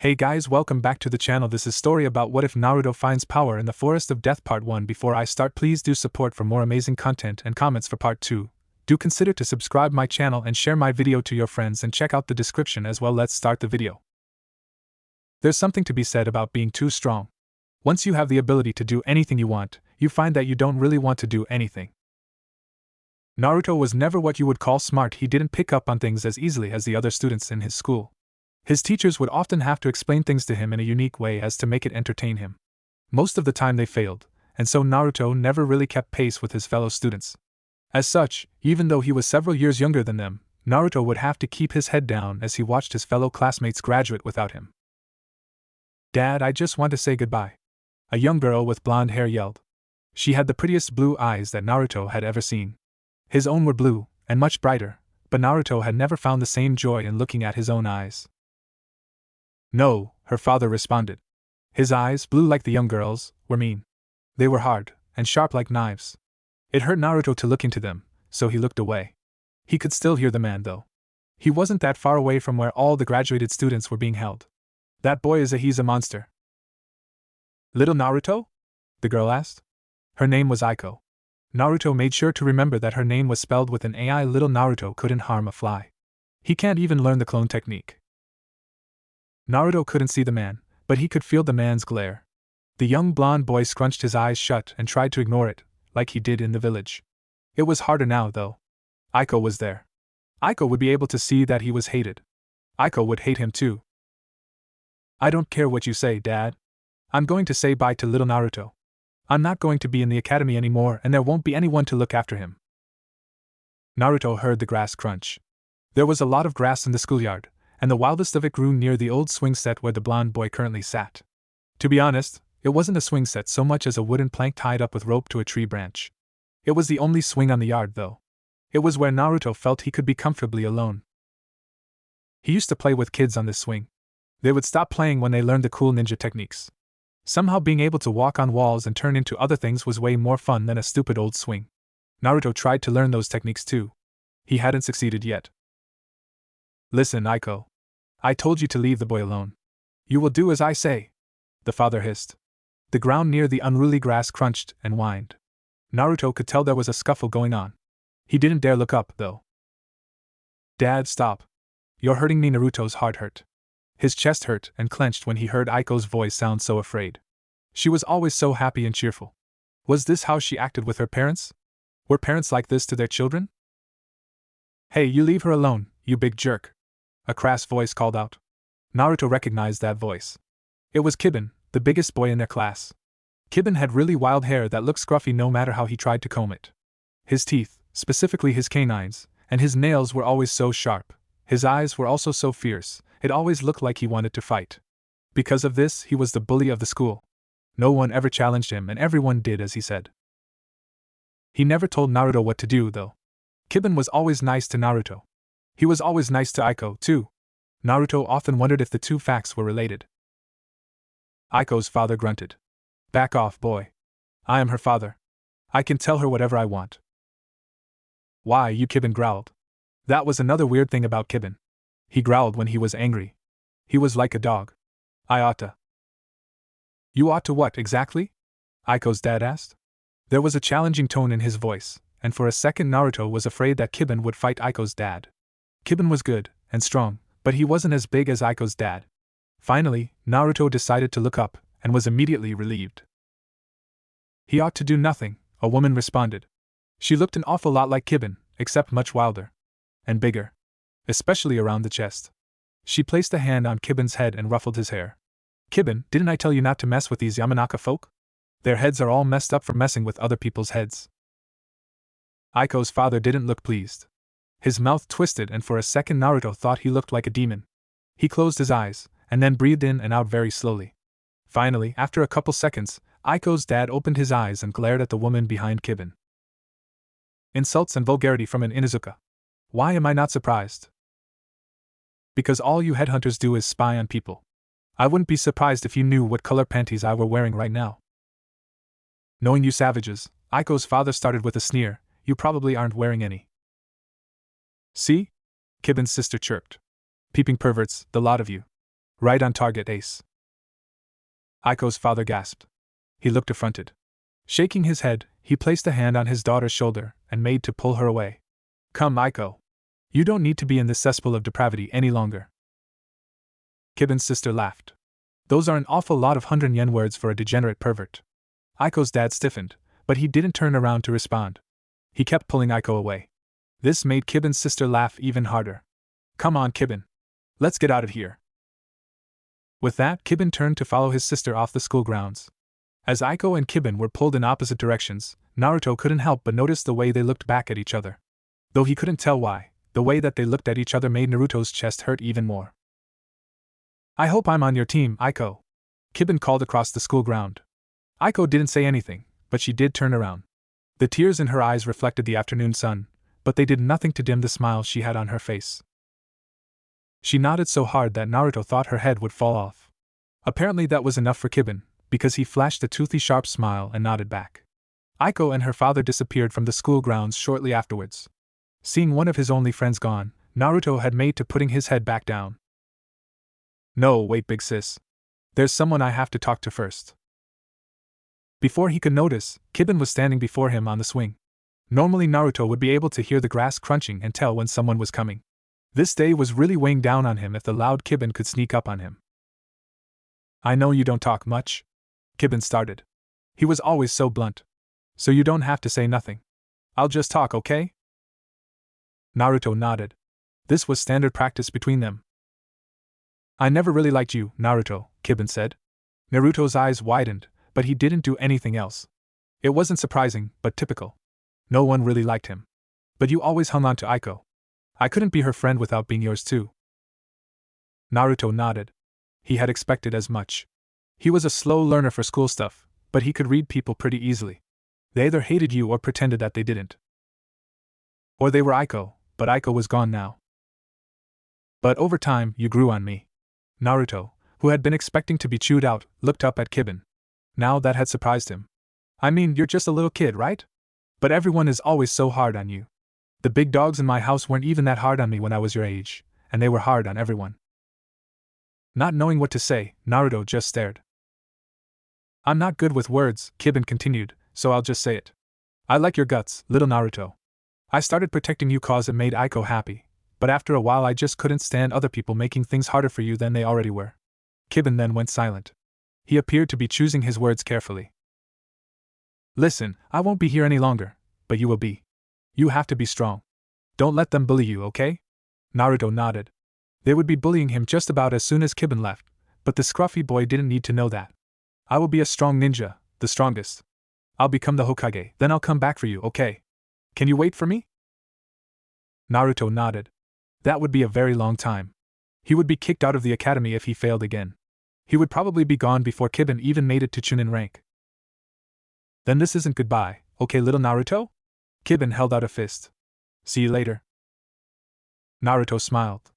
Hey guys, welcome back to the channel. This is story about what if Naruto finds power in the Forest of Death Part 1. Before I start, please do support for more amazing content and comments for Part 2. Do consider to subscribe my channel and share my video to your friends and check out the description as well. Let's start the video. There's something to be said about being too strong. Once you have the ability to do anything you want, you find that you don't really want to do anything. Naruto was never what you would call smart. He didn't pick up on things as easily as the other students in his school. His teachers would often have to explain things to him in a unique way as to make it entertain him. Most of the time they failed, and so Naruto never really kept pace with his fellow students. As such, even though he was several years younger than them, Naruto would have to keep his head down as he watched his fellow classmates graduate without him. "Dad, I just want to say goodbye," a young girl with blonde hair yelled. She had the prettiest blue eyes that Naruto had ever seen. His own were blue, and much brighter, but Naruto had never found the same joy in looking at his own eyes. "No," her father responded. His eyes, blue like the young girl's, were mean. They were hard, and sharp like knives. It hurt Naruto to look into them, so he looked away. He could still hear the man, though. He wasn't that far away from where all the graduated students were being held. "That boy he's a monster." "Little Naruto?" the girl asked. Her name was Aiko. Naruto made sure to remember that her name was spelled with an AI. Little Naruto couldn't harm a fly. He can't even learn the clone technique. Naruto couldn't see the man, but he could feel the man's glare. The young blonde boy scrunched his eyes shut and tried to ignore it, like he did in the village. It was harder now, though. Aiko was there. Aiko would be able to see that he was hated. Aiko would hate him too. "I don't care what you say, Dad. I'm going to say bye to little Naruto. I'm not going to be in the academy anymore, and there won't be anyone to look after him." Naruto heard the grass crunch. There was a lot of grass in the schoolyard, and the wildest of it grew near the old swing set where the blonde boy currently sat. To be honest, it wasn't a swing set so much as a wooden plank tied up with rope to a tree branch. It was the only swing on the yard, though. It was where Naruto felt he could be comfortably alone. He used to play with kids on this swing. They would stop playing when they learned the cool ninja techniques. Somehow being able to walk on walls and turn into other things was way more fun than a stupid old swing. Naruto tried to learn those techniques too. He hadn't succeeded yet. "Listen, Aiko. I told you to leave the boy alone. You will do as I say," the father hissed. The ground near the unruly grass crunched and whined. Naruto could tell there was a scuffle going on. He didn't dare look up, though. "Dad, stop. You're hurting me." Naruto's heart hurt. His chest hurt and clenched when he heard Aiko's voice sound so afraid. She was always so happy and cheerful. Was this how she acted with her parents? Were parents like this to their children? "Hey, you leave her alone, you big jerk," a crass voice called out. Naruto recognized that voice. It was Kibin, the biggest boy in their class. Kibin had really wild hair that looked scruffy no matter how he tried to comb it. His teeth, specifically his canines, and his nails were always so sharp. His eyes were also so fierce, it always looked like he wanted to fight. Because of this, he was the bully of the school. No one ever challenged him and everyone did as he said. He never told Naruto what to do, though. Kibin was always nice to Naruto. He was always nice to Aiko, too. Naruto often wondered if the two facts were related. Aiko's father grunted. "Back off, boy. I am her father. I can tell her whatever I want." "Why, you?" Kibin growled. That was another weird thing about Kibin. He growled when he was angry. He was like a dog. "I ought to." "You ought to what, exactly?" Aiko's dad asked. There was a challenging tone in his voice, and for a second Naruto was afraid that Kibin would fight Aiko's dad. Kibin was good and strong, but he wasn't as big as Aiko's dad. Finally, Naruto decided to look up, and was immediately relieved. "He ought to do nothing," a woman responded. She looked an awful lot like Kibin, except much wilder. And bigger. Especially around the chest. She placed a hand on Kibin's head and ruffled his hair. "Kibin, didn't I tell you not to mess with these Yamanaka folk? Their heads are all messed up from messing with other people's heads." Aiko's father didn't look pleased. His mouth twisted and for a second Naruto thought he looked like a demon. He closed his eyes, and then breathed in and out very slowly. Finally, after a couple seconds, Aiko's dad opened his eyes and glared at the woman behind Kibin. Insults and vulgarity from an Inuzuka. Why am I not surprised? Because all you headhunters do is spy on people. I wouldn't be surprised if you knew what color panties I were wearing right now. Knowing you savages, Aiko's father started with a sneer, you probably aren't wearing any. See? Kibin's sister chirped. Peeping perverts, the lot of you. Right on target, ace. Aiko's father gasped. He looked affronted. Shaking his head, he placed a hand on his daughter's shoulder and made to pull her away. Come, Aiko. You don't need to be in this cesspool of depravity any longer. Kibben's sister laughed. Those are an awful lot of 100 yen words for a degenerate pervert. Aiko's dad stiffened, but he didn't turn around to respond. He kept pulling Aiko away. This made Kibben's sister laugh even harder. Come on, Kibben. Let's get out of here. With that, Kibben turned to follow his sister off the school grounds. As Aiko and Kibben were pulled in opposite directions, Naruto couldn't help but notice the way they looked back at each other. Though he couldn't tell why, the way that they looked at each other made Naruto's chest hurt even more. I hope I'm on your team, Aiko. Kibben called across the school ground. Aiko didn't say anything, but she did turn around. The tears in her eyes reflected the afternoon sun, but they did nothing to dim the smile she had on her face. She nodded so hard that Naruto thought her head would fall off. Apparently that was enough for Kibben, because he flashed a toothy sharp smile and nodded back. Aiko and her father disappeared from the school grounds shortly afterwards. Seeing one of his only friends gone, Naruto had made to putting his head back down. No, wait, big sis. There's someone I have to talk to first. Before he could notice, Kibben was standing before him on the swing. Normally Naruto would be able to hear the grass crunching and tell when someone was coming. This day was really weighing down on him if the loud Kibben could sneak up on him. I know you don't talk much. Kibben started. He was always so blunt. So you don't have to say nothing. I'll just talk, okay? Naruto nodded. This was standard practice between them. I never really liked you, Naruto, Kibben said. Naruto's eyes widened, but he didn't do anything else. It wasn't surprising, but typical. No one really liked him. But you always hung on to Aiko. I couldn't be her friend without being yours too. Naruto nodded. He had expected as much. He was a slow learner for school stuff, but he could read people pretty easily. They either hated you or pretended that they didn't. Or they were Aiko, but Aiko was gone now. But over time, you grew on me. Naruto, who had been expecting to be chewed out, looked up at Kibben. Now that had surprised him. I mean, you're just a little kid, right? But everyone is always so hard on you. The big dogs in my house weren't even that hard on me when I was your age, and they were hard on everyone. Not knowing what to say, Naruto just stared. I'm not good with words, Kibben continued, so I'll just say it. I like your guts, little Naruto. I started protecting you cause it made Aiko happy, but after a while I just couldn't stand other people making things harder for you than they already were. Kibben then went silent. He appeared to be choosing his words carefully. Listen, I won't be here any longer, but you will be. You have to be strong. Don't let them bully you, okay? Naruto nodded. They would be bullying him just about as soon as Kibben left, but the scruffy boy didn't need to know that. I will be a strong ninja, the strongest. I'll become the Hokage, then I'll come back for you, okay? Can you wait for me? Naruto nodded. That would be a very long time. He would be kicked out of the academy if he failed again. He would probably be gone before Kibben even made it to Chunin rank. Then this isn't goodbye, okay, little Naruto? Kibben held out a fist. See you later. Naruto smiled.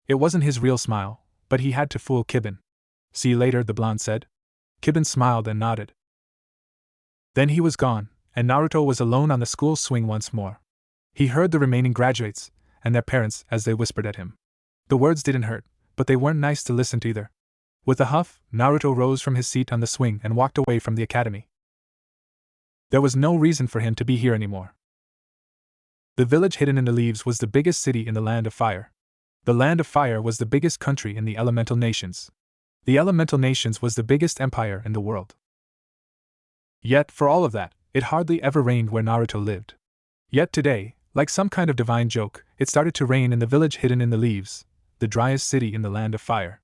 It wasn't his real smile, but he had to fool Kibben. See you later, the blonde said. Kibben smiled and nodded. Then he was gone, and Naruto was alone on the school swing once more. He heard the remaining graduates, and their parents as they whispered at him. The words didn't hurt, but they weren't nice to listen to either. With a huff, Naruto rose from his seat on the swing and walked away from the academy. There was no reason for him to be here anymore. The village hidden in the leaves was the biggest city in the Land of Fire. The Land of Fire was the biggest country in the Elemental Nations. The Elemental Nations was the biggest empire in the world. Yet, for all of that, it hardly ever rained where Naruto lived. Yet today, like some kind of divine joke, it started to rain in the village hidden in the leaves, the driest city in the Land of Fire.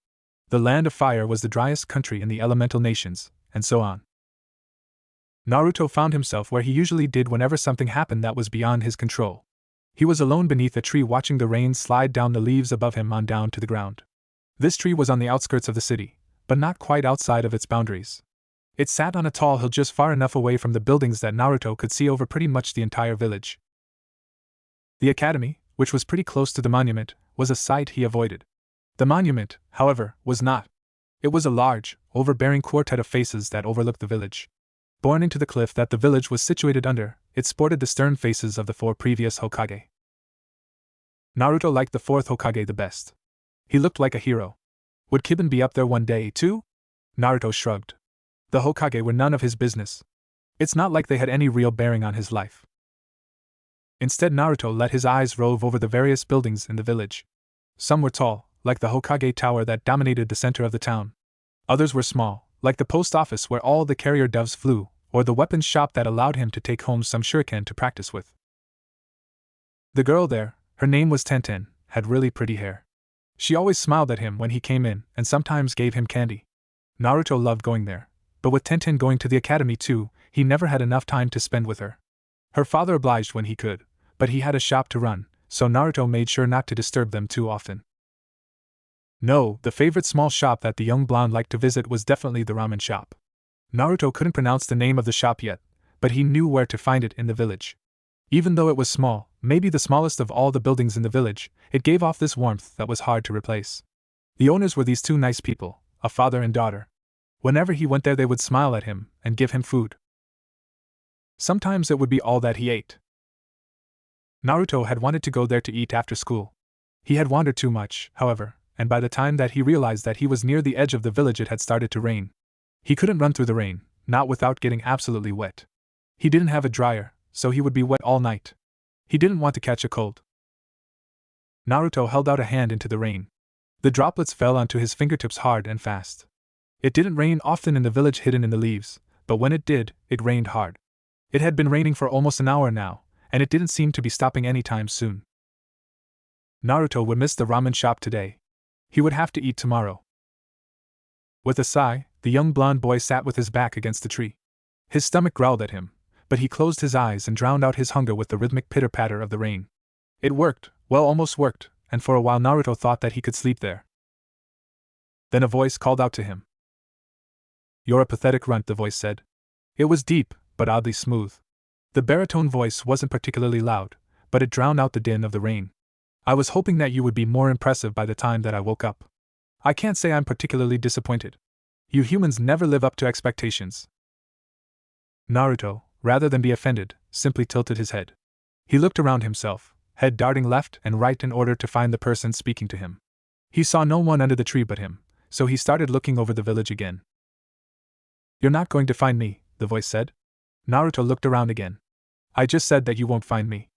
The Land of Fire was the driest country in the Elemental Nations, and so on. Naruto found himself where he usually did whenever something happened that was beyond his control. He was alone beneath a tree watching the rain slide down the leaves above him on down to the ground. This tree was on the outskirts of the city, but not quite outside of its boundaries. It sat on a tall hill just far enough away from the buildings that Naruto could see over pretty much the entire village. The academy, which was pretty close to the monument, was a sight he avoided. The monument, however, was not. It was a large, overbearing quartet of faces that overlooked the village. Born into the cliff that the village was situated under, it sported the stern faces of the 4 previous Hokage. Naruto liked the 4th Hokage the best. He looked like a hero. Would Kibun be up there one day, too? Naruto shrugged. The Hokage were none of his business. It's not like they had any real bearing on his life. Instead, Naruto let his eyes rove over the various buildings in the village. Some were tall, like the Hokage Tower that dominated the center of the town. Others were small, like the post office where all the carrier doves flew, or the weapons shop that allowed him to take home some shuriken to practice with. The girl there, her name was Tenten, had really pretty hair. She always smiled at him when he came in and sometimes gave him candy. Naruto loved going there, but with Tenten going to the academy too, he never had enough time to spend with her. Her father obliged when he could, but he had a shop to run, so Naruto made sure not to disturb them too often. No, the favorite small shop that the young blonde liked to visit was definitely the ramen shop. Naruto couldn't pronounce the name of the shop yet, but he knew where to find it in the village. Even though it was small, maybe the smallest of all the buildings in the village, it gave off this warmth that was hard to replace. The owners were these two nice people, a father and daughter. Whenever he went there, they would smile at him and give him food. Sometimes it would be all that he ate. Naruto had wanted to go there to eat after school. He had wandered too much, however, and by the time that he realized that he was near the edge of the village, it had started to rain. He couldn't run through the rain, not without getting absolutely wet. He didn't have a dryer, so he would be wet all night. He didn't want to catch a cold. Naruto held out a hand into the rain. The droplets fell onto his fingertips hard and fast. It didn't rain often in the village hidden in the leaves, but when it did, it rained hard. It had been raining for almost an hour now, and it didn't seem to be stopping anytime soon. Naruto would miss the ramen shop today. He would have to eat tomorrow. With a sigh, the young blonde boy sat with his back against the tree. His stomach growled at him, but he closed his eyes and drowned out his hunger with the rhythmic pitter-patter of the rain. It worked, well, almost worked, and for a while Naruto thought that he could sleep there. Then a voice called out to him. "You're a pathetic runt," the voice said. It was deep, but oddly smooth. The baritone voice wasn't particularly loud, but it drowned out the din of the rain. "I was hoping that you would be more impressive by the time that I woke up. I can't say I'm particularly disappointed. You humans never live up to expectations." Naruto, rather than be offended, simply tilted his head. He looked around himself, head darting left and right in order to find the person speaking to him. He saw no one under the tree but him, so he started looking over the village again. "You're not going to find me," the voice said. Naruto looked around again. "I just said that you won't find me."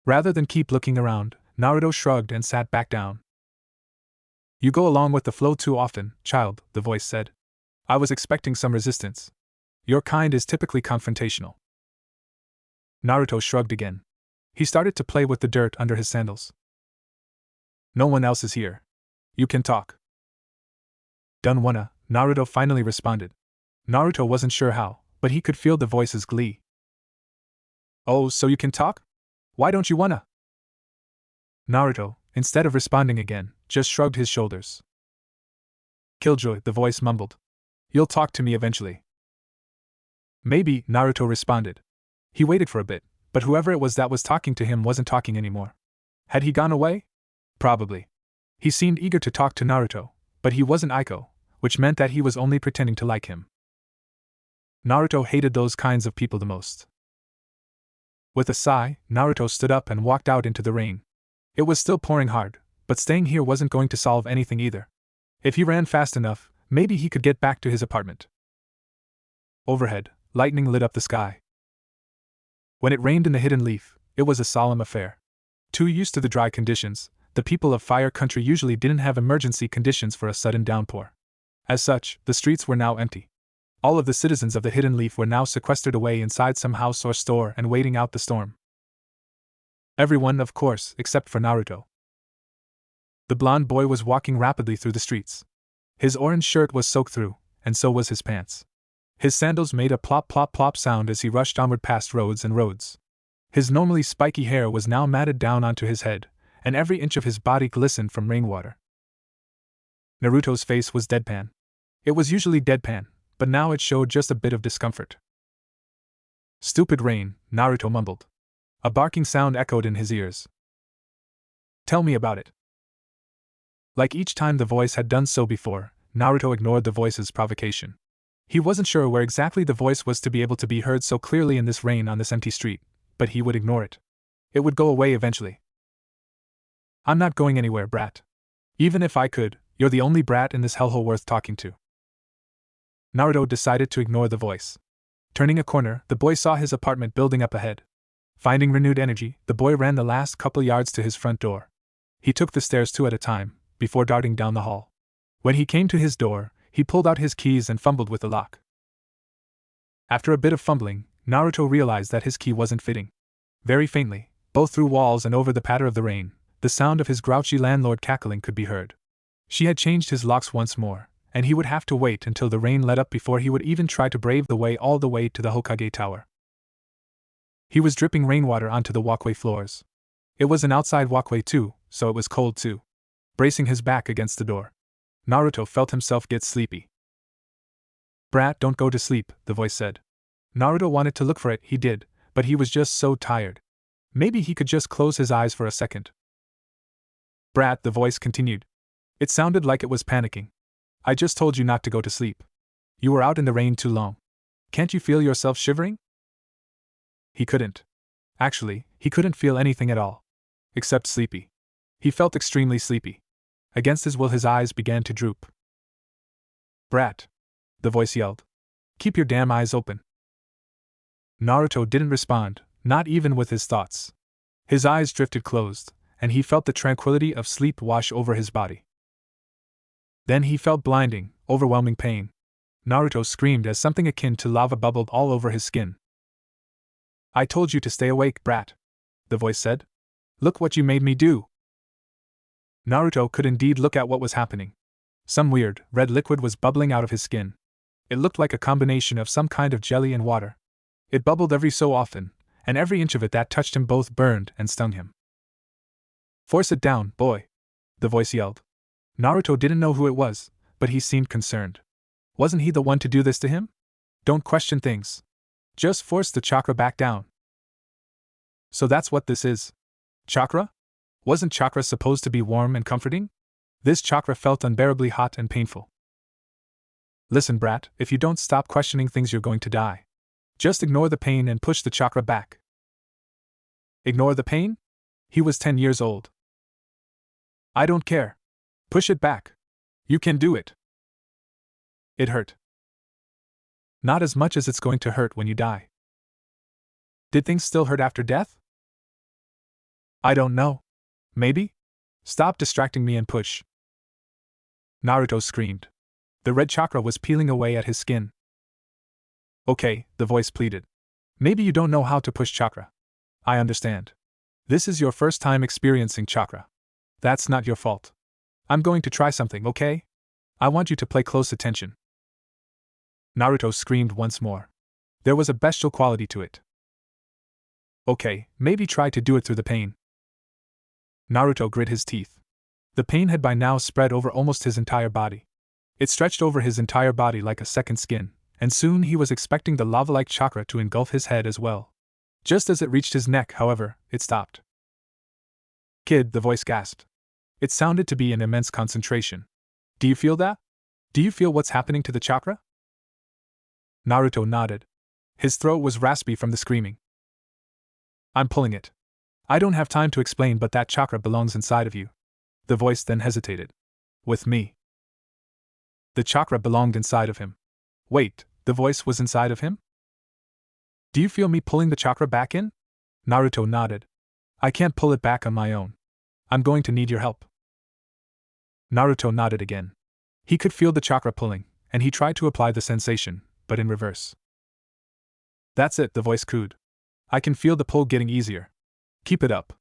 Rather than keep looking around, Naruto shrugged and sat back down. "You go along with the flow too often, child," the voice said. "I was expecting some resistance. Your kind is typically confrontational." Naruto shrugged again. He started to play with the dirt under his sandals. "No one else is here. You can talk." "Don't wanna," Naruto finally responded. Naruto wasn't sure how, but he could feel the voice's glee. "Oh, so you can talk? Why don't you wanna?" Naruto, instead of responding again, just shrugged his shoulders. "Killjoy," the voice mumbled. "You'll talk to me eventually." "Maybe," Naruto responded. He waited for a bit, but whoever it was that was talking to him wasn't talking anymore. Had he gone away? Probably. He seemed eager to talk to Naruto, but he wasn't Aiko, which meant that he was only pretending to like him. Naruto hated those kinds of people the most. With a sigh, Naruto stood up and walked out into the rain. It was still pouring hard, but staying here wasn't going to solve anything either. If he ran fast enough, maybe he could get back to his apartment. Overhead, lightning lit up the sky. When it rained in the Hidden Leaf, it was a solemn affair. Too used to the dry conditions, the people of Fire Country usually didn't have emergency conditions for a sudden downpour. As such, the streets were now empty. All of the citizens of the Hidden Leaf were now sequestered away inside some house or store and waiting out the storm. Everyone, of course, except for Naruto. The blonde boy was walking rapidly through the streets. His orange shirt was soaked through, and so was his pants. His sandals made a plop plop plop sound as he rushed onward past roads and roads. His normally spiky hair was now matted down onto his head, and every inch of his body glistened from rainwater. Naruto's face was deadpan. It was usually deadpan, but now it showed just a bit of discomfort. "Stupid rain," Naruto mumbled. A barking sound echoed in his ears. "Tell me about it." Like each time the voice had done so before, Naruto ignored the voice's provocation. He wasn't sure where exactly the voice was to be able to be heard so clearly in this rain on this empty street, but he would ignore it. It would go away eventually. "I'm not going anywhere, brat. Even if I could, You're the only brat in this hellhole worth talking to. Naruto decided to ignore the voice. Turning a corner, the boy saw his apartment building up ahead. Finding renewed energy, the boy ran the last couple yards to his front door. He took the stairs 2 at a time, before darting down the hall. When he came to his door, he pulled out his keys and fumbled with the lock. After a bit of fumbling, Naruto realized that his key wasn't fitting. Very faintly, both through walls and over the patter of the rain, the sound of his grouchy landlord cackling could be heard. She had changed his locks once more, and he would have to wait until the rain let up before he would even try to brave the way all the way to the Hokage Tower. He was dripping rainwater onto the walkway floors. It was an outside walkway too, so it was cold too. Bracing his back against the door, Naruto felt himself get sleepy. Brat, don't go to sleep, the voice said. Naruto wanted to look for it, he did, but he was just so tired. Maybe he could just close his eyes for a second. Brat, the voice continued. It sounded like it was panicking. I just told you not to go to sleep. You were out in the rain too long. Can't you feel yourself shivering? He couldn't. Actually, he couldn't feel anything at all. Except sleepy. He felt extremely sleepy. Against his will, his eyes began to droop. Brat, the voice yelled. Keep your damn eyes open. Naruto didn't respond, not even with his thoughts. His eyes drifted closed, and he felt the tranquility of sleep wash over his body. Then he felt blinding, overwhelming pain. Naruto screamed as something akin to lava bubbled all over his skin. I told you to stay awake, brat, the voice said. Look what you made me do. Naruto could indeed look at what was happening. Some weird, red liquid was bubbling out of his skin. It looked like a combination of some kind of jelly and water. It bubbled every so often, and every inch of it that touched him both burned and stung him. Force it down, boy, the voice yelled. Naruto didn't know who it was, but he seemed concerned. Wasn't he the one to do this to him? Don't question things. Just force the chakra back down. So that's what this is. Chakra? Wasn't chakra supposed to be warm and comforting? This chakra felt unbearably hot and painful. Listen, brat, if you don't stop questioning things, you're going to die. Just ignore the pain and push the chakra back. Ignore the pain? He was 10 years old. I don't care. Push it back. You can do it. It hurt. Not as much as it's going to hurt when you die. Did things still hurt after death? I don't know. Maybe? Stop distracting me and push. Naruto screamed. The red chakra was peeling away at his skin. Okay, the voice pleaded. Maybe you don't know how to push chakra. I understand. This is your first time experiencing chakra. That's not your fault. I'm going to try something, okay? I want you to pay close attention. Naruto screamed once more. There was a bestial quality to it. Okay, maybe try to do it through the pain. Naruto grit his teeth. The pain had by now spread over almost his entire body. It stretched over his entire body like a second skin, and soon he was expecting the lava-like chakra to engulf his head as well. Just as it reached his neck, however, it stopped. Kid, the voice gasped. It sounded to be an immense concentration. Do you feel that? Do you feel what's happening to the chakra? Naruto nodded. His throat was raspy from the screaming. I'm pulling it. I don't have time to explain, but that chakra belongs inside of you. The voice then hesitated. With me. The chakra belonged inside of him. Wait, the voice was inside of him? Do you feel me pulling the chakra back in? Naruto nodded. I can't pull it back on my own. I'm going to need your help. Naruto nodded again. He could feel the chakra pulling, and he tried to apply the sensation, but in reverse. That's it, the voice cooed. I can feel the pull getting easier. Keep it up.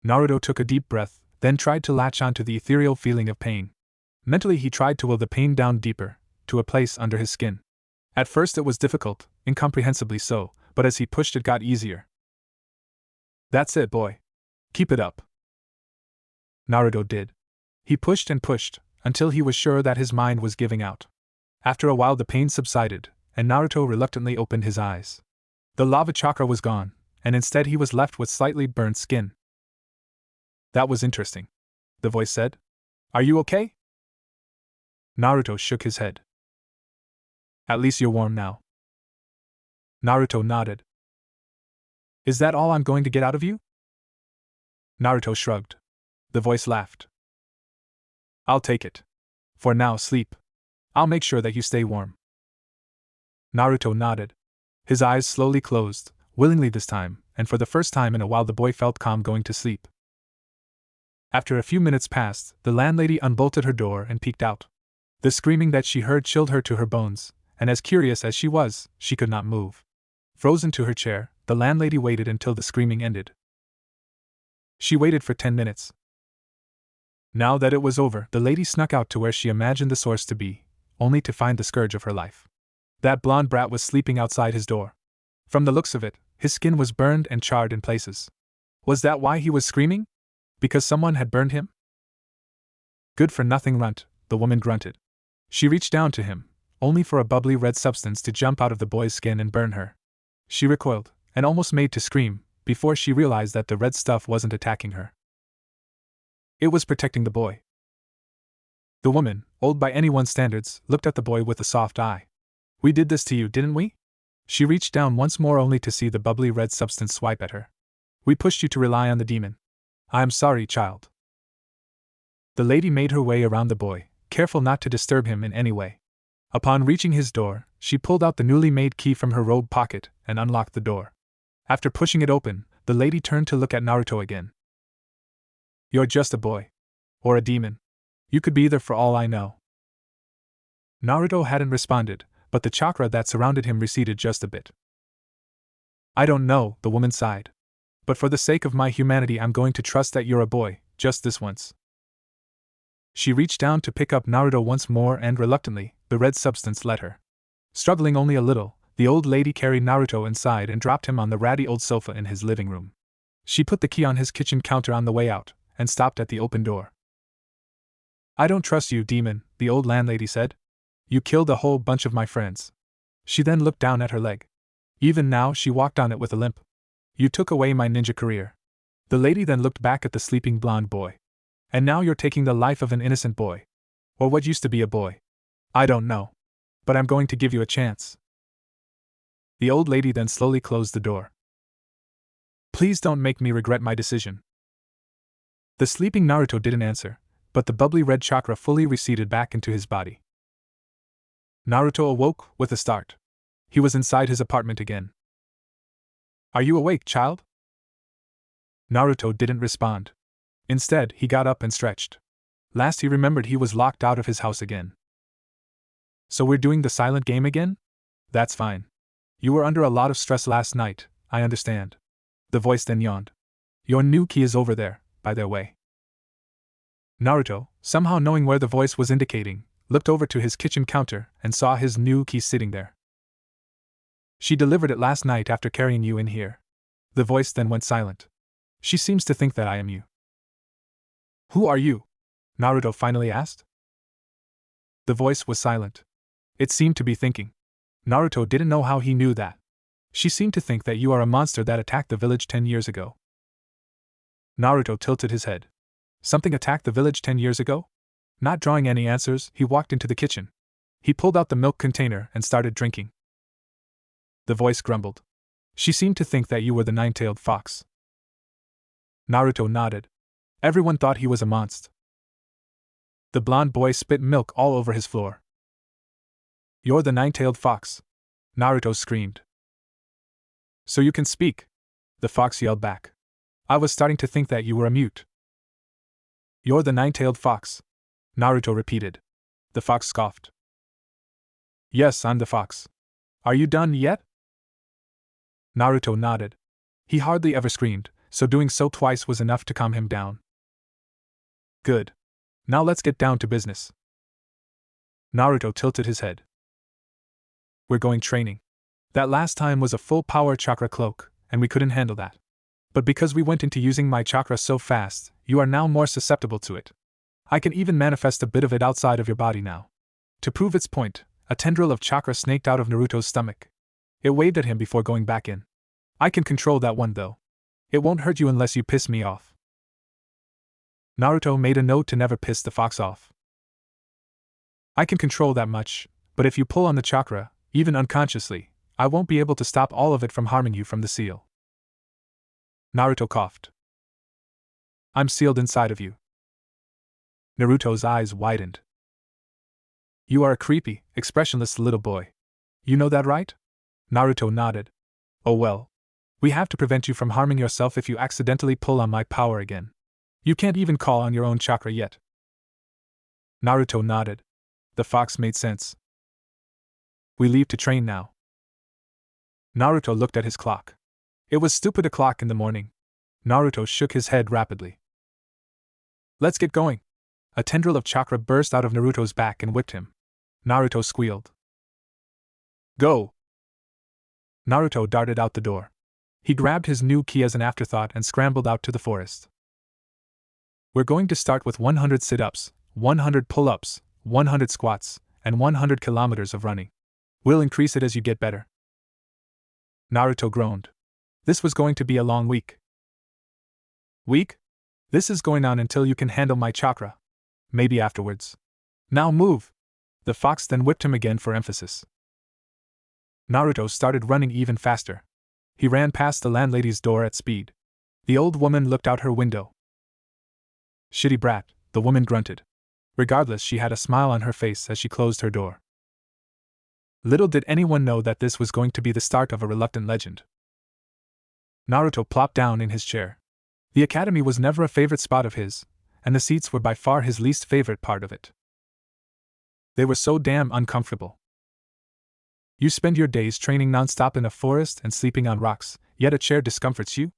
Naruto took a deep breath, then tried to latch onto the ethereal feeling of pain. Mentally he tried to will the pain down deeper, to a place under his skin. At first it was difficult, incomprehensibly so, but as he pushed it got easier. That's it, boy. Keep it up. Naruto did. He pushed and pushed, until he was sure that his mind was giving out. After a while the pain subsided, and Naruto reluctantly opened his eyes. The lava chakra was gone, and instead he was left with slightly burnt skin. That was interesting, the voice said. Are you okay? Naruto shook his head. At least you're warm now. Naruto nodded. Is that all I'm going to get out of you? Naruto shrugged. The voice laughed. I'll take it. For now, sleep. I'll make sure that you stay warm. Naruto nodded. His eyes slowly closed, willingly this time, and for the first time in a while the boy felt calm going to sleep. After a few minutes passed, the landlady unbolted her door and peeked out. The screaming that she heard chilled her to her bones, and as curious as she was, she could not move. Frozen to her chair, the landlady waited until the screaming ended. She waited for 10 minutes. Now that it was over, the lady snuck out to where she imagined the source to be, only to find the scourge of her life. That blonde brat was sleeping outside his door. From the looks of it, his skin was burned and charred in places. Was that why he was screaming? Because someone had burned him? Good-for-nothing runt, the woman grunted. She reached down to him, only for a bubbly red substance to jump out of the boy's skin and burn her. She recoiled, and almost made to scream, before she realized that the red stuff wasn't attacking her. It was protecting the boy. The woman, old by anyone's standards, looked at the boy with a soft eye. We did this to you, didn't we? She reached down once more only to see the bubbly red substance swipe at her. We pushed you to rely on the demon. I am sorry, child. The lady made her way around the boy, careful not to disturb him in any way. Upon reaching his door, she pulled out the newly made key from her robe pocket and unlocked the door. After pushing it open, the lady turned to look at Naruto again. You're just a boy. Or a demon. You could be either for all I know. Naruto hadn't responded, but the chakra that surrounded him receded just a bit. I don't know, the woman sighed. But for the sake of my humanity, I'm going to trust that you're a boy, just this once. She reached down to pick up Naruto once more and reluctantly, the red substance let her. Struggling only a little, the old lady carried Naruto inside and dropped him on the ratty old sofa in his living room. She put the key on his kitchen counter on the way out, and stopped at the open door. I don't trust you, demon, the old landlady said. You killed a whole bunch of my friends. She then looked down at her leg. Even now she walked on it with a limp. You took away my ninja career. The lady then looked back at the sleeping blonde boy. And now you're taking the life of an innocent boy. Or what used to be a boy. I don't know. But I'm going to give you a chance. The old lady then slowly closed the door. Please don't make me regret my decision. The sleeping Naruto didn't answer, but the bubbly red chakra fully receded back into his body. Naruto awoke with a start. He was inside his apartment again. Are you awake, child? Naruto didn't respond. Instead, he got up and stretched. Last he remembered he was locked out of his house again. So we're doing the silent game again? That's fine. You were under a lot of stress last night, I understand. The voice then yawned. Your new key is over there, by the way. Naruto, somehow knowing where the voice was indicating, looked over to his kitchen counter and saw his new key sitting there. She delivered it last night after carrying you in here. The voice then went silent. She seems to think that I am you. Who are you? Naruto finally asked. The voice was silent. It seemed to be thinking. Naruto didn't know how he knew that. She seemed to think that you are a monster that attacked the village 10 years ago. Naruto tilted his head. Something attacked the village 10 years ago? Not drawing any answers, he walked into the kitchen. He pulled out the milk container and started drinking. The voice grumbled. She seemed to think that you were the nine-tailed fox. Naruto nodded. Everyone thought he was a monster. The blonde boy spit milk all over his floor. You're the nine-tailed fox. Naruto screamed. So you can speak? The fox yelled back. I was starting to think that you were a mute. You're the nine-tailed fox. Naruto repeated. The fox scoffed. Yes, I'm the fox. Are you done yet? Naruto nodded. He hardly ever screamed, so doing so twice was enough to calm him down. Good. Now let's get down to business. Naruto tilted his head. We're going training. That last time was a full power chakra cloak, and we couldn't handle that. But because we went into using my chakra so fast, you are now more susceptible to it. I can even manifest a bit of it outside of your body now. To prove its point, a tendril of chakra snaked out of Naruto's stomach. It waved at him before going back in. I can control that one though. It won't hurt you unless you piss me off. Naruto made a note to never piss the fox off. I can control that much, but if you pull on the chakra, even unconsciously, I won't be able to stop all of it from harming you from the seal. Naruto coughed. I'm sealed inside of you. Naruto's eyes widened. You are a creepy, expressionless little boy. You know that, right? Naruto nodded. Oh well. We have to prevent you from harming yourself if you accidentally pull on my power again. You can't even call on your own chakra yet. Naruto nodded. The fox made sense. We leave to train now. Naruto looked at his clock. It was stupid o'clock in the morning. Naruto shook his head rapidly. Let's get going. A tendril of chakra burst out of Naruto's back and whipped him. Naruto squealed. Go! Naruto darted out the door. He grabbed his new ki as an afterthought and scrambled out to the forest. We're going to start with 100 sit-ups, 100 pull-ups, 100 squats, and 100 kilometers of running. We'll increase it as you get better. Naruto groaned. This was going to be a long week. Week? This is going on until you can handle my chakra. Maybe afterwards. Now move! The fox then whipped him again for emphasis. Naruto started running even faster. He ran past the landlady's door at speed. The old woman looked out her window. Shitty brat, the woman grunted. Regardless, she had a smile on her face as she closed her door. Little did anyone know that this was going to be the start of a reluctant legend. Naruto plopped down in his chair. The academy was never a favorite spot of his, and the seats were by far his least favorite part of it. They were so damn uncomfortable. You spend your days training nonstop in a forest and sleeping on rocks, yet a chair discomforts you?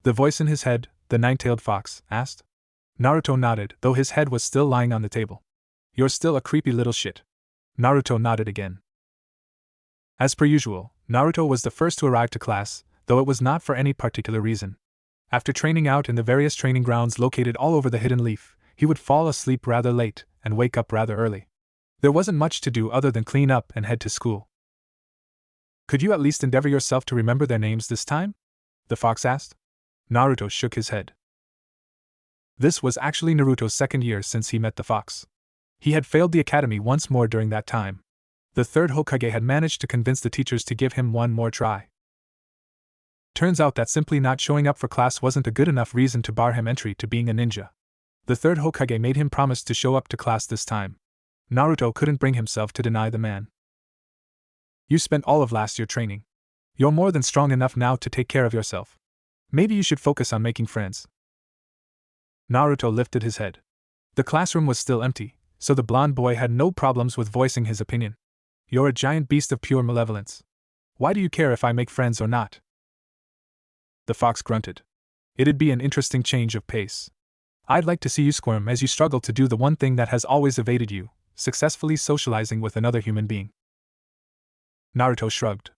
The voice in his head, the nine-tailed fox, asked. Naruto nodded, though his head was still lying on the table. You're still a creepy little shit. Naruto nodded again. As per usual, Naruto was the first to arrive to class, though it was not for any particular reason. After training out in the various training grounds located all over the Hidden Leaf, he would fall asleep rather late and wake up rather early. There wasn't much to do other than clean up and head to school. Could you at least endeavor yourself to remember their names this time? The fox asked. Naruto shook his head. This was actually Naruto's second year since he met the fox. He had failed the academy once more during that time. The third Hokage had managed to convince the teachers to give him one more try. Turns out that simply not showing up for class wasn't a good enough reason to bar him entry to being a ninja. The third Hokage made him promise to show up to class this time. Naruto couldn't bring himself to deny the man. You spent all of last year training. You're more than strong enough now to take care of yourself. Maybe you should focus on making friends. Naruto lifted his head. The classroom was still empty, so the blonde boy had no problems with voicing his opinion. You're a giant beast of pure malevolence. Why do you care if I make friends or not? The fox grunted. It'd be an interesting change of pace. I'd like to see you squirm as you struggle to do the one thing that has always evaded you, successfully socializing with another human being. Naruto shrugged.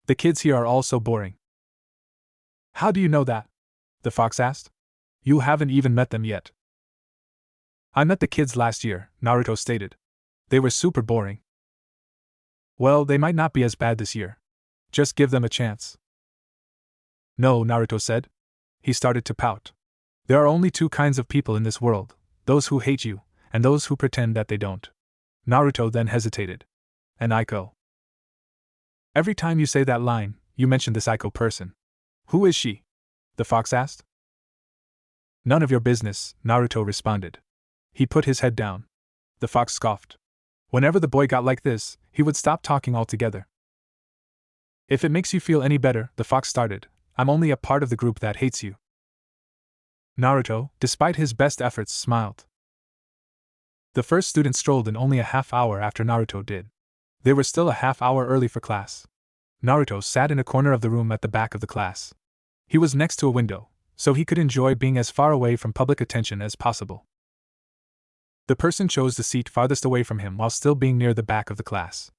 The kids here are all so boring. How do you know that? The fox asked. You haven't even met them yet. I met the kids last year, Naruto stated. They were super boring. Well, they might not be as bad this year. Just give them a chance. No, Naruto said. He started to pout. There are only two kinds of people in this world, those who hate you, and those who pretend that they don't. Naruto then hesitated. An Aiko. Every time you say that line, you mention this Aiko person. Who is she? The fox asked. None of your business, Naruto responded. He put his head down. The fox scoffed. Whenever the boy got like this, he would stop talking altogether. If it makes you feel any better, the fox started, I'm only a part of the group that hates you. Naruto, despite his best efforts, smiled. The first student strolled in only a half hour after Naruto did. They were still a half hour early for class. Naruto sat in a corner of the room at the back of the class. He was next to a window, so he could enjoy being as far away from public attention as possible. The person chose the seat farthest away from him while still being near the back of the class.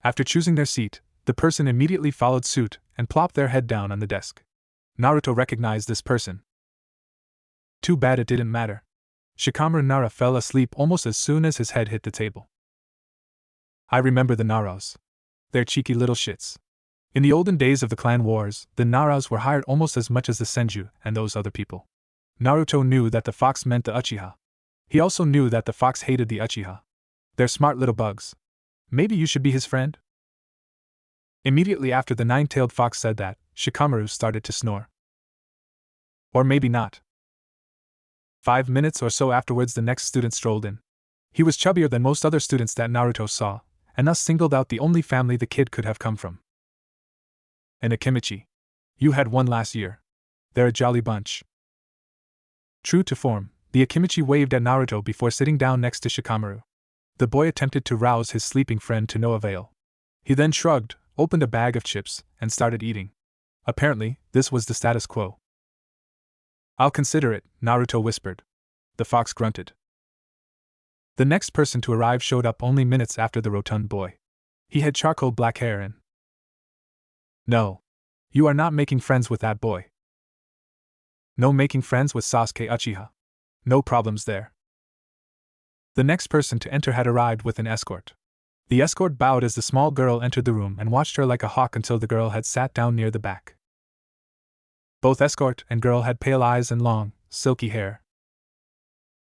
After choosing their seat, the person immediately followed suit and plopped their head down on the desk. Naruto recognized this person. Too bad it didn't matter. Shikamaru Nara fell asleep almost as soon as his head hit the table. I remember the Naros. They're cheeky little shits. In the olden days of the clan wars, the Naros were hired almost as much as the Senju and those other people. Naruto knew that the fox meant the Uchiha. He also knew that the fox hated the Uchiha. They're smart little bugs. Maybe you should be his friend? Immediately after the nine-tailed fox said that, Shikamaru started to snore. Or maybe not. 5 minutes or so afterwards, the next student strolled in. He was chubbier than most other students that Naruto saw, and thus singled out the only family the kid could have come from. An Akimichi. You had one last year. They're a jolly bunch. True to form, the Akimichi waved at Naruto before sitting down next to Shikamaru. The boy attempted to rouse his sleeping friend to no avail. He then shrugged, opened a bag of chips, and started eating. Apparently, this was the status quo. I'll consider it, Naruto whispered. The fox grunted. The next person to arrive showed up only minutes after the rotund boy. He had charcoal black hair and... No. You are not making friends with that boy. No making friends with Sasuke Uchiha. No problems there. The next person to enter had arrived with an escort. The escort bowed as the small girl entered the room and watched her like a hawk until the girl had sat down near the back. Both escort and girl had pale eyes and long, silky hair.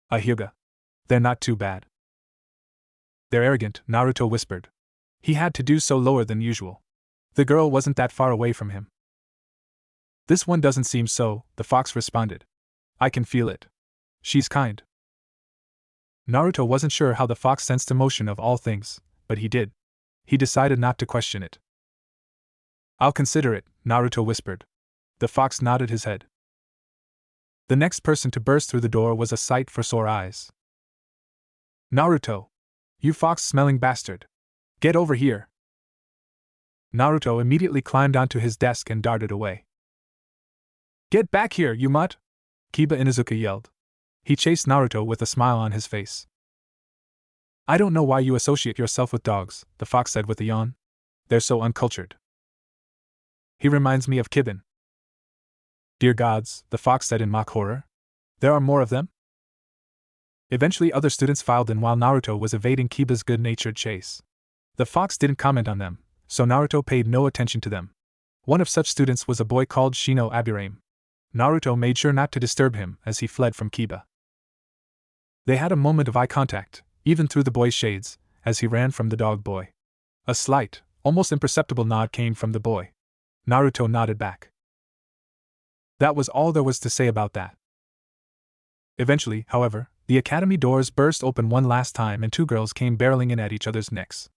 A Hyuga. They're not too bad. They're arrogant, Naruto whispered. He had to do so lower than usual. The girl wasn't that far away from him. This one doesn't seem so, the fox responded. I can feel it. She's kind. Naruto wasn't sure how the fox sensed emotion of all things, but he did. He decided not to question it. I'll consider it, Naruto whispered. The fox nodded his head. The next person to burst through the door was a sight for sore eyes. Naruto! You fox-smelling bastard! Get over here! Naruto immediately climbed onto his desk and darted away. Get back here, you mutt! Kiba Inuzuka yelled. He chased Naruto with a smile on his face. I don't know why you associate yourself with dogs, the fox said with a yawn. They're so uncultured. He reminds me of Kibin. Dear gods, the fox said in mock horror. There are more of them? Eventually other students filed in while Naruto was evading Kiba's good-natured chase. The fox didn't comment on them, so Naruto paid no attention to them. One of such students was a boy called Shino Aburame. Naruto made sure not to disturb him as he fled from Kiba. They had a moment of eye contact, even through the boy's shades, as he ran from the dog boy. A slight, almost imperceptible nod came from the boy. Naruto nodded back. That was all there was to say about that. Eventually, however, the academy doors burst open one last time and two girls came barreling in at each other's necks.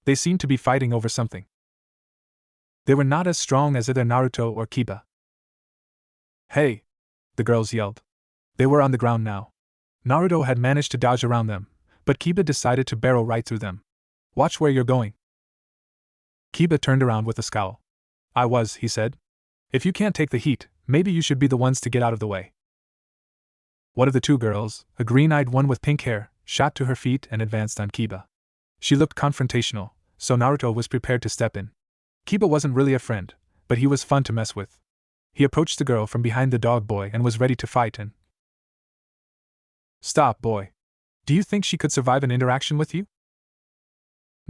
They seemed to be fighting over something. They were not as strong as either Naruto or Kiba. Hey! The girls yelled. They were on the ground now. Naruto had managed to dodge around them, but Kiba decided to barrel right through them. Watch where you're going. Kiba turned around with a scowl. He said. If you can't take the heat, maybe you should be the ones to get out of the way. One of the two girls, a green-eyed one with pink hair, shot to her feet and advanced on Kiba. She looked confrontational, so Naruto was prepared to step in. Kiba wasn't really a friend, but he was fun to mess with. He approached the girl from behind the dog boy and was ready to fight and... Stop, boy. Do you think she could survive an interaction with you?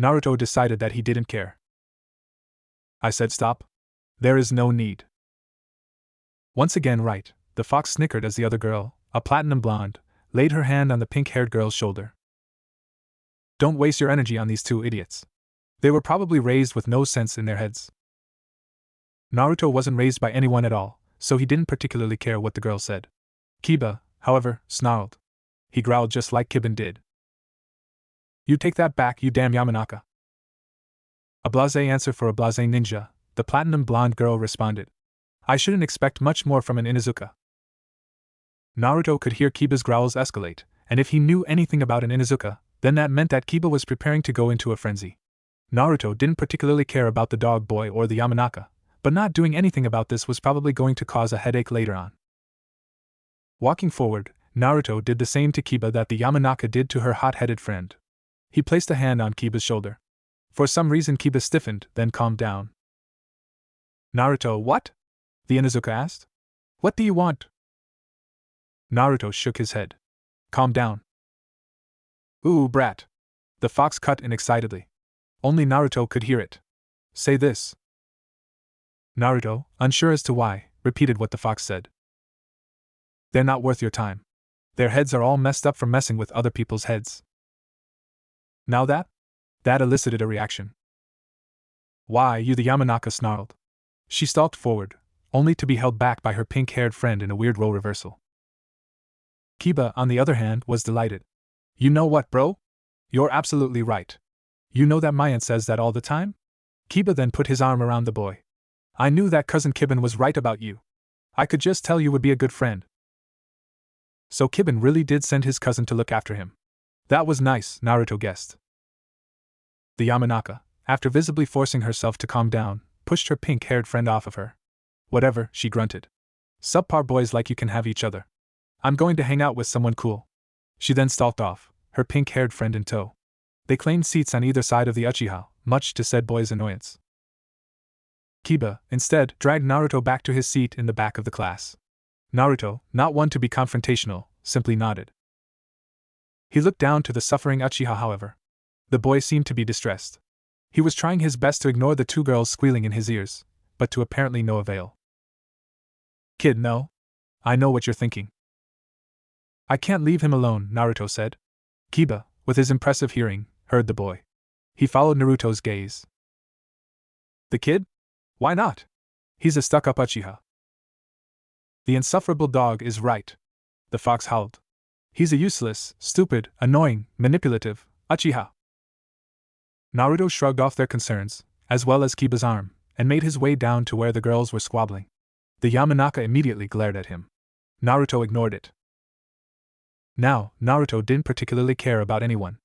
Naruto decided that he didn't care. I said stop. There is no need. Once again right, the fox snickered as the other girl, a platinum blonde, laid her hand on the pink-haired girl's shoulder. Don't waste your energy on these two idiots. They were probably raised with no sense in their heads. Naruto wasn't raised by anyone at all, so he didn't particularly care what the girl said. Kiba, however, snarled. He growled just like Kibin did. You take that back, you damn Yamanaka. A blasé answer for a blasé ninja, the platinum blonde girl responded. I shouldn't expect much more from an Inuzuka. Naruto could hear Kiba's growls escalate, and if he knew anything about an Inuzuka, then that meant that Kiba was preparing to go into a frenzy. Naruto didn't particularly care about the dog boy or the Yamanaka, but not doing anything about this was probably going to cause a headache later on. Walking forward, Naruto did the same to Kiba that the Yamanaka did to her hot-headed friend. He placed a hand on Kiba's shoulder. For some reason Kiba stiffened, then calmed down. Naruto, what? The Inuzuka asked. What do you want? Naruto shook his head. Calm down. Ooh, brat. The fox cut in excitedly. Only Naruto could hear it. Say this. Naruto, unsure as to why, repeated what the fox said. They're not worth your time. Their heads are all messed up from messing with other people's heads. Now that elicited a reaction. Why, you, the Yamanaka snarled. She stalked forward, only to be held back by her pink-haired friend in a weird role reversal. Kiba, on the other hand, was delighted. You know what, bro? You're absolutely right. You know that my aunt says that all the time? Kiba then put his arm around the boy. I knew that Cousin Kibben was right about you. I could just tell you would be a good friend. So Kibben really did send his cousin to look after him. That was nice, Naruto guessed. The Yamanaka, after visibly forcing herself to calm down, pushed her pink-haired friend off of her. Whatever, she grunted. Subpar boys like you can have each other. I'm going to hang out with someone cool. She then stalked off, her pink-haired friend in tow. They claimed seats on either side of the Uchiha, much to said boy's annoyance. Kiba, instead, dragged Naruto back to his seat in the back of the class. Naruto, not one to be confrontational, simply nodded. He looked down to the suffering Uchiha, however. The boy seemed to be distressed. He was trying his best to ignore the two girls squealing in his ears, but to apparently no avail. Kid, no. I know what you're thinking. I can't leave him alone, Naruto said. Kiba, with his impressive hearing, heard the boy. He followed Naruto's gaze. The kid? Why not? He's a stuck-up Uchiha. The insufferable dog is right. The fox howled. He's a useless, stupid, annoying, manipulative Uchiha. Naruto shrugged off their concerns, as well as Kiba's arm, and made his way down to where the girls were squabbling. The Yamanaka immediately glared at him. Naruto ignored it. Now, Naruto didn't particularly care about anyone.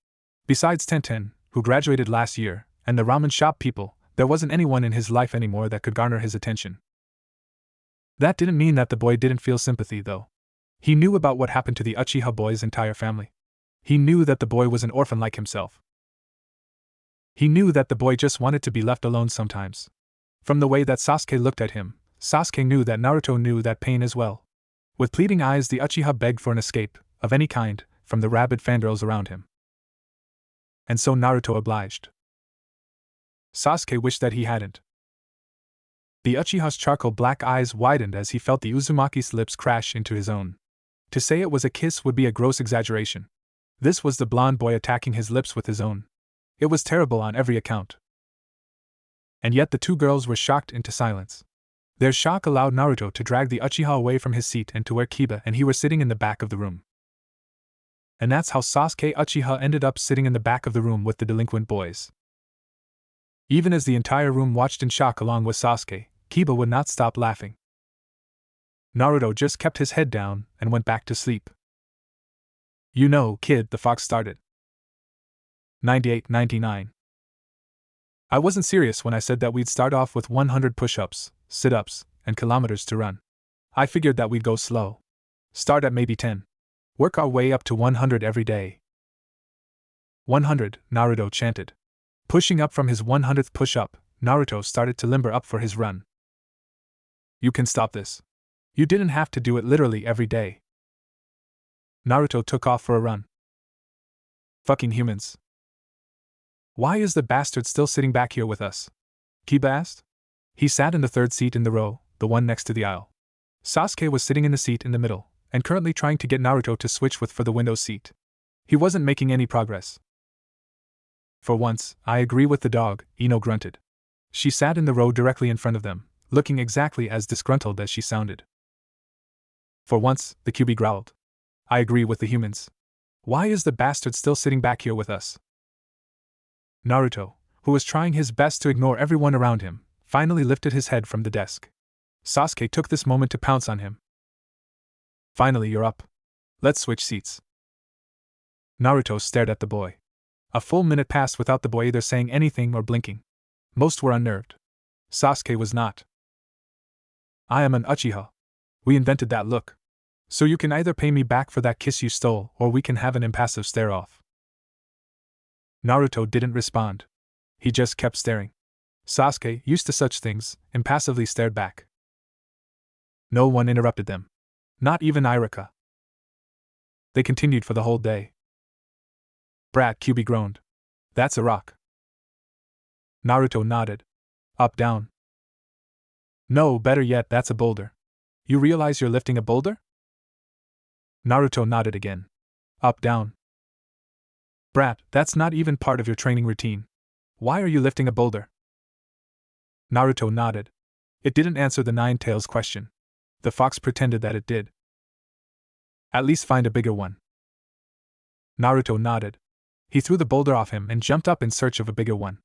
Besides Tenten, who graduated last year, and the ramen shop people, there wasn't anyone in his life anymore that could garner his attention. That didn't mean that the boy didn't feel sympathy, though. He knew about what happened to the Uchiha boy's entire family. He knew that the boy was an orphan like himself. He knew that the boy just wanted to be left alone sometimes. From the way that Sasuke looked at him, Sasuke knew that Naruto knew that pain as well. With pleading eyes, the Uchiha begged for an escape, of any kind, from the rabid fangirls around him. And so Naruto obliged. Sasuke wished that he hadn't. The Uchiha's charcoal black eyes widened as he felt the Uzumaki's lips crash into his own. To say it was a kiss would be a gross exaggeration. This was the blonde boy attacking his lips with his own. It was terrible on every account. And yet the two girls were shocked into silence. Their shock allowed Naruto to drag the Uchiha away from his seat and to where Kiba and he were sitting in the back of the room. And that's how Sasuke Uchiha ended up sitting in the back of the room with the delinquent boys. Even as the entire room watched in shock along with Sasuke, Kiba would not stop laughing. Naruto just kept his head down and went back to sleep. You know, kid, the fox started. 98-99. I wasn't serious when I said that we'd start off with 100 push-ups, sit-ups, and kilometers to run. I figured that we'd go slow. Start at maybe 10. Work our way up to 100 every day. 100, Naruto chanted. Pushing up from his 100th push-up, Naruto started to limber up for his run. You can stop this. You didn't have to do it literally every day. Naruto took off for a run. Fucking humans. Why is the bastard still sitting back here with us? Kiba asked. He sat in the third seat in the row, the one next to the aisle. Sasuke was sitting in the seat in the middle, and currently trying to get Naruto to switch for the window seat. He wasn't making any progress. For once, I agree with the dog, Ino grunted. She sat in the row directly in front of them, looking exactly as disgruntled as she sounded. For once, the Kyuubi growled. I agree with the humans. Why is the bastard still sitting back here with us? Naruto, who was trying his best to ignore everyone around him, finally lifted his head from the desk. Sasuke took this moment to pounce on him. Finally, you're up. Let's switch seats. Naruto stared at the boy. A full minute passed without the boy either saying anything or blinking. Most were unnerved. Sasuke was not. I am an Uchiha. We invented that look. So you can either pay me back for that kiss you stole, or we can have an impassive stare-off. Naruto didn't respond. He just kept staring. Sasuke, used to such things, impassively stared back. No one interrupted them. Not even Irika. They continued for the whole day. Brat, Kyuubi groaned. That's a rock. Naruto nodded. Up, down. No, better yet, that's a boulder. You realize you're lifting a boulder? Naruto nodded again. Up, down. Brat, that's not even part of your training routine. Why are you lifting a boulder? Naruto nodded. It didn't answer the Nine-Tails question. The fox pretended that it did. At least find a bigger one. Naruto nodded. He threw the boulder off him and jumped up in search of a bigger one.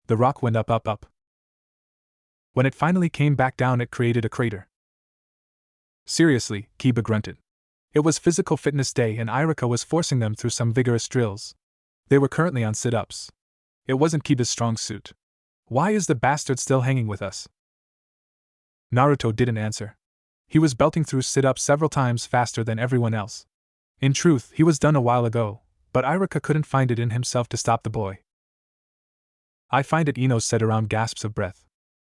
The rock went up. When it finally came back down, it created a crater. Seriously, Kiba grunted. It was physical fitness day and Iruka was forcing them through some vigorous drills. They were currently on sit-ups. It wasn't Kiba's strong suit. Why is the bastard still hanging with us? Naruto didn't answer. He was belting through sit-ups several times faster than everyone else. In truth, he was done a while ago, but Iruka couldn't find it in himself to stop the boy. I find it, Ino said around gasps of breath.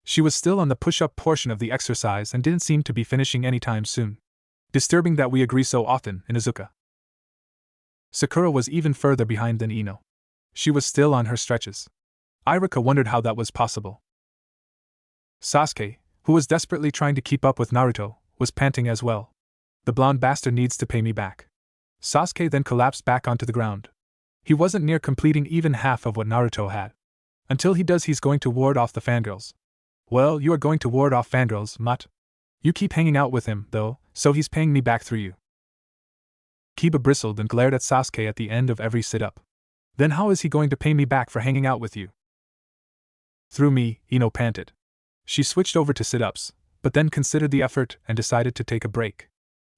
She was still on the push-up portion of the exercise and didn't seem to be finishing anytime soon. Disturbing that we agree so often, Inuzuka. Sakura was even further behind than Ino. She was still on her stretches. Iruka wondered how that was possible. Sasuke, who was desperately trying to keep up with Naruto, was panting as well. The blonde bastard needs to pay me back. Sasuke then collapsed back onto the ground. He wasn't near completing even half of what Naruto had. Until he does, he's going to ward off the fangirls. Well, you are going to ward off fangirls, Mutt. You keep hanging out with him, though, so he's paying me back through you. Kiba bristled and glared at Sasuke at the end of every sit-up. Then how is he going to pay me back for hanging out with you? Through me, Ino panted. She switched over to sit-ups, but then considered the effort and decided to take a break.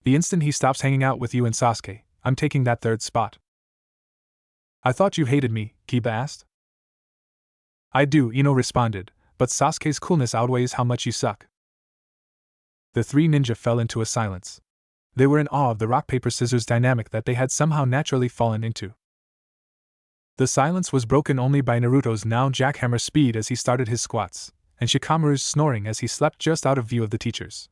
The instant he stops hanging out with you and Sasuke, I'm taking that third spot. I thought you hated me, Kiba asked. I do, Ino responded, but Sasuke's coolness outweighs how much you suck. The three ninja fell into a silence. They were in awe of the rock-paper-scissors dynamic that they had somehow naturally fallen into. The silence was broken only by Naruto's now jackhammer speed as he started his squats, and Shikamaru's snoring as he slept just out of view of the teachers.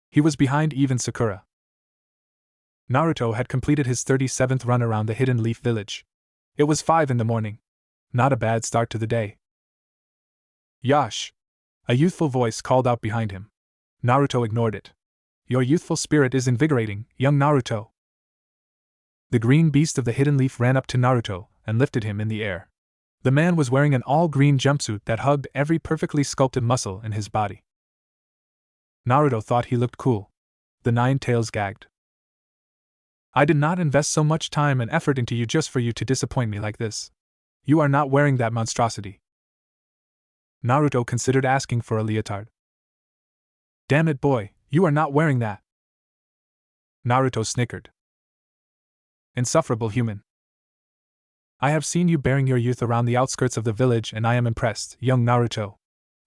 He was behind even Sakura. Naruto had completed his 37th run around the Hidden Leaf Village. It was 5 in the morning. Not a bad start to the day. Yash! A youthful voice called out behind him. Naruto ignored it. Your youthful spirit is invigorating, young Naruto. The green beast of the Hidden Leaf ran up to Naruto and lifted him in the air. The man was wearing an all-green jumpsuit that hugged every perfectly sculpted muscle in his body. Naruto thought he looked cool. The nine tails gagged. I did not invest so much time and effort into you just for you to disappoint me like this. You are not wearing that monstrosity. Naruto considered asking for a leotard. Damn it, boy, you are not wearing that. Naruto snickered. Insufferable human. I have seen you bearing your youth around the outskirts of the village and I am impressed, young Naruto.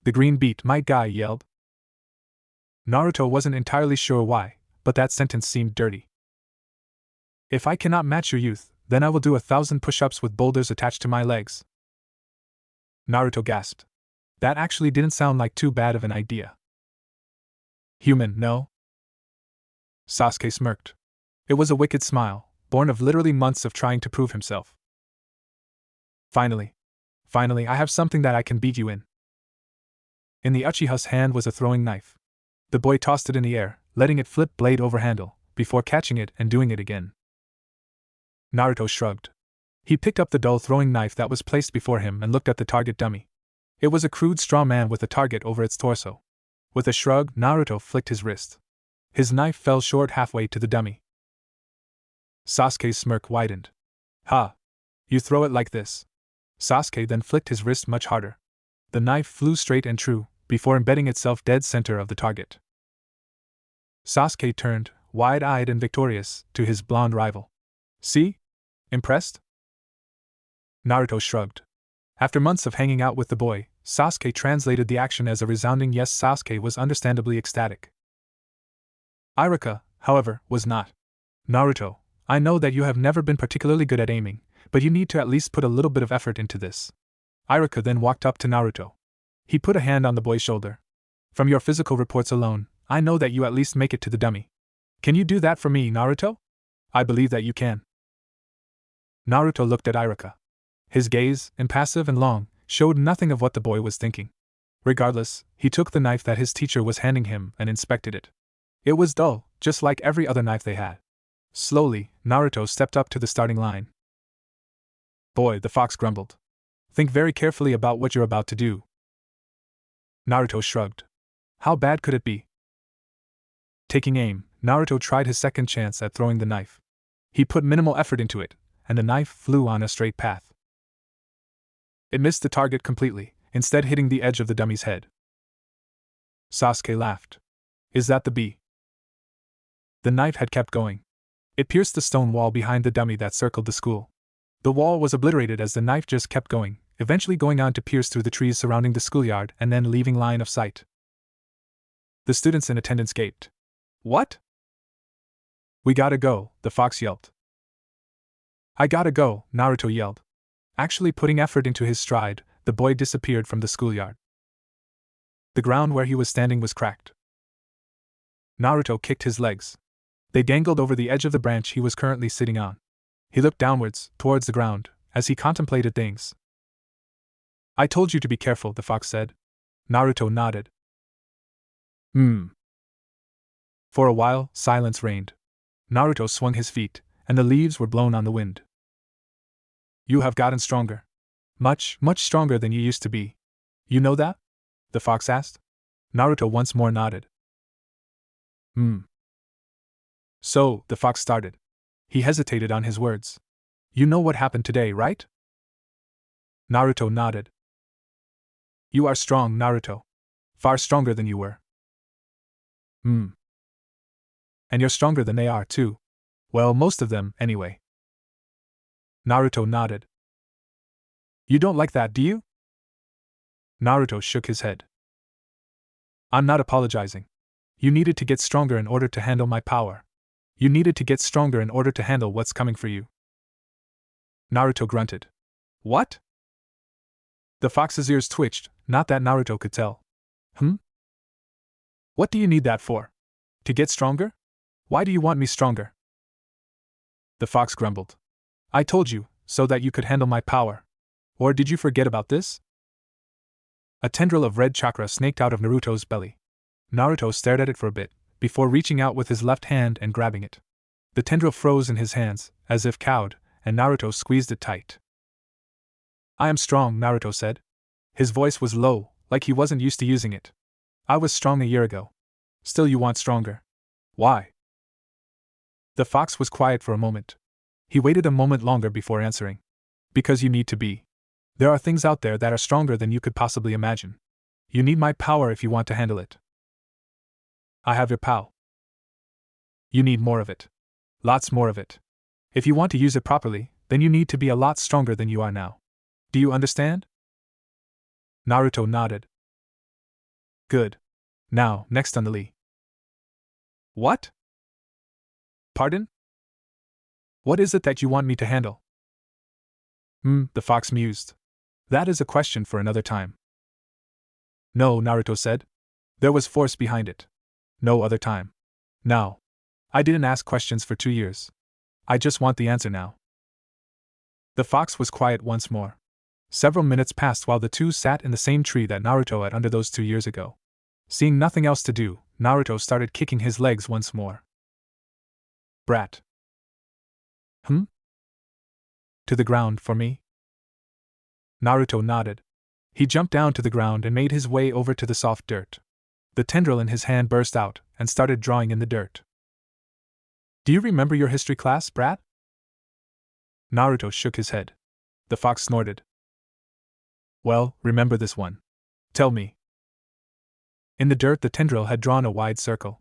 The green beat, my guy, yelled. Naruto wasn't entirely sure why, but that sentence seemed dirty. If I cannot match your youth, then I will do 1,000 push-ups with boulders attached to my legs. Naruto gasped. That actually didn't sound like too bad of an idea. Human, no? Sasuke smirked. It was a wicked smile, born of literally months of trying to prove himself. Finally, I have something that I can beat you in. In the Uchiha's hand was a throwing knife. The boy tossed it in the air, letting it flip blade over handle, before catching it and doing it again. Naruto shrugged. He picked up the dull throwing knife that was placed before him and looked at the target dummy. It was a crude straw man with a target over its torso. With a shrug, Naruto flicked his wrist. His knife fell short halfway to the dummy. Sasuke's smirk widened. Ha! You throw it like this. Sasuke then flicked his wrist much harder. The knife flew straight and true, before embedding itself dead center of the target. Sasuke turned, wide-eyed and victorious, to his blonde rival. See? Impressed? Naruto shrugged. After months of hanging out with the boy, Sasuke translated the action as a resounding yes. Sasuke was understandably ecstatic. Iruka, however, was not. Naruto, I know that you have never been particularly good at aiming, but you need to at least put a little bit of effort into this. Iruka then walked up to Naruto. He put a hand on the boy's shoulder. From your physical reports alone, I know that you at least make it to the dummy. Can you do that for me, Naruto? I believe that you can. Naruto looked at Iruka. His gaze, impassive and long, showed nothing of what the boy was thinking. Regardless, he took the knife that his teacher was handing him and inspected it. It was dull, just like every other knife they had. Slowly, Naruto stepped up to the starting line. Boy, the fox grumbled. Think very carefully about what you're about to do. Naruto shrugged. How bad could it be? Taking aim, Naruto tried his second chance at throwing the knife. He put minimal effort into it, and the knife flew on a straight path. It missed the target completely, instead hitting the edge of the dummy's head. Sasuke laughed. Is that the bee? The knife had kept going. It pierced the stone wall behind the dummy that circled the school. The wall was obliterated as the knife just kept going, eventually going on to pierce through the trees surrounding the schoolyard and then leaving line of sight. The students in attendance gaped. What? We gotta go, the fox yelped. I gotta go, Naruto yelled. Actually putting effort into his stride, the boy disappeared from the schoolyard. The ground where he was standing was cracked. Naruto kicked his legs. They dangled over the edge of the branch he was currently sitting on. He looked downwards, towards the ground, as he contemplated things. I told you to be careful, the fox said. Naruto nodded. For a while, silence reigned. Naruto swung his feet, and the leaves were blown on the wind. You have gotten stronger. Much, much stronger than you used to be. You know that? The fox asked. Naruto once more nodded. So, the fox started. He hesitated on his words. You know what happened today, right? Naruto nodded. You are strong, Naruto. Far stronger than you were. And you're stronger than they are, too. Well, most of them, anyway. Naruto nodded. You don't like that, do you? Naruto shook his head. I'm not apologizing. You needed to get stronger in order to handle my power. You needed to get stronger in order to handle what's coming for you. Naruto grunted. What? The fox's ears twitched, not that Naruto could tell. What do you need that for? To get stronger? Why do you want me stronger? The fox grumbled. I told you, so that you could handle my power. Or did you forget about this? A tendril of red chakra snaked out of Naruto's belly. Naruto stared at it for a bit, before reaching out with his left hand and grabbing it. The tendril froze in his hands, as if cowed, and Naruto squeezed it tight. I am strong, Naruto said. His voice was low, like he wasn't used to using it. I was strong a year ago. Still you want stronger. Why? The fox was quiet for a moment. He waited a moment longer before answering. Because you need to be. There are things out there that are stronger than you could possibly imagine. You need my power if you want to handle it. I have your power. You need more of it. Lots more of it. If you want to use it properly, then you need to be a lot stronger than you are now. Do you understand? Naruto nodded. Good. Now, next on the Lee. What? Pardon? What is it that you want me to handle? The fox mused. That is a question for another time. No, Naruto said. There was force behind it. No other time. Now. I didn't ask questions for 2 years. I just want the answer now. The fox was quiet once more. Several minutes passed while the two sat in the same tree that Naruto had under those 2 years ago. Seeing nothing else to do, Naruto started kicking his legs once more. Brat. To the ground for me? Naruto nodded. He jumped down to the ground and made his way over to the soft dirt. The tendril in his hand burst out and started drawing in the dirt. Do you remember your history class, brat? Naruto shook his head. The fox snorted. Well, remember this one. Tell me. In the dirt, the tendril had drawn a wide circle.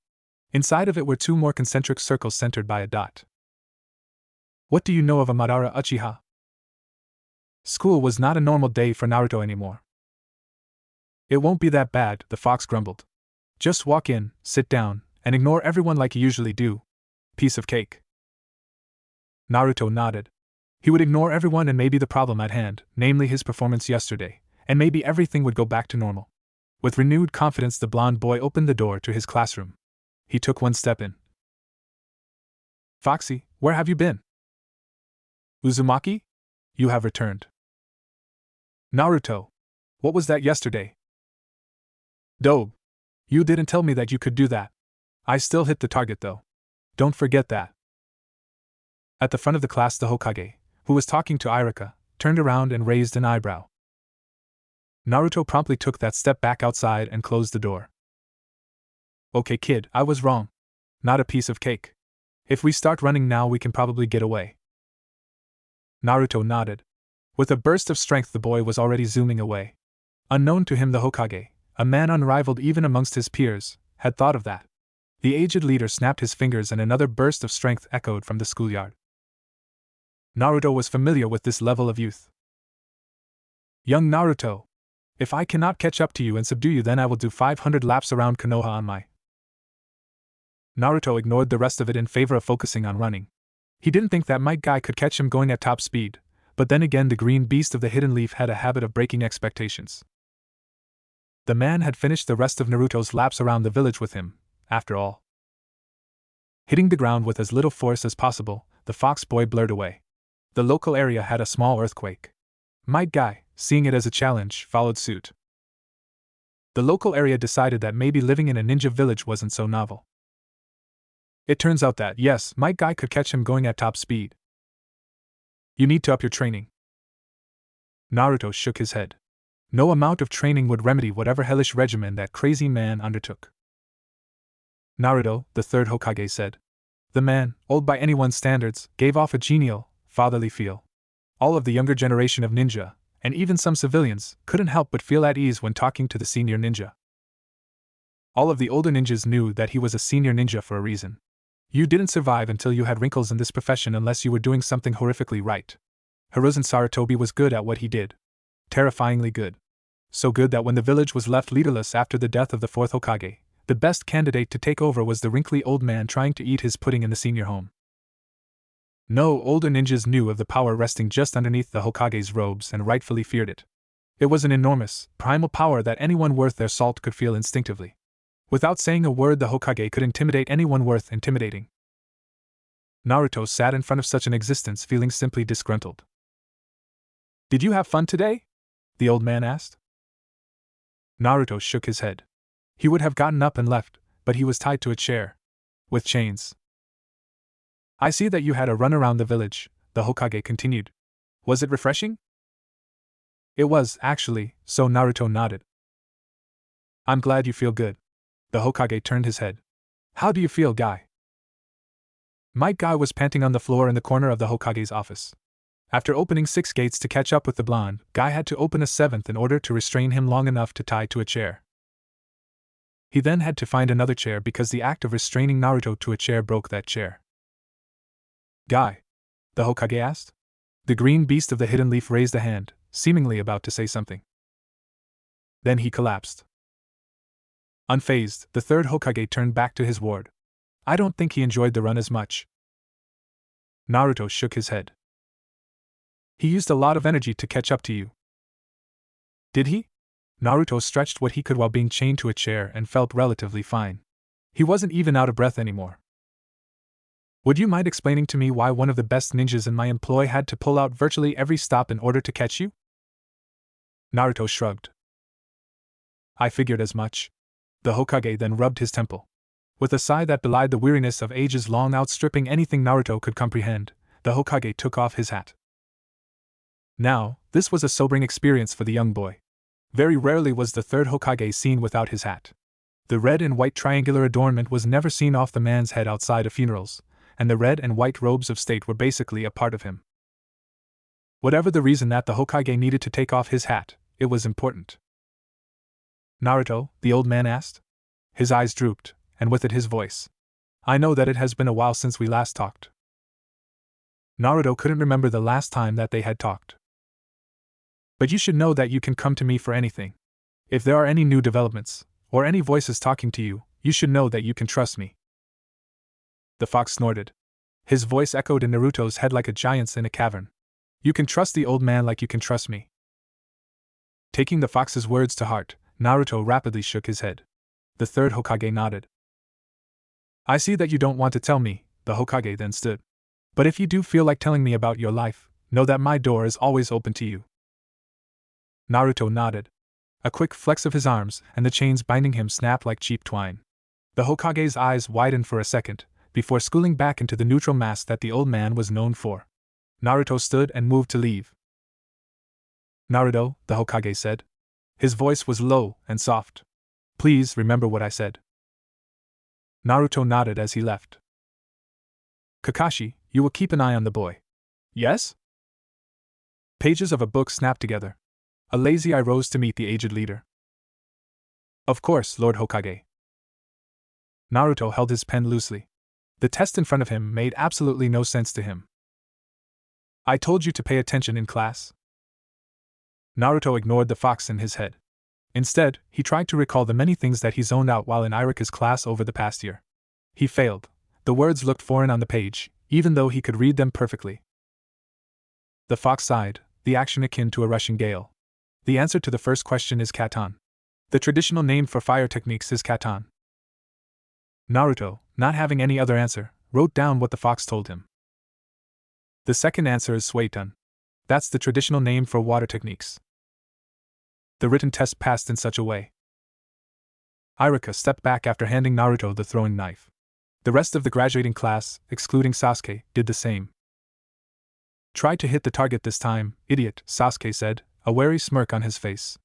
Inside of it were 2 more concentric circles centered by a dot. What do you know of a Madara Uchiha? School was not a normal day for Naruto anymore. It won't be that bad, the fox grumbled. Just walk in, sit down, and ignore everyone like you usually do. Piece of cake. Naruto nodded. He would ignore everyone and maybe the problem at hand, namely his performance yesterday, and maybe everything would go back to normal. With renewed confidence, the blonde boy opened the door to his classroom. He took 1 step in. Foxy, where have you been? Uzumaki? You have returned. Naruto. What was that yesterday? Dobe. You didn't tell me that you could do that. I still hit the target though. Don't forget that. At the front of the class, the Hokage, who was talking to Irika, turned around and raised an eyebrow. Naruto promptly took that step back outside and closed the door. Okay kid, I was wrong. Not a piece of cake. If we start running now, we can probably get away. Naruto nodded. With a burst of strength, the boy was already zooming away. Unknown to him, the Hokage, a man unrivaled even amongst his peers, had thought of that. The aged leader snapped his fingers and another burst of strength echoed from the schoolyard. Naruto was familiar with this level of youth. Young Naruto, if I cannot catch up to you and subdue you, then I will do 500 laps around Konoha on my. Naruto ignored the rest of it in favor of focusing on running. He didn't think that Might Guy could catch him going at top speed, but then again the green beast of the hidden leaf had a habit of breaking expectations. The man had finished the rest of Naruto's laps around the village with him, after all. Hitting the ground with as little force as possible, the fox boy blurred away. The local area had a small earthquake. Might Guy, seeing it as a challenge, followed suit. The local area decided that maybe living in a ninja village wasn't so novel. It turns out that, yes, Might Guy could catch him going at top speed. You need to up your training. Naruto shook his head. No amount of training would remedy whatever hellish regimen that crazy man undertook. Naruto, the third Hokage, said. The man, old by anyone's standards, gave off a genial, fatherly feel. All of the younger generation of ninja, and even some civilians, couldn't help but feel at ease when talking to the senior ninja. All of the older ninjas knew that he was a senior ninja for a reason. You didn't survive until you had wrinkles in this profession unless you were doing something horrifically right. Hiruzen Sarutobi was good at what he did. Terrifyingly good. So good that when the village was left leaderless after the death of the fourth Hokage, the best candidate to take over was the wrinkly old man trying to eat his pudding in the senior home. No, older ninjas knew of the power resting just underneath the Hokage's robes and rightfully feared it. It was an enormous, primal power that anyone worth their salt could feel instinctively. Without saying a word, the Hokage could intimidate anyone worth intimidating. Naruto sat in front of such an existence feeling simply disgruntled. Did you have fun today? The old man asked. Naruto shook his head. He would have gotten up and left, but he was tied to a chair. With chains. I see that you had a run around the village, the Hokage continued. Was it refreshing? It was, actually, so Naruto nodded. I'm glad you feel good. The Hokage turned his head. How do you feel, Guy? Might Guy was panting on the floor in the corner of the Hokage's office. After opening 6 gates to catch up with the blonde, Guy had to open a 7th in order to restrain him long enough to tie to a chair. He then had to find another chair because the act of restraining Naruto to a chair broke that chair. Guy? The Hokage asked. The green beast of the hidden leaf raised a hand, seemingly about to say something. Then he collapsed. Unfazed, the third Hokage turned back to his ward. I don't think he enjoyed the run as much. Naruto shook his head. He used a lot of energy to catch up to you. Did he? Naruto stretched what he could while being chained to a chair and felt relatively fine. He wasn't even out of breath anymore. Would you mind explaining to me why one of the best ninjas in my employ had to pull out virtually every stop in order to catch you? Naruto shrugged. I figured as much. The Hokage then rubbed his temple. With a sigh that belied the weariness of ages long outstripping anything Naruto could comprehend, the Hokage took off his hat. Now, this was a sobering experience for the young boy. Very rarely was the third Hokage seen without his hat. The red and white triangular adornment was never seen off the man's head outside of funerals, and the red and white robes of state were basically a part of him. Whatever the reason that the Hokage needed to take off his hat, it was important. Naruto, the old man asked. His eyes drooped, and with it his voice. I know that it has been a while since we last talked. Naruto couldn't remember the last time that they had talked. But you should know that you can come to me for anything. If there are any new developments, or any voices talking to you, you should know that you can trust me. The fox snorted. His voice echoed in Naruto's head like a giant's in a cavern. You can trust the old man like you can trust me. Taking the fox's words to heart, Naruto rapidly shook his head. The third Hokage nodded. I see that you don't want to tell me, the Hokage then stood. But if you do feel like telling me about your life, know that my door is always open to you. Naruto nodded. A quick flex of his arms, and the chains binding him snapped like cheap twine. The Hokage's eyes widened for a second, before schooling back into the neutral mask that the old man was known for. Naruto stood and moved to leave. Naruto, the Hokage said. His voice was low and soft. Please remember what I said. Naruto nodded as he left. Kakashi, you will keep an eye on the boy. Yes? Pages of a book snapped together. A lazy eye rose to meet the aged leader. Of course, Lord Hokage. Naruto held his pen loosely. The test in front of him made absolutely no sense to him. I told you to pay attention in class. Naruto ignored the fox in his head. Instead, he tried to recall the many things that he zoned out while in Iruka's class over the past year. He failed. The words looked foreign on the page, even though he could read them perfectly. The fox sighed, the action akin to a rushing gale. The answer to the first question is katan. The traditional name for fire techniques is katan. Naruto, not having any other answer, wrote down what the fox told him. The second answer is suiton. That's the traditional name for water techniques. The written test passed in such a way. Iruka stepped back after handing Naruto the throwing knife. The rest of the graduating class, excluding Sasuke, did the same. Try to hit the target this time, idiot, Sasuke said, a wary smirk on his face.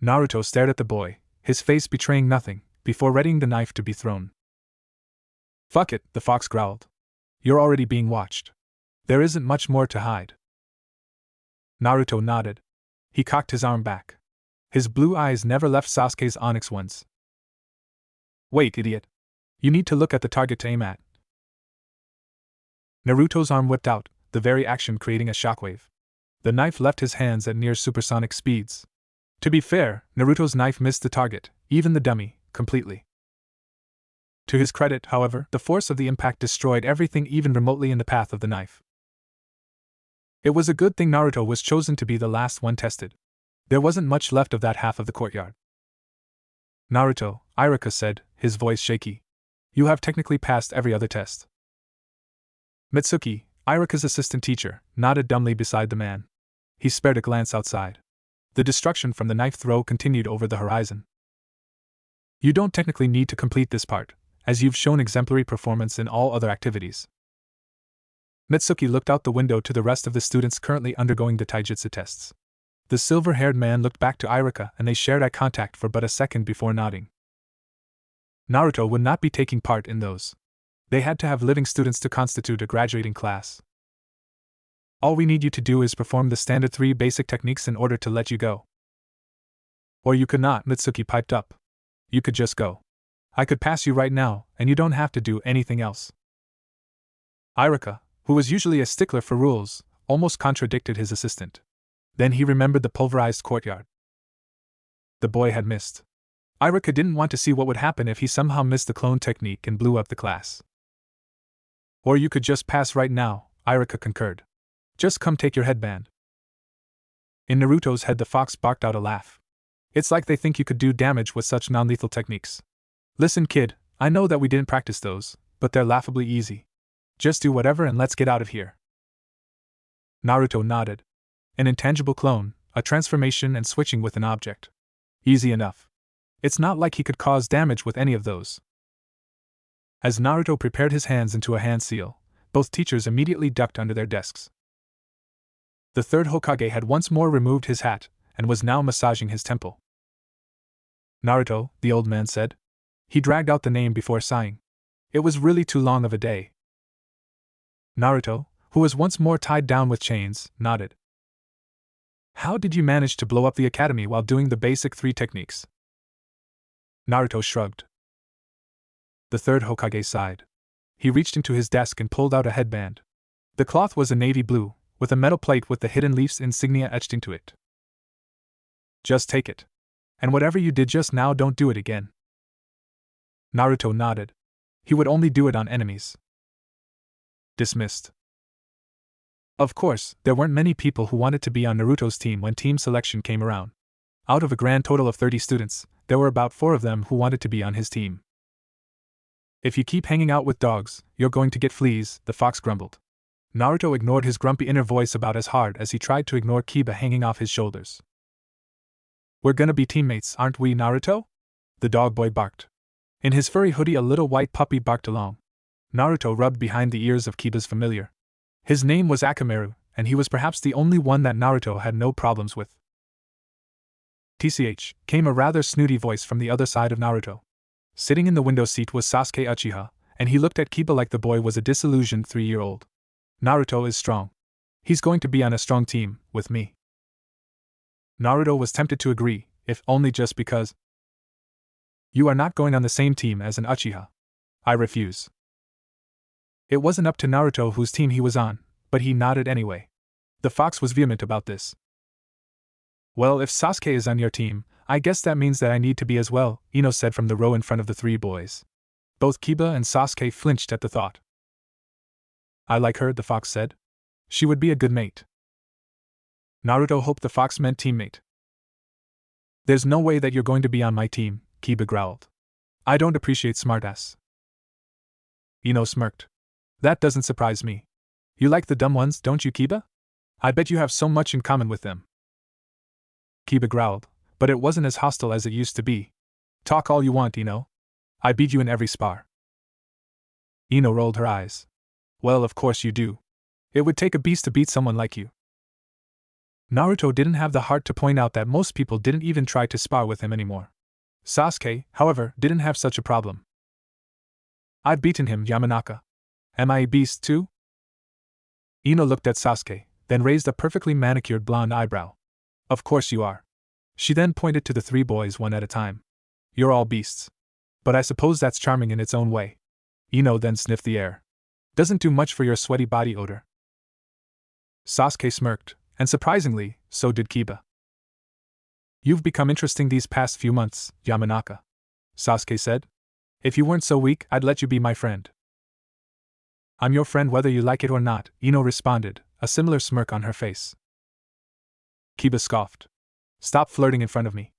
Naruto stared at the boy, his face betraying nothing, before readying the knife to be thrown. Fuck it, the fox growled. You're already being watched. There isn't much more to hide. Naruto nodded. He cocked his arm back. His blue eyes never left Sasuke's onyx ones. Wait, idiot. You need to look at the target to aim at. Naruto's arm whipped out, the very action creating a shockwave. The knife left his hands at near supersonic speeds. To be fair, Naruto's knife missed the target, even the dummy, completely. To his credit, however, the force of the impact destroyed everything even remotely in the path of the knife. It was a good thing Naruto was chosen to be the last one tested. There wasn't much left of that half of the courtyard. Naruto, Iruka said, his voice shaky. You have technically passed every other test. Mitsuki, Iruka's assistant teacher, nodded dumbly beside the man. He spared a glance outside. The destruction from the knife throw continued over the horizon. You don't technically need to complete this part, as you've shown exemplary performance in all other activities. Mitsuki looked out the window to the rest of the students currently undergoing the taijutsu tests. The silver-haired man looked back to Iruka and they shared eye contact for but a second before nodding. Naruto would not be taking part in those. They had to have living students to constitute a graduating class. All we need you to do is perform the standard 3 basic techniques in order to let you go. Or you could not, Mitsuki piped up. You could just go. I could pass you right now, and you don't have to do anything else. Iruka, who was usually a stickler for rules, almost contradicted his assistant. Then he remembered the pulverized courtyard. The boy had missed. Iruka didn't want to see what would happen if he somehow missed the clone technique and blew up the class. Or you could just pass right now, Iruka concurred. Just come take your headband. In Naruto's head the fox barked out a laugh. It's like they think you could do damage with such non-lethal techniques. Listen kid, I know that we didn't practice those, but they're laughably easy. Just do whatever and let's get out of here. Naruto nodded. An intangible clone, a transformation and switching with an object. Easy enough. It's not like he could cause damage with any of those. As Naruto prepared his hands into a hand seal, both teachers immediately ducked under their desks. The third Hokage had once more removed his hat, and was now massaging his temple. Naruto, the old man said. He dragged out the name before sighing. It was really too long of a day. Naruto, who was once more tied down with chains, nodded. How did you manage to blow up the academy while doing the basic 3 techniques? Naruto shrugged. The third Hokage sighed. He reached into his desk and pulled out a headband. The cloth was a navy blue, with a metal plate with the hidden leaf's insignia etched into it. Just take it. And whatever you did just now, don't do it again. Naruto nodded. He would only do it on enemies. Dismissed. Of course, there weren't many people who wanted to be on Naruto's team when team selection came around. Out of a grand total of 30 students, there were about 4 of them who wanted to be on his team. If you keep hanging out with dogs, you're going to get fleas, the fox grumbled. Naruto ignored his grumpy inner voice about as hard as he tried to ignore Kiba hanging off his shoulders. We're gonna be teammates, aren't we, Naruto? The dog boy barked. In his furry hoodie a little white puppy barked along. Naruto rubbed behind the ears of Kiba's familiar. His name was Akamaru, and he was perhaps the only one that Naruto had no problems with. TCH, came a rather snooty voice from the other side of Naruto. Sitting in the window seat was Sasuke Uchiha, and he looked at Kiba like the boy was a disillusioned 3-year-old. Naruto is strong. He's going to be on a strong team, with me. Naruto was tempted to agree, if only just because. You are not going on the same team as an Uchiha. I refuse. It wasn't up to Naruto whose team he was on, but he nodded anyway. The fox was vehement about this. Well, if Sasuke is on your team, I guess that means that I need to be as well, Ino said from the row in front of the 3 boys. Both Kiba and Sasuke flinched at the thought. I like her, the fox said. She would be a good mate. Naruto hoped the fox meant teammate. There's no way that you're going to be on my team, Kiba growled. I don't appreciate smartass. Ino smirked. That doesn't surprise me. You like the dumb ones, don't you, Kiba? I bet you have so much in common with them. Kiba growled, but it wasn't as hostile as it used to be. Talk all you want, Ino. I beat you in every spar. Ino rolled her eyes. Well, of course you do. It would take a beast to beat someone like you. Naruto didn't have the heart to point out that most people didn't even try to spar with him anymore. Sasuke, however, didn't have such a problem. I've beaten him, Yamanaka. Am I a beast too? Ino looked at Sasuke, then raised a perfectly manicured blonde eyebrow. Of course you are. She then pointed to the 3 boys one at a time. You're all beasts. But I suppose that's charming in its own way. Ino then sniffed the air. Doesn't do much for your sweaty body odor. Sasuke smirked, and surprisingly, so did Kiba. You've become interesting these past few months, Yamanaka. Sasuke said. If you weren't so weak, I'd let you be my friend. I'm your friend whether you like it or not, Ino responded, a similar smirk on her face. Kiba scoffed. Stop flirting in front of me.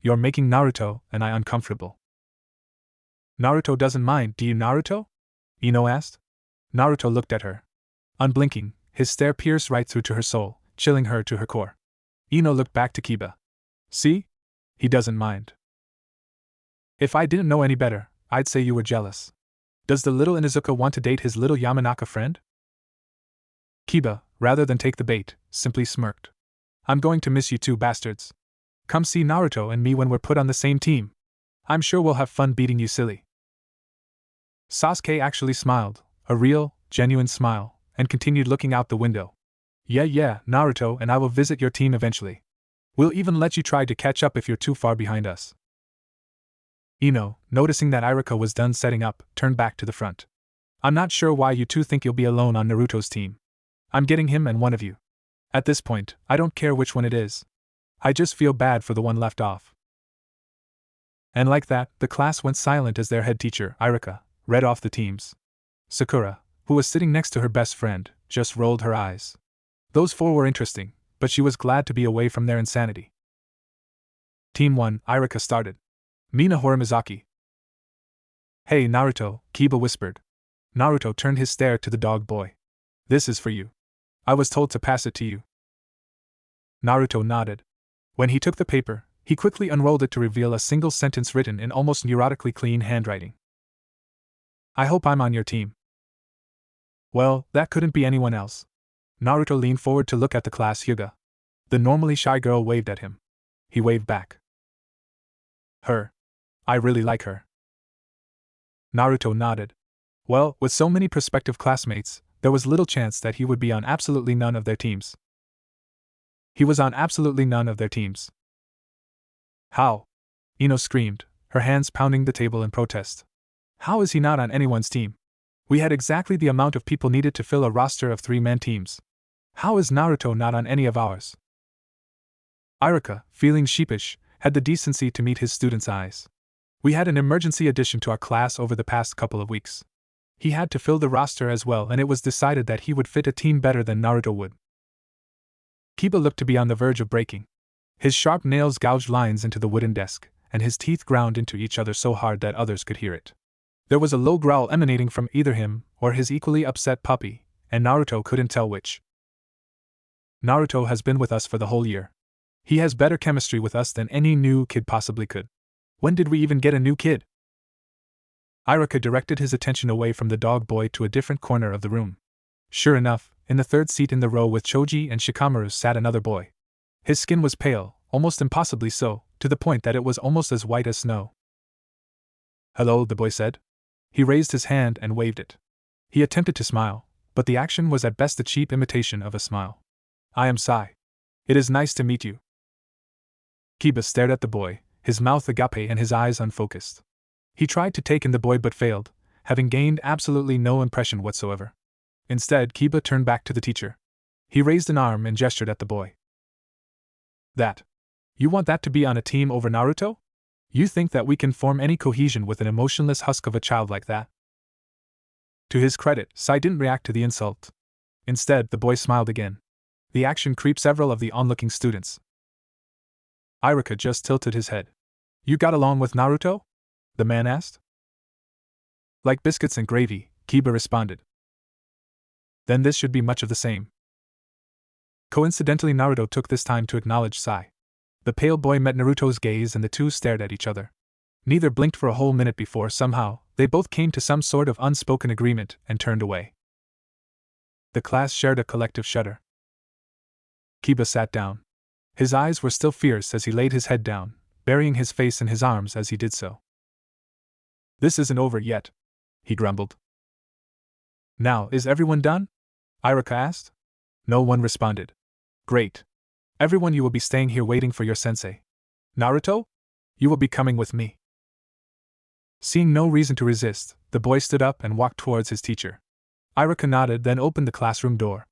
You're making Naruto and I uncomfortable. Naruto doesn't mind, do you, Naruto? Ino asked. Naruto looked at her. Unblinking, his stare pierced right through to her soul, chilling her to her core. Ino looked back to Kiba. See? He doesn't mind. If I didn't know any better, I'd say you were jealous. Does the little Inuzuka want to date his little Yamanaka friend? Kiba, rather than take the bait, simply smirked. I'm going to miss you 2 bastards. Come see Naruto and me when we're put on the same team. I'm sure we'll have fun beating you silly. Sasuke actually smiled, a real, genuine smile, and continued looking out the window. Yeah, Naruto and I will visit your team eventually. We'll even let you try to catch up if you're too far behind us. Ino, noticing that Iruka was done setting up, turned back to the front. I'm not sure why you 2 think you'll be alone on Naruto's team. I'm getting him and one of you. At this point, I don't care which one it is. I just feel bad for the one left off. And like that, the class went silent as their head teacher, Iruka, read off the teams. Sakura, who was sitting next to her best friend, just rolled her eyes. Those 4 were interesting, but she was glad to be away from their insanity. Team 1, Iruka started. Mina Horimizaki. Hey Naruto, Kiba whispered. Naruto turned his stare to the dog boy. This is for you. I was told to pass it to you. Naruto nodded. When he took the paper, he quickly unrolled it to reveal a single sentence written in almost neurotically clean handwriting. I hope I'm on your team. Well, that couldn't be anyone else. Naruto leaned forward to look at the class Hyuga. The normally shy girl waved at him. He waved back. Her. I really like her. Naruto nodded. Well, with so many prospective classmates, there was little chance that he would be on absolutely none of their teams. He was on absolutely none of their teams. How? Ino screamed, her hands pounding the table in protest. How is he not on anyone's team? We had exactly the amount of people needed to fill a roster of 3-man teams. How is Naruto not on any of ours? Iruka, feeling sheepish, had the decency to meet his students' eyes. We had an emergency addition to our class over the past couple of weeks. He had to fill the roster as well, and it was decided that he would fit a team better than Naruto would. Kiba looked to be on the verge of breaking. His sharp nails gouged lines into the wooden desk, and his teeth ground into each other so hard that others could hear it. There was a low growl emanating from either him or his equally upset puppy, and Naruto couldn't tell which. Naruto has been with us for the whole year. He has better chemistry with us than any new kid possibly could. When did we even get a new kid? Iruka directed his attention away from the dog boy to a different corner of the room. Sure enough, in the third seat in the row with Choji and Shikamaru sat another boy. His skin was pale, almost impossibly so, to the point that it was almost as white as snow. Hello, the boy said. He raised his hand and waved it. He attempted to smile, but the action was at best a cheap imitation of a smile. I am Sai. It is nice to meet you. Kiba stared at the boy, his mouth agape and his eyes unfocused. He tried to take in the boy but failed, having gained absolutely no impression whatsoever. Instead, Kiba turned back to the teacher. He raised an arm and gestured at the boy. That. You want that to be on a team over Naruto? You think that we can form any cohesion with an emotionless husk of a child like that? To his credit, Sai didn't react to the insult. Instead, the boy smiled again. The action creeped several of the onlooking students. Iruka just tilted his head. You got along with Naruto? The man asked. Like biscuits and gravy, Kiba responded. Then this should be much of the same. Coincidentally, Naruto took this time to acknowledge Sai. The pale boy met Naruto's gaze and the two stared at each other. Neither blinked for a whole minute before, somehow, they both came to some sort of unspoken agreement and turned away. The class shared a collective shudder. Kiba sat down. His eyes were still fierce as he laid his head down, burying his face in his arms as he did so. This isn't over yet, he grumbled. Now, is everyone done? Iruka asked. No one responded. Great. Everyone, you will be staying here waiting for your sensei. Naruto? You will be coming with me. Seeing no reason to resist, the boy stood up and walked towards his teacher. Iruka nodded, then opened the classroom door.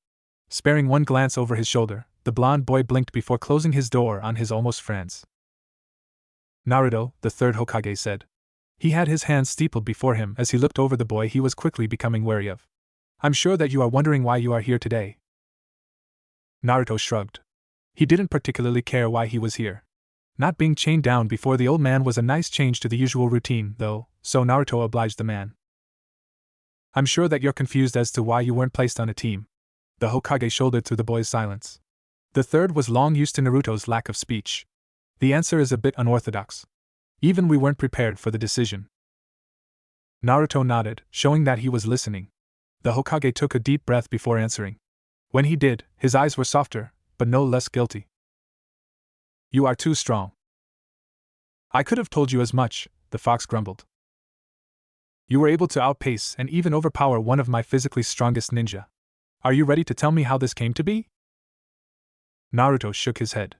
Sparing one glance over his shoulder, the blond boy blinked before closing his door on his almost friends. Naruto, the third Hokage, said. He had his hands steepled before him as he looked over the boy he was quickly becoming wary of. I'm sure that you are wondering why you are here today. Naruto shrugged. He didn't particularly care why he was here. Not being chained down before the old man was a nice change to the usual routine, though, so Naruto obliged the man. I'm sure that you're confused as to why you weren't placed on a team. The Hokage shouldered through the boy's silence. The third was long used to Naruto's lack of speech. The answer is a bit unorthodox. Even we weren't prepared for the decision. Naruto nodded, showing that he was listening. The Hokage took a deep breath before answering. When he did, his eyes were softer, but no less guilty. You are too strong. I could have told you as much, the fox grumbled. You were able to outpace and even overpower one of my physically strongest ninja. Are you ready to tell me how this came to be? Naruto shook his head.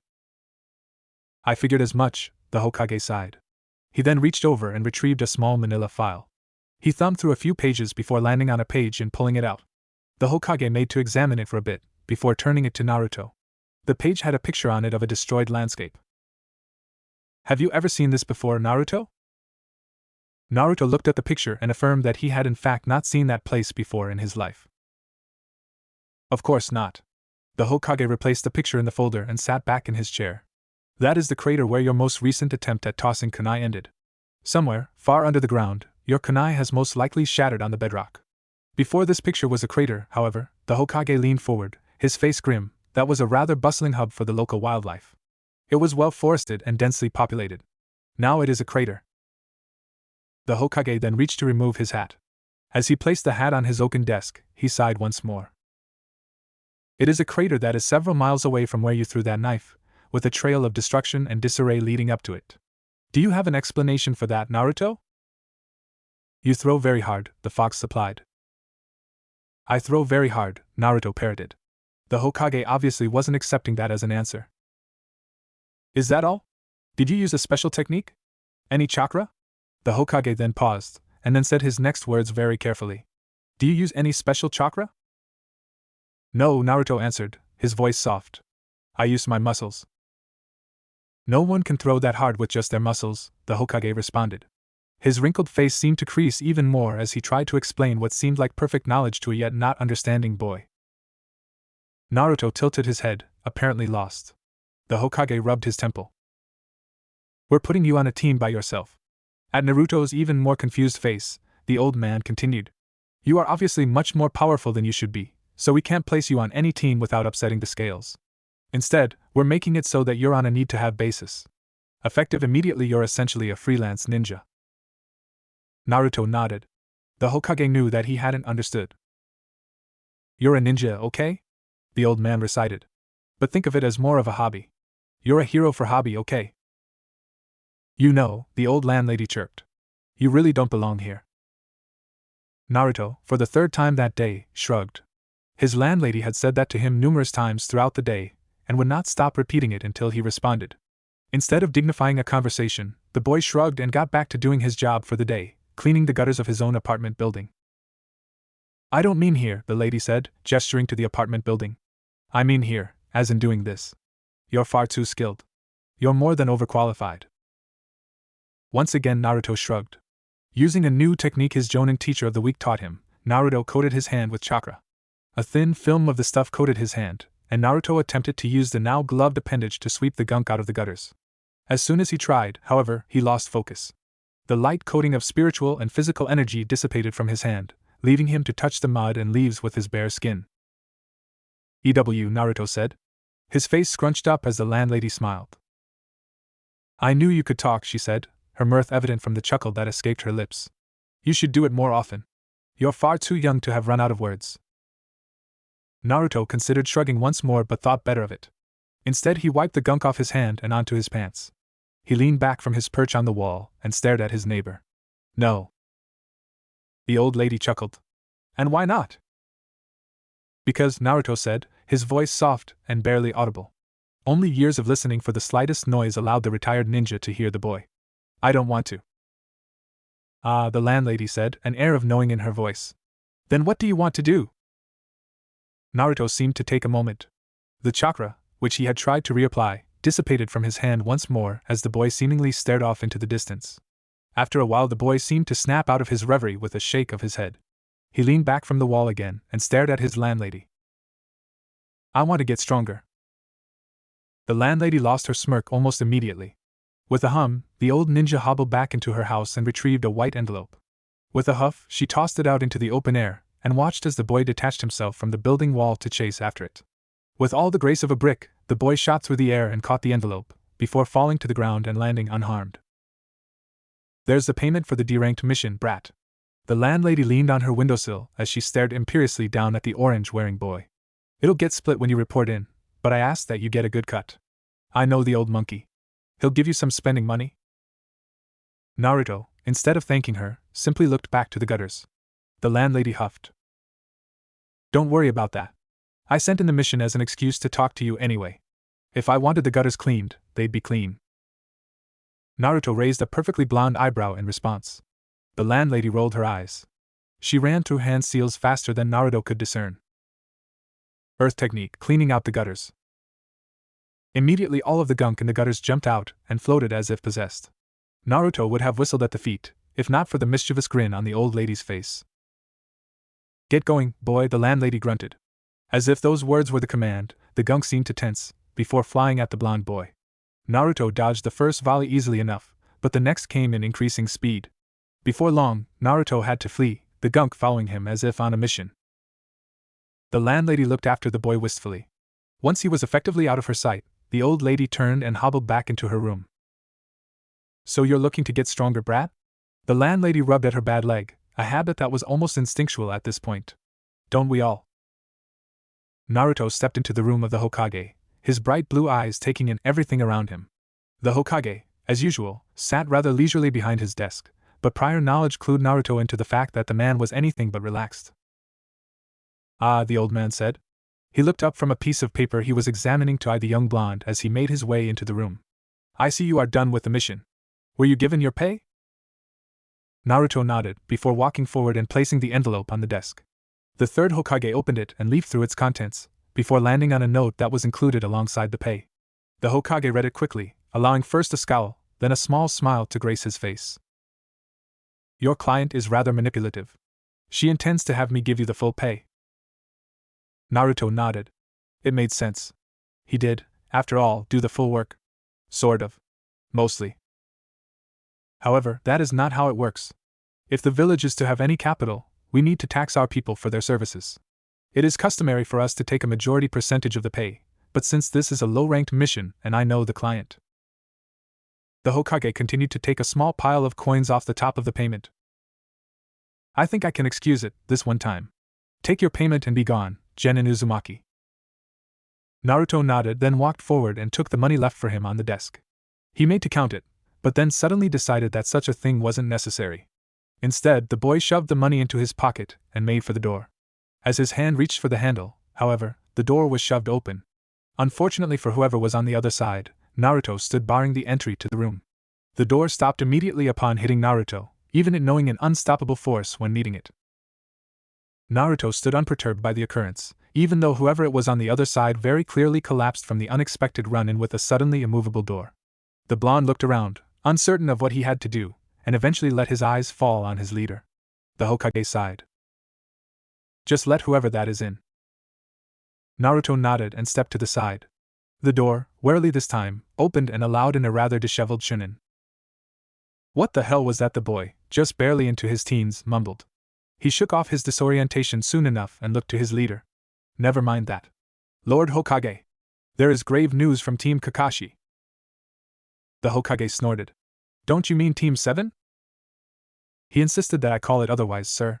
I figured as much, the Hokage sighed. He then reached over and retrieved a small manila file. He thumbed through a few pages before landing on a page and pulling it out. The Hokage made to examine it for a bit, before turning it to Naruto. The page had a picture on it of a destroyed landscape. Have you ever seen this before, Naruto? Naruto looked at the picture and affirmed that he had in fact not seen that place before in his life. Of course not. The Hokage replaced the picture in the folder and sat back in his chair. That is the crater where your most recent attempt at tossing kunai ended. Somewhere, far under the ground, your kunai has most likely shattered on the bedrock. Before this picture was a crater, however, the Hokage leaned forward, his face grim. That was a rather bustling hub for the local wildlife. It was well forested and densely populated. Now it is a crater. The Hokage then reached to remove his hat. As he placed the hat on his oaken desk, he sighed once more. It is a crater that is several miles away from where you threw that knife, with a trail of destruction and disarray leading up to it. Do you have an explanation for that, Naruto? You throw very hard, the fox supplied. I throw very hard, Naruto parroted. The Hokage obviously wasn't accepting that as an answer. Is that all? Did you use a special technique? Any chakra? The Hokage then paused, and then said his next words very carefully. Do you use any special chakra? No, Naruto answered, his voice soft. I use my muscles. No one can throw that hard with just their muscles, the Hokage responded. His wrinkled face seemed to crease even more as he tried to explain what seemed like perfect knowledge to a yet not understanding boy. Naruto tilted his head, apparently lost. The Hokage rubbed his temple. We're putting you on a team by yourself. At Naruto's even more confused face, the old man continued. You are obviously much more powerful than you should be, so we can't place you on any team without upsetting the scales. Instead, we're making it so that you're on a need-to-have basis. Effective immediately, you're essentially a freelance ninja. Naruto nodded. The Hokage knew that he hadn't understood. You're a ninja, okay? The old man recited. But think of it as more of a hobby. You're a hero for hobby, okay? You know, the old landlady chirped. You really don't belong here. Naruto, for the third time that day, shrugged. His landlady had said that to him numerous times throughout the day, and would not stop repeating it until he responded. Instead of dignifying a conversation, the boy shrugged and got back to doing his job for the day, cleaning the gutters of his own apartment building. I don't mean here, the lady said, gesturing to the apartment building. I mean here, as in doing this. You're far too skilled. You're more than overqualified. Once again Naruto shrugged. Using a new technique his Jonin teacher of the week taught him, Naruto coated his hand with chakra. A thin film of the stuff coated his hand, and Naruto attempted to use the now gloved appendage to sweep the gunk out of the gutters. As soon as he tried, however, he lost focus. The light coating of spiritual and physical energy dissipated from his hand, leaving him to touch the mud and leaves with his bare skin. EW, Naruto said. His face scrunched up as the landlady smiled. I knew you could talk, she said, her mirth evident from the chuckle that escaped her lips. You should do it more often. You're far too young to have run out of words. Naruto considered shrugging once more but thought better of it. Instead he wiped the gunk off his hand and onto his pants. He leaned back from his perch on the wall and stared at his neighbor. No. The old lady chuckled. And why not? Because, Naruto said, his voice soft and barely audible. Only years of listening for the slightest noise allowed the retired ninja to hear the boy. I don't want to. Ah, the landlady said, an air of knowing in her voice. Then what do you want to do? Naruto seemed to take a moment. The chakra, which he had tried to reapply, dissipated from his hand once more as the boy seemingly stared off into the distance. After a while the boy seemed to snap out of his reverie with a shake of his head. He leaned back from the wall again and stared at his landlady. I want to get stronger. The landlady lost her smirk almost immediately. With a hum, the old ninja hobbled back into her house and retrieved a white envelope. With a huff, she tossed it out into the open air and watched as the boy detached himself from the building wall to chase after it. With all the grace of a brick, the boy shot through the air and caught the envelope, before falling to the ground and landing unharmed. There's the payment for the D-ranked mission, brat. The landlady leaned on her windowsill as she stared imperiously down at the orange-wearing boy. It'll get split when you report in, but I ask that you get a good cut. I know the old monkey. He'll give you some spending money. Naruto, instead of thanking her, simply looked back to the gutters. The landlady huffed. Don't worry about that. I sent in the mission as an excuse to talk to you anyway. If I wanted the gutters cleaned, they'd be clean. Naruto raised a perfectly blonde eyebrow in response. The landlady rolled her eyes. She ran through hand seals faster than Naruto could discern. Earth technique, cleaning out the gutters. Immediately all of the gunk in the gutters jumped out and floated as if possessed. Naruto would have whistled at the feat, if not for the mischievous grin on the old lady's face. Get going, boy, the landlady grunted. As if those words were the command, the gunk seemed to tense, before flying at the blonde boy. Naruto dodged the first volley easily enough, but the next came in increasing speed. Before long, Naruto had to flee, the gunk following him as if on a mission. The landlady looked after the boy wistfully. Once he was effectively out of her sight, the old lady turned and hobbled back into her room. So you're looking to get stronger, brat? The landlady rubbed at her bad leg, a habit that was almost instinctual at this point. Don't we all? Naruto stepped into the room of the Hokage, his bright blue eyes taking in everything around him. The Hokage, as usual, sat rather leisurely behind his desk, but prior knowledge clued Naruto into the fact that the man was anything but relaxed. Ah, the old man said. He looked up from a piece of paper he was examining to eye the young blonde as he made his way into the room. I see you are done with the mission. Were you given your pay? Naruto nodded, before walking forward and placing the envelope on the desk. The third Hokage opened it and leafed through its contents, before landing on a note that was included alongside the pay. The Hokage read it quickly, allowing first a scowl, then a small smile to grace his face. Your client is rather manipulative. She intends to have me give you the full pay. Naruto nodded. It made sense. He did, after all, do the full work. Sort of. Mostly. However, that is not how it works. If the village is to have any capital, we need to tax our people for their services. It is customary for us to take a majority percentage of the pay, but since this is a low-ranked mission and I know the client. The Hokage continued to take a small pile of coins off the top of the payment. I think I can excuse it, this one time. Take your payment and be gone, Genin Uzumaki. Naruto nodded, then walked forward and took the money left for him on the desk. He made to count it, but then suddenly decided that such a thing wasn't necessary. Instead, the boy shoved the money into his pocket and made for the door. As his hand reached for the handle, however, the door was shoved open. Unfortunately for whoever was on the other side, Naruto stood barring the entry to the room. The door stopped immediately upon hitting Naruto, even it knowing an unstoppable force when meeting it. Naruto stood unperturbed by the occurrence, even though whoever it was on the other side very clearly collapsed from the unexpected run-in with a suddenly immovable door. The blonde looked around, uncertain of what he had to do, and eventually let his eyes fall on his leader. The Hokage sighed. Just let whoever that is in. Naruto nodded and stepped to the side. The door, warily this time, opened and allowed in a rather disheveled Chunin. What the hell was that? The boy, just barely into his teens, mumbled. He shook off his disorientation soon enough and looked to his leader. Never mind that. Lord Hokage. There is grave news from Team Kakashi. The Hokage snorted. Don't you mean Team 7? He insisted that I call it otherwise, sir.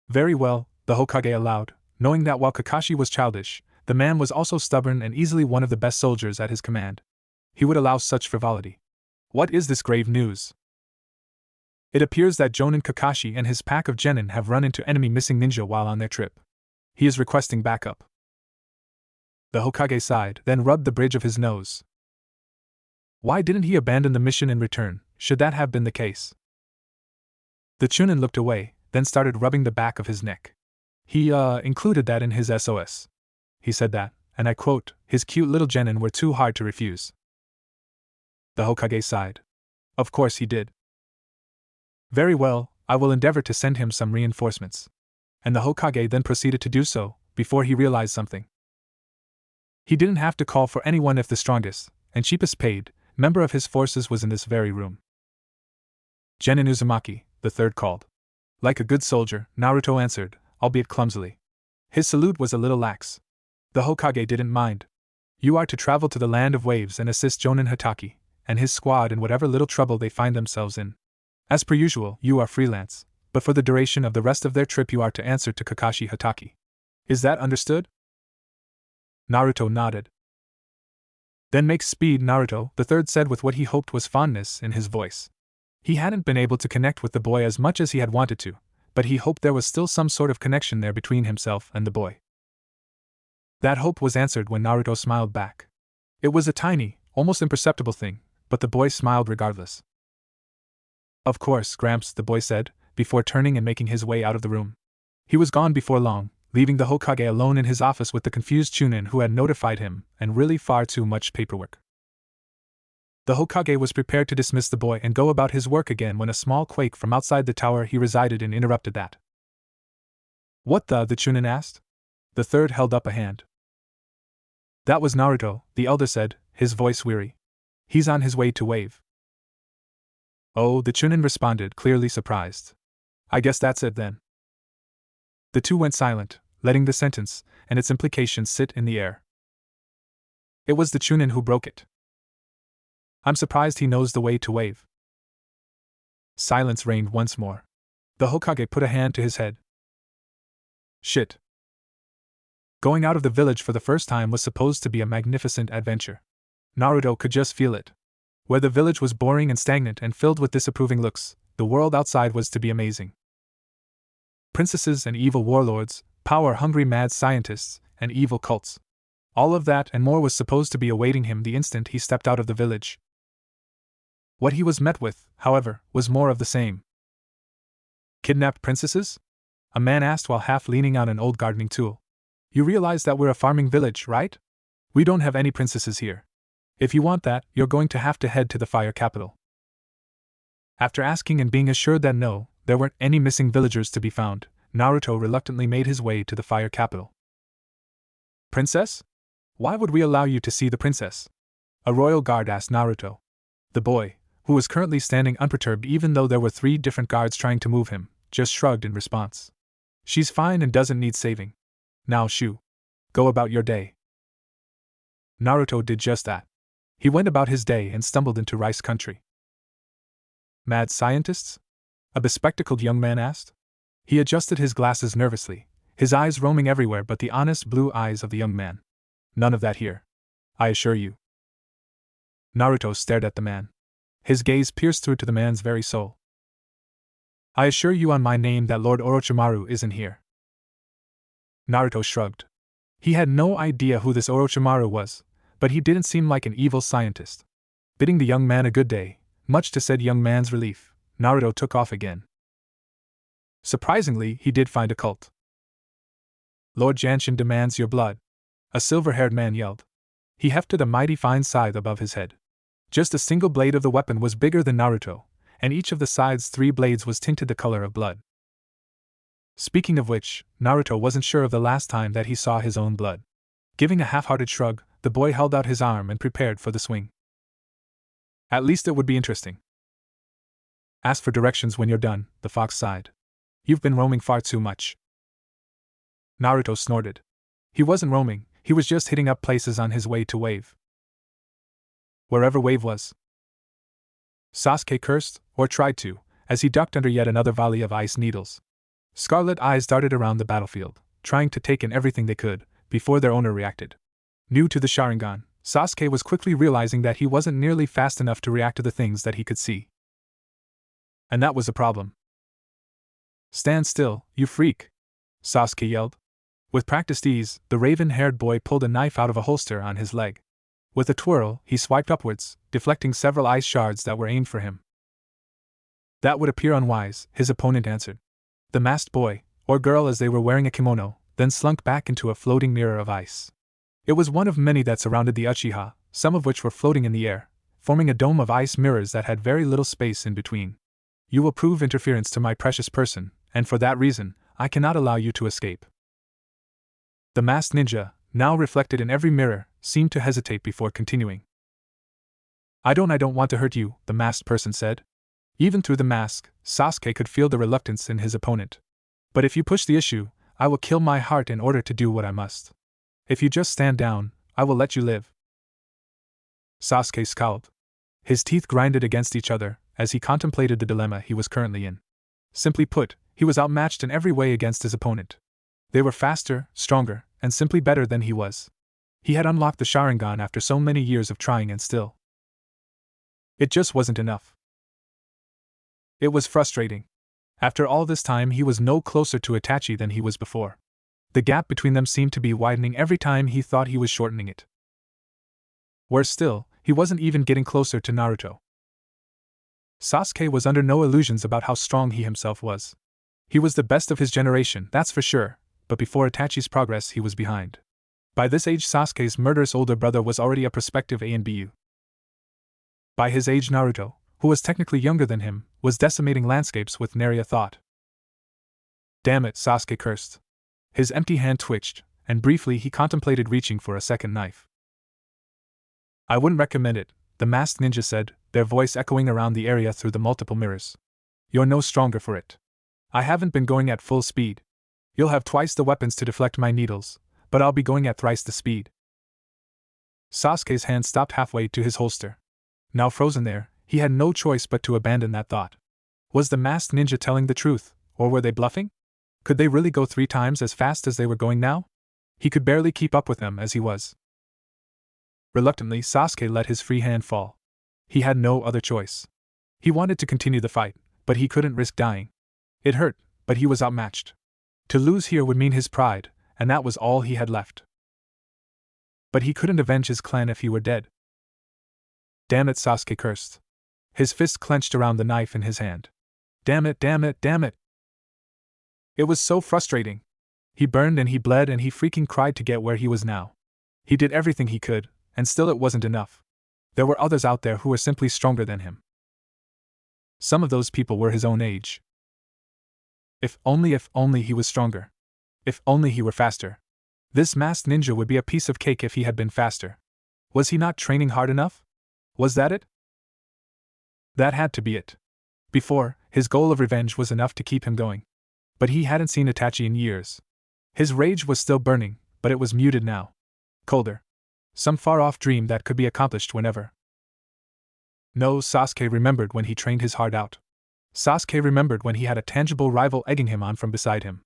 Very well, the Hokage allowed, knowing that while Kakashi was childish, the man was also stubborn and easily one of the best soldiers at his command. He would allow such frivolity. What is this grave news? It appears that Jonin Kakashi and his pack of genin have run into enemy missing ninja while on their trip. He is requesting backup. The Hokage sighed, then rubbed the bridge of his nose. Why didn't he abandon the mission in return, should that have been the case? The Chunin looked away, then started rubbing the back of his neck. He, included that in his SOS. He said that, and I quote, his cute little genin were too hard to refuse. The Hokage sighed. Of course he did. Very well, I will endeavor to send him some reinforcements. And the Hokage then proceeded to do so, before he realized something. He didn't have to call for anyone if the strongest, and cheapest paid, member of his forces was in this very room. Genin Uzumaki, the third called. Like a good soldier, Naruto answered, albeit clumsily. His salute was a little lax. The Hokage didn't mind. You are to travel to the land of waves and assist Jonin Hatake and his squad in whatever little trouble they find themselves in. As per usual, you are freelance, but for the duration of the rest of their trip you are to answer to Kakashi Hatake. Is that understood? Naruto nodded. Then make speed, Naruto, the third said with what he hoped was fondness in his voice. He hadn't been able to connect with the boy as much as he had wanted to, but he hoped there was still some sort of connection there between himself and the boy. That hope was answered when Naruto smiled back. It was a tiny, almost imperceptible thing, but the boy smiled regardless. Of course, Gramps, the boy said, before turning and making his way out of the room. He was gone before long, leaving the Hokage alone in his office with the confused Chunin who had notified him, and really far too much paperwork. The Hokage was prepared to dismiss the boy and go about his work again when a small quake from outside the tower he resided in interrupted that. What the Chunin asked? The third held up a hand. That was Naruto, the elder said, his voice weary. He's on his way to Wave. Oh, the Chunin responded, clearly surprised. I guess that's it then. The two went silent, letting the sentence and its implications sit in the air. It was the Chunin who broke it. I'm surprised he knows the way to Wave. Silence reigned once more. The Hokage put a hand to his head. Shit. Going out of the village for the first time was supposed to be a magnificent adventure. Naruto could just feel it. Where the village was boring and stagnant and filled with disapproving looks, the world outside was to be amazing. Princesses and evil warlords, power-hungry mad scientists, and evil cults. All of that and more was supposed to be awaiting him the instant he stepped out of the village. What he was met with, however, was more of the same. Kidnapped princesses? A man asked while half leaning on an old gardening tool. You realize that we're a farming village, right? We don't have any princesses here. If you want that, you're going to have to head to the fire capital. After asking and being assured that no, there weren't any missing villagers to be found, Naruto reluctantly made his way to the fire capital. Princess? Why would we allow you to see the princess? A royal guard asked Naruto. The boy, who was currently standing unperturbed even though there were 3 different guards trying to move him, just shrugged in response. She's fine and doesn't need saving. Now shoo. Go about your day. Naruto did just that. He went about his day and stumbled into rice country. Mad scientists? A bespectacled young man asked. He adjusted his glasses nervously, his eyes roaming everywhere but the honest blue eyes of the young man. None of that here. I assure you. Naruto stared at the man. His gaze pierced through to the man's very soul. I assure you on my name that Lord Orochimaru isn't here. Naruto shrugged. He had no idea who this Orochimaru was, but he didn't seem like an evil scientist. Bidding the young man a good day, much to said young man's relief, Naruto took off again. Surprisingly, he did find a cult. Lord Janshin demands your blood, a silver-haired man yelled. He hefted a mighty fine scythe above his head. Just a single blade of the weapon was bigger than Naruto, and each of the scythe's 3 blades was tinted the color of blood. Speaking of which, Naruto wasn't sure of the last time that he saw his own blood. Giving a half-hearted shrug, the boy held out his arm and prepared for the swing. At least it would be interesting. Ask for directions when you're done, the fox sighed. You've been roaming far too much. Naruto snorted. He wasn't roaming, he was just hitting up places on his way to Wave. Wherever Wave was. Sasuke cursed, or tried to, as he ducked under yet another volley of ice needles. Scarlet eyes darted around the battlefield, trying to take in everything they could, before their owner reacted. New to the Sharingan, Sasuke was quickly realizing that he wasn't nearly fast enough to react to the things that he could see. And that was a problem. Stand still, you freak! Sasuke yelled. With practiced ease, the raven-haired boy pulled a knife out of a holster on his leg. With a twirl, he swiped upwards, deflecting several ice shards that were aimed for him. That would appear unwise, his opponent answered. The masked boy, or girl as they were wearing a kimono, then slunk back into a floating mirror of ice. It was one of many that surrounded the Uchiha, some of which were floating in the air, forming a dome of ice mirrors that had very little space in between. You will prove interference to my precious person, and for that reason, I cannot allow you to escape. The masked ninja, now reflected in every mirror, seemed to hesitate before continuing. I don't want to hurt you, the masked person said. Even through the mask, Sasuke could feel the reluctance in his opponent. But if you push the issue, I will kill my heart in order to do what I must. If you just stand down, I will let you live. Sasuke scowled. His teeth grinded against each other as he contemplated the dilemma he was currently in. Simply put, he was outmatched in every way against his opponent. They were faster, stronger, and simply better than he was. He had unlocked the Sharingan after so many years of trying and still. It just wasn't enough. It was frustrating. After all this time, he was no closer to Itachi than he was before. The gap between them seemed to be widening every time he thought he was shortening it. Worse still, he wasn't even getting closer to Naruto. Sasuke was under no illusions about how strong he himself was. He was the best of his generation, that's for sure, but before Itachi's progress he was behind. By this age Sasuke's murderous older brother was already a prospective ANBU. By his age Naruto, who was technically younger than him, was decimating landscapes with nary a thought. Damn it, Sasuke cursed. His empty hand twitched, and briefly he contemplated reaching for a second knife. I wouldn't recommend it, the masked ninja said, their voice echoing around the area through the multiple mirrors. You're no stronger for it. I haven't been going at full speed. You'll have twice the weapons to deflect my needles, but I'll be going at thrice the speed. Sasuke's hand stopped halfway to his holster. Now frozen there, he had no choice but to abandon that thought. Was the masked ninja telling the truth, or were they bluffing? Could they really go 3 times as fast as they were going now? He could barely keep up with them as he was. Reluctantly, Sasuke let his free hand fall. He had no other choice. He wanted to continue the fight, but he couldn't risk dying. It hurt, but he was outmatched. To lose here would mean his pride, and that was all he had left. But he couldn't avenge his clan if he were dead. Damn it, Sasuke cursed. His fist clenched around the knife in his hand. Damn it, damn it, damn it. It was so frustrating. He burned and he bled and he freaking cried to get where he was now. He did everything he could, and still it wasn't enough. There were others out there who were simply stronger than him. Some of those people were his own age. If only he was stronger. If only he were faster. This masked ninja would be a piece of cake if he had been faster. Was he not training hard enough? Was that it? That had to be it. Before, his goal of revenge was enough to keep him going. But he hadn't seen Itachi in years. His rage was still burning, but it was muted now. Colder. Some far-off dream that could be accomplished whenever. No, Sasuke remembered when he trained his heart out. Sasuke remembered when he had a tangible rival egging him on from beside him.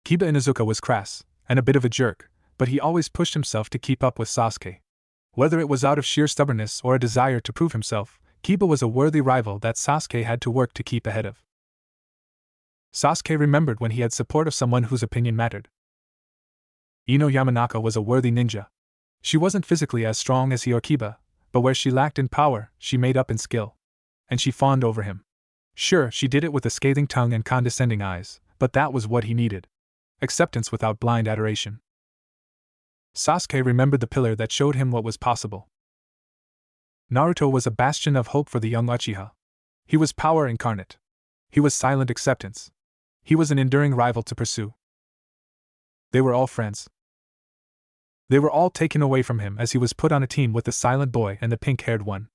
Kiba Inuzuka was crass, and a bit of a jerk, but he always pushed himself to keep up with Sasuke. Whether it was out of sheer stubbornness or a desire to prove himself, Kiba was a worthy rival that Sasuke had to work to keep ahead of. Sasuke remembered when he had support of someone whose opinion mattered. Ino Yamanaka was a worthy ninja. She wasn't physically as strong as he or Kiba, but where she lacked in power, she made up in skill. And she fawned over him. Sure, she did it with a scathing tongue and condescending eyes, but that was what he needed. Acceptance without blind adoration. Sasuke remembered the pillar that showed him what was possible. Naruto was a bastion of hope for the young Uchiha. He was power incarnate. He was silent acceptance. He was an enduring rival to pursue. They were all friends. They were all taken away from him as he was put on a team with the silent boy and the pink-haired one.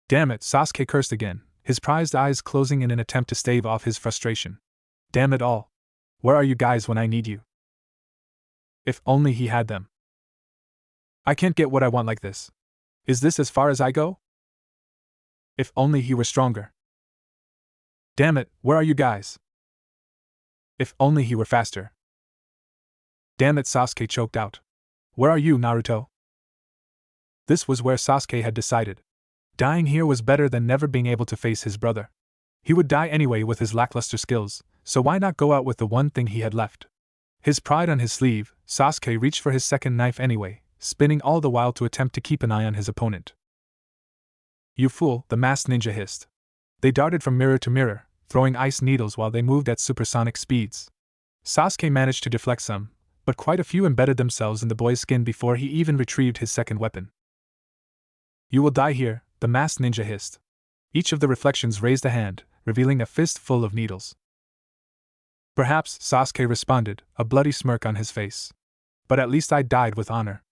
Damn it, Sasuke cursed again, his prized eyes closing in an attempt to stave off his frustration. Damn it all. Where are you guys when I need you? If only he had them. I can't get what I want like this. Is this as far as I go? If only he were stronger. Damn it, where are you guys? If only he were faster. Damn it, Sasuke choked out. Where are you, Naruto? This was where Sasuke had decided. Dying here was better than never being able to face his brother. He would die anyway with his lackluster skills, so why not go out with the one thing he had left? His pride on his sleeve, Sasuke reached for his second knife anyway, spinning all the while to attempt to keep an eye on his opponent. You fool, the masked ninja hissed. They darted from mirror to mirror, throwing ice needles while they moved at supersonic speeds. Sasuke managed to deflect some, but quite a few embedded themselves in the boy's skin before he even retrieved his second weapon. You will die here, the masked ninja hissed. Each of the reflections raised a hand, revealing a fist full of needles. Perhaps, Sasuke responded, a bloody smirk on his face. But at least I died with honor.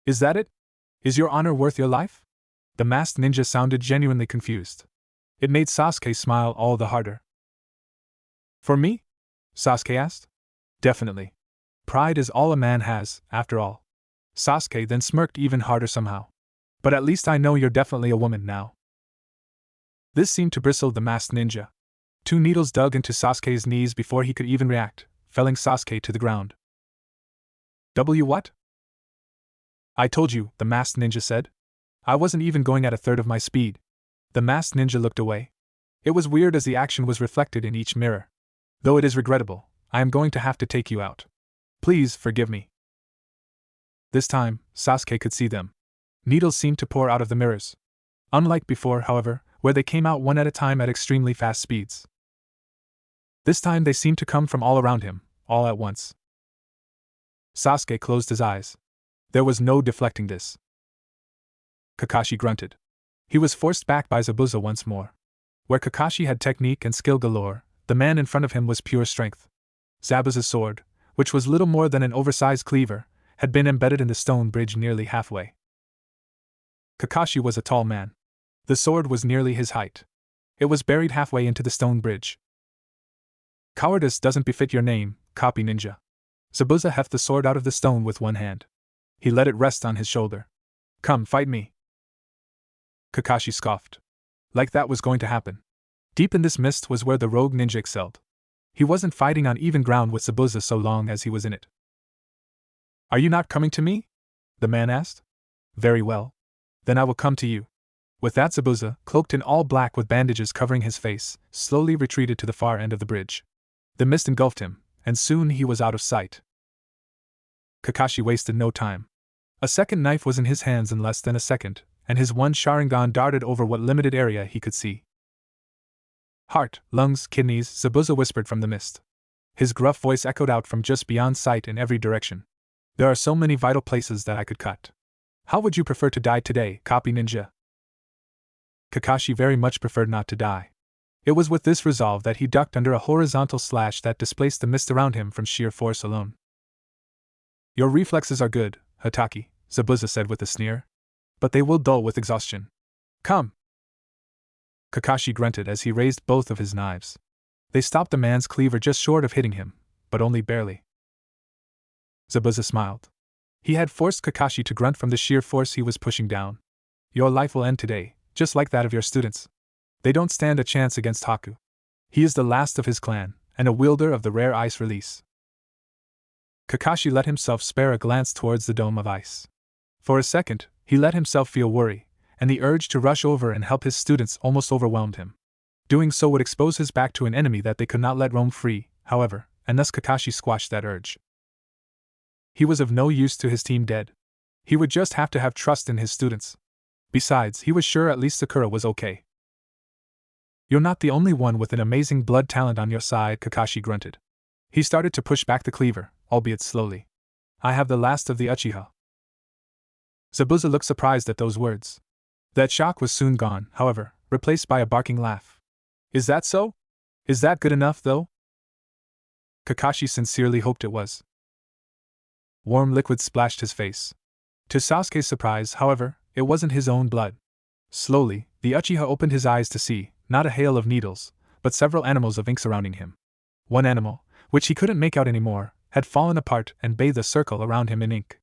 Is that it? Is your honor worth your life? The masked ninja sounded genuinely confused. It made Sasuke smile all the harder. For me? Sasuke asked. Definitely. Pride is all a man has, after all. Sasuke then smirked even harder somehow. But at least I know you're definitely a woman now. This seemed to bristle the masked ninja. 2 needles dug into Sasuke's knees before he could even react, felling Sasuke to the ground. What? I told you, the masked ninja said. I wasn't even going at a third of my speed. The masked ninja looked away. It was weird as the action was reflected in each mirror. Though it is regrettable, I am going to have to take you out. Please forgive me. This time, Sasuke could see them. Needles seemed to pour out of the mirrors. Unlike before, however, where they came out one at a time at extremely fast speeds. This time they seemed to come from all around him, all at once. Sasuke closed his eyes. There was no deflecting this. Kakashi grunted. He was forced back by Zabuza once more. Where Kakashi had technique and skill galore, the man in front of him was pure strength. Zabuza's sword, which was little more than an oversized cleaver, had been embedded in the stone bridge nearly halfway. Kakashi was a tall man. The sword was nearly his height. It was buried halfway into the stone bridge. Cowardice doesn't befit your name, copy ninja. Zabuza heft the sword out of the stone with one hand. He let it rest on his shoulder. Come, fight me. Kakashi scoffed. Like that was going to happen. Deep in this mist was where the rogue ninja excelled. He wasn't fighting on even ground with Zabuza so long as he was in it. Are you not coming to me? The man asked. Very well. Then I will come to you. With that, Zabuza, cloaked in all black with bandages covering his face, slowly retreated to the far end of the bridge. The mist engulfed him, and soon he was out of sight. Kakashi wasted no time. A second knife was in his hands in less than a second, and his one Sharingan darted over what limited area he could see. Heart, lungs, kidneys, Zabuza whispered from the mist. His gruff voice echoed out from just beyond sight in every direction. There are so many vital places that I could cut. How would you prefer to die today, copy ninja? Kakashi very much preferred not to die. It was with this resolve that he ducked under a horizontal slash that displaced the mist around him from sheer force alone. Your reflexes are good, Hatake, Zabuza said with a sneer. But they will dull with exhaustion. Come! Kakashi grunted as he raised both of his knives. They stopped the man's cleaver just short of hitting him, but only barely. Zabuza smiled. He had forced Kakashi to grunt from the sheer force he was pushing down. Your life will end today, just like that of your students. They don't stand a chance against Haku. He is the last of his clan, and a wielder of the rare ice release. Kakashi let himself spare a glance towards the dome of ice. For a second, he let himself feel worry, and the urge to rush over and help his students almost overwhelmed him. Doing so would expose his back to an enemy that they could not let roam free, however, and thus Kakashi squashed that urge. He was of no use to his team dead. He would just have to have trust in his students. Besides, he was sure at least Sakura was okay. You're not the only one with an amazing blood talent on your side, Kakashi grunted. He started to push back the cleaver, albeit slowly. I have the last of the Uchiha. Zabuza looked surprised at those words. That shock was soon gone, however, replaced by a barking laugh. Is that so? Is that good enough, though? Kakashi sincerely hoped it was. Warm liquid splashed his face. To Sasuke's surprise, however, it wasn't his own blood. Slowly, the Uchiha opened his eyes to see, not a hail of needles, but several animals of ink surrounding him. One animal, which he couldn't make out anymore, had fallen apart and bathed a circle around him in ink.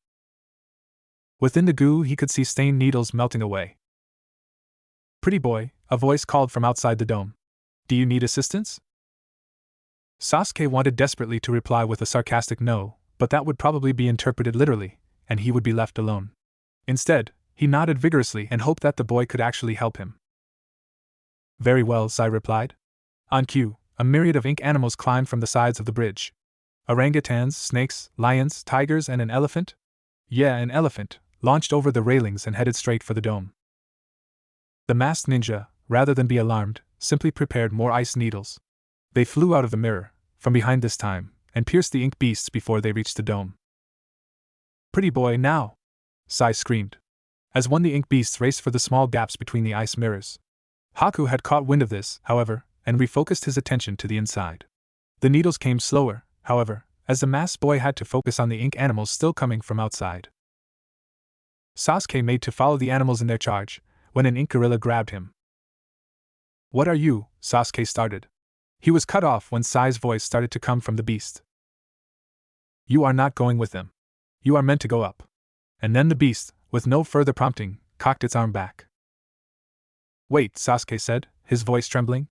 Within the goo he could see stained needles melting away. Pretty boy, a voice called from outside the dome. Do you need assistance? Sasuke wanted desperately to reply with a sarcastic no, but that would probably be interpreted literally, and he would be left alone. Instead, he nodded vigorously and hoped that the boy could actually help him. Very well, Sai replied. On cue, a myriad of ink animals climbed from the sides of the bridge. Orangutans, snakes, lions, tigers, and an elephant? Yeah, an elephant, launched over the railings and headed straight for the dome. The masked ninja, rather than be alarmed, simply prepared more ice needles. They flew out of the mirror, from behind this time, and pierced the ink beasts before they reached the dome. Pretty boy, now! Sai screamed. As one the ink beasts raced for the small gaps between the ice mirrors. Haku had caught wind of this, however, and refocused his attention to the inside. The needles came slower, however, as the masked boy had to focus on the ink animals still coming from outside. Sasuke made to follow the animals in their charge, when an ink gorilla grabbed him. What are you? Sasuke started. He was cut off when Sai's voice started to come from the beast. You are not going with them. You are meant to go up. And then the beast, with no further prompting, cocked its arm back. Wait, Sasuke said, his voice trembling.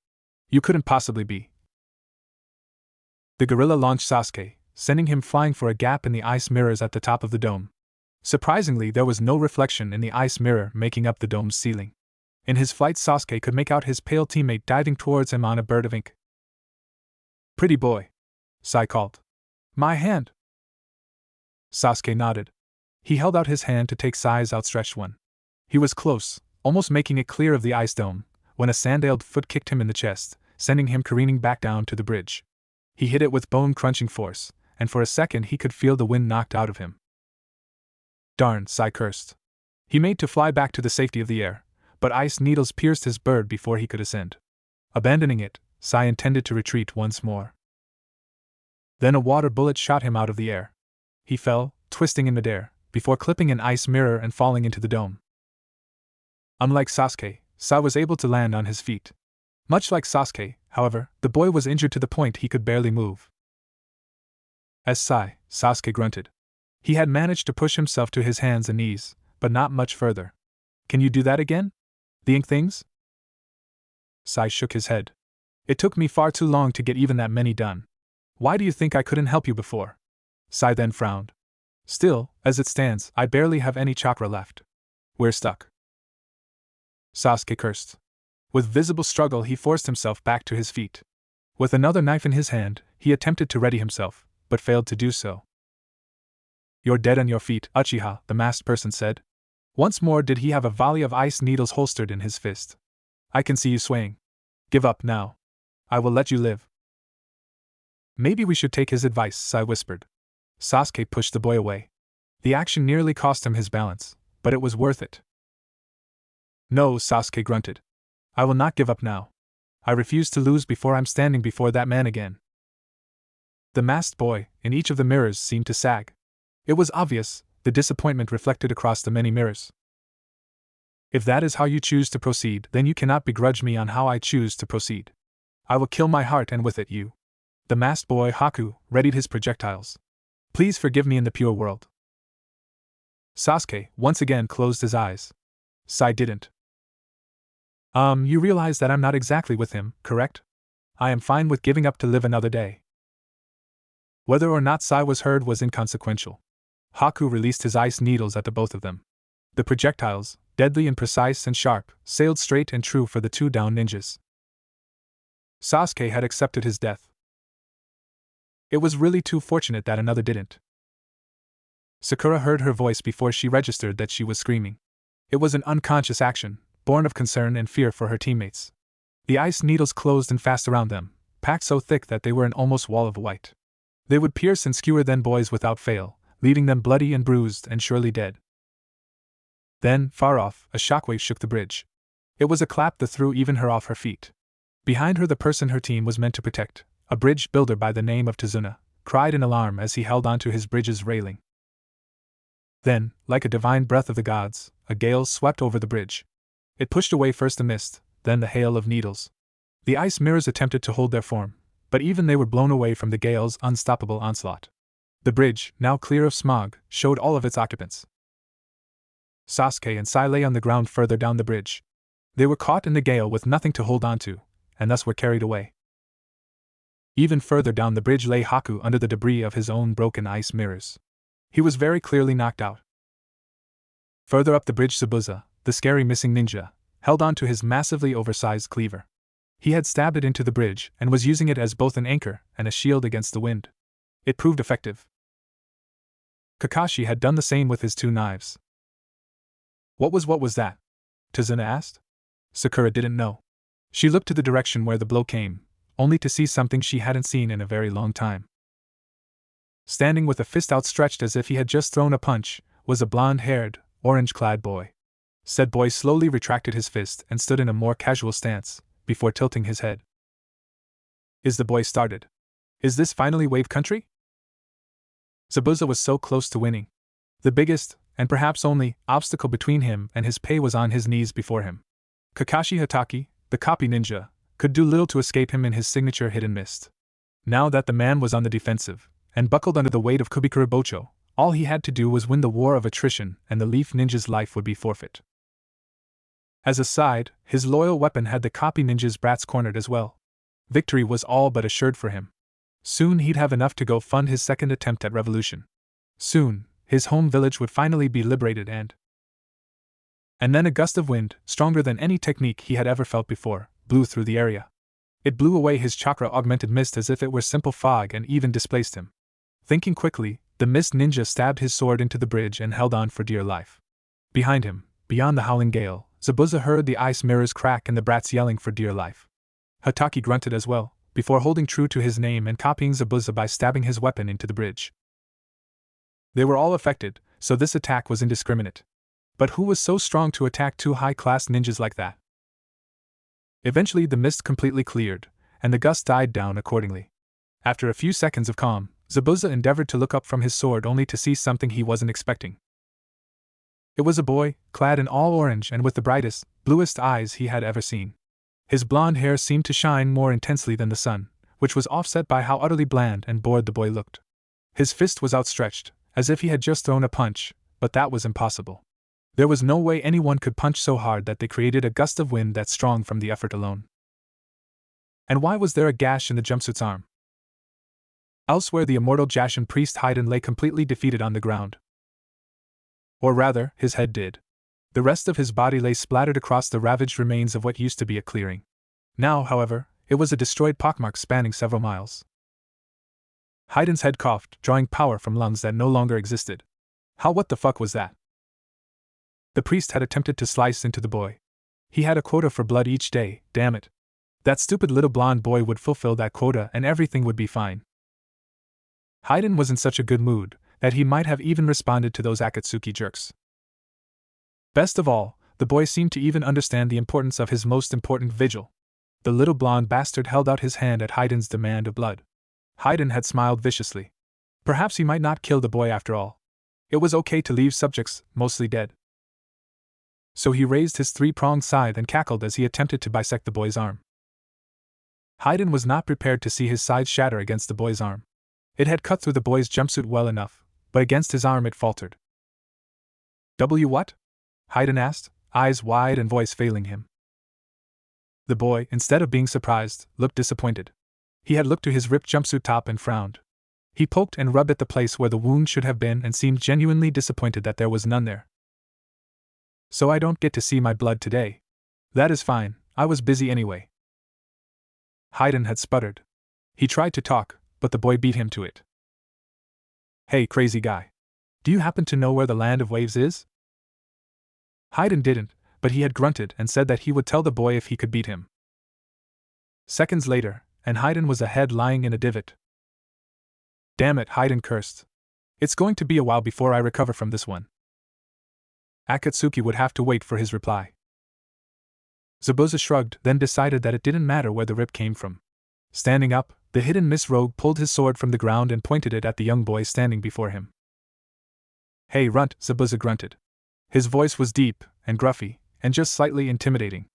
You couldn't possibly be. The gorilla launched Sasuke, sending him flying for a gap in the ice mirrors at the top of the dome. Surprisingly, there was no reflection in the ice mirror making up the dome's ceiling. In his flight, Sasuke could make out his pale teammate diving towards him on a bird of ink. Pretty boy, Sai called. My hand. Sasuke nodded. He held out his hand to take Sai's outstretched one. He was close, almost making it clear of the ice dome, when a sandaled foot kicked him in the chest, sending him careening back down to the bridge. He hit it with bone-crunching force, and for a second he could feel the wind knocked out of him. Darn, Sai cursed. He made to fly back to the safety of the air, but ice needles pierced his bird before he could ascend. Abandoning it, Sai intended to retreat once more. Then a water bullet shot him out of the air. He fell, twisting in midair, before clipping an ice mirror and falling into the dome. Unlike Sasuke, Sai was able to land on his feet. Much like Sasuke, however, the boy was injured to the point he could barely move. As Sasuke grunted. He had managed to push himself to his hands and knees, but not much further. Can you do that again? The ink things? Sai shook his head. It took me far too long to get even that many done. Why do you think I couldn't help you before? Sai then frowned. Still, as it stands, I barely have any chakra left. We're stuck. Sasuke cursed. With visible struggle, he forced himself back to his feet. With another knife in his hand, he attempted to ready himself, but failed to do so. You're dead on your feet, Uchiha, the masked person said. Once more did he have a volley of ice needles holstered in his fist. I can see you swaying. Give up now. I will let you live. Maybe we should take his advice, Sai whispered. Sasuke pushed the boy away. The action nearly cost him his balance, but it was worth it. No, Sasuke grunted. I will not give up now. I refuse to lose before I'm standing before that man again. The masked boy, in each of the mirrors, seemed to sag. It was obvious, the disappointment reflected across the many mirrors. If that is how you choose to proceed, then you cannot begrudge me on how I choose to proceed. I will kill my heart and with it you. The masked boy Haku readied his projectiles. Please forgive me in the pure world. Sasuke once again closed his eyes. Sai didn't. You realize that I'm not exactly with him, correct? I am fine with giving up to live another day. Whether or not Sai was heard was inconsequential. Haku released his ice needles at the both of them. The projectiles, deadly and precise and sharp, sailed straight and true for the two downed ninjas. Sasuke had accepted his death. It was really too fortunate that another didn't. Sakura heard her voice before she registered that she was screaming. It was an unconscious action, born of concern and fear for her teammates. The ice needles closed in fast around them, packed so thick that they were an almost wall of white. They would pierce and skewer their boys without fail, leaving them bloody and bruised and surely dead. Then, far off, a shockwave shook the bridge. It was a clap that threw even her off her feet. Behind her, the person her team was meant to protect, a bridge builder by the name of Tazuna, cried in alarm as he held onto his bridge's railing. Then, like a divine breath of the gods, a gale swept over the bridge. It pushed away first the mist, then the hail of needles. The ice mirrors attempted to hold their form, but even they were blown away from the gale's unstoppable onslaught. The bridge, now clear of smog, showed all of its occupants. Sasuke and Sai lay on the ground further down the bridge. They were caught in the gale with nothing to hold on to, and thus were carried away. Even further down the bridge lay Haku under the debris of his own broken ice mirrors. He was very clearly knocked out. Further up the bridge, Zabuza, the scary missing ninja, held on to his massively oversized cleaver. He had stabbed it into the bridge and was using it as both an anchor and a shield against the wind. It proved effective. Kakashi had done the same with his two knives. What was that? Tazuna asked. Sakura didn't know. She looked to the direction where the blow came, only to see something she hadn't seen in a very long time. Standing with a fist outstretched as if he had just thrown a punch, was a blonde-haired, orange-clad boy. Said boy slowly retracted his fist and stood in a more casual stance, before tilting his head. Is the boy started? Is this finally Wave Country? Zabuza was so close to winning. The biggest, and perhaps only, obstacle between him and his pay was on his knees before him. Kakashi Hatake, the copy ninja, could do little to escape him in his signature hit and missed. Now that the man was on the defensive, and buckled under the weight of Kubikura Bocho, all he had to do was win the war of attrition and the Leaf Ninja's life would be forfeit. As a side, his loyal weapon had the copy ninja's brats cornered as well. Victory was all but assured for him. Soon he'd have enough to go fund his second attempt at revolution. Soon, his home village would finally be liberated and then a gust of wind, stronger than any technique he had ever felt before, blew through the area. It blew away his chakra-augmented mist as if it were simple fog and even displaced him. Thinking quickly, the mist ninja stabbed his sword into the bridge and held on for dear life. Behind him, beyond the howling gale, Zabuza heard the ice mirrors crack and the brats yelling for dear life. Hatake grunted as well, before holding true to his name and copying Zabuza by stabbing his weapon into the bridge. They were all affected, so this attack was indiscriminate. But who was so strong to attack two high-class ninjas like that? Eventually the mist completely cleared, and the gust died down accordingly. After a few seconds of calm, Zabuza endeavored to look up from his sword only to see something he wasn't expecting. It was a boy, clad in all orange and with the brightest, bluest eyes he had ever seen. His blonde hair seemed to shine more intensely than the sun, which was offset by how utterly bland and bored the boy looked. His fist was outstretched, as if he had just thrown a punch, but that was impossible. There was no way anyone could punch so hard that they created a gust of wind that strong from the effort alone. And why was there a gash in the jumpsuit's arm? Elsewhere, the immortal Jashin priest Haiden lay completely defeated on the ground. Or rather, his head did. The rest of his body lay splattered across the ravaged remains of what used to be a clearing. Now, however, it was a destroyed pockmark spanning several miles. Haiden's head coughed, drawing power from lungs that no longer existed. What the fuck was that? The priest had attempted to slice into the boy. He had a quota for blood each day, damn it. That stupid little blonde boy would fulfill that quota and everything would be fine. Haiden was in such a good mood that he might have even responded to those Akatsuki jerks. Best of all, the boy seemed to even understand the importance of his most important vigil. The little blonde bastard held out his hand at Haiden's demand of blood. Haiden had smiled viciously. Perhaps he might not kill the boy after all. It was okay to leave subjects mostly dead. So he raised his three-pronged scythe and cackled as he attempted to bisect the boy's arm. Haiden was not prepared to see his scythe shatter against the boy's arm. It had cut through the boy's jumpsuit well enough, but against his arm it faltered. What? Haiden asked, eyes wide and voice failing him. The boy, instead of being surprised, looked disappointed. He had looked to his ripped jumpsuit top and frowned. He poked and rubbed at the place where the wound should have been and seemed genuinely disappointed that there was none there. So I don't get to see my blood today. That is fine, I was busy anyway. Hayden had sputtered. He tried to talk, but the boy beat him to it. Hey, crazy guy. Do you happen to know where the land of waves is? Hayden didn't, but he had grunted and said that he would tell the boy if he could beat him. Seconds later, and Hayden was ahead lying in a divot. Damn it, Hayden cursed. It's going to be a while before I recover from this one. Akatsuki would have to wait for his reply. Zabuza shrugged, then decided that it didn't matter where the rip came from. Standing up, the hidden Miss Rogue pulled his sword from the ground and pointed it at the young boy standing before him. Hey, runt, Zabuza grunted. His voice was deep and gruffy, and just slightly intimidating.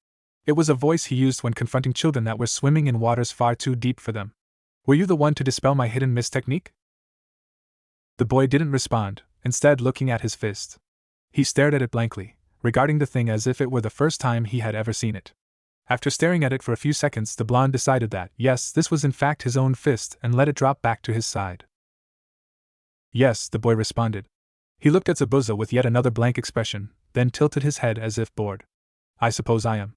It was a voice he used when confronting children that were swimming in waters far too deep for them. Were you the one to dispel my hidden miss technique? The boy didn't respond, instead looking at his fist. He stared at it blankly, regarding the thing as if it were the first time he had ever seen it. After staring at it for a few seconds, the blonde decided that, yes, this was in fact his own fist, and let it drop back to his side. Yes, the boy responded. He looked at Zabuza with yet another blank expression, then tilted his head as if bored. I suppose I am.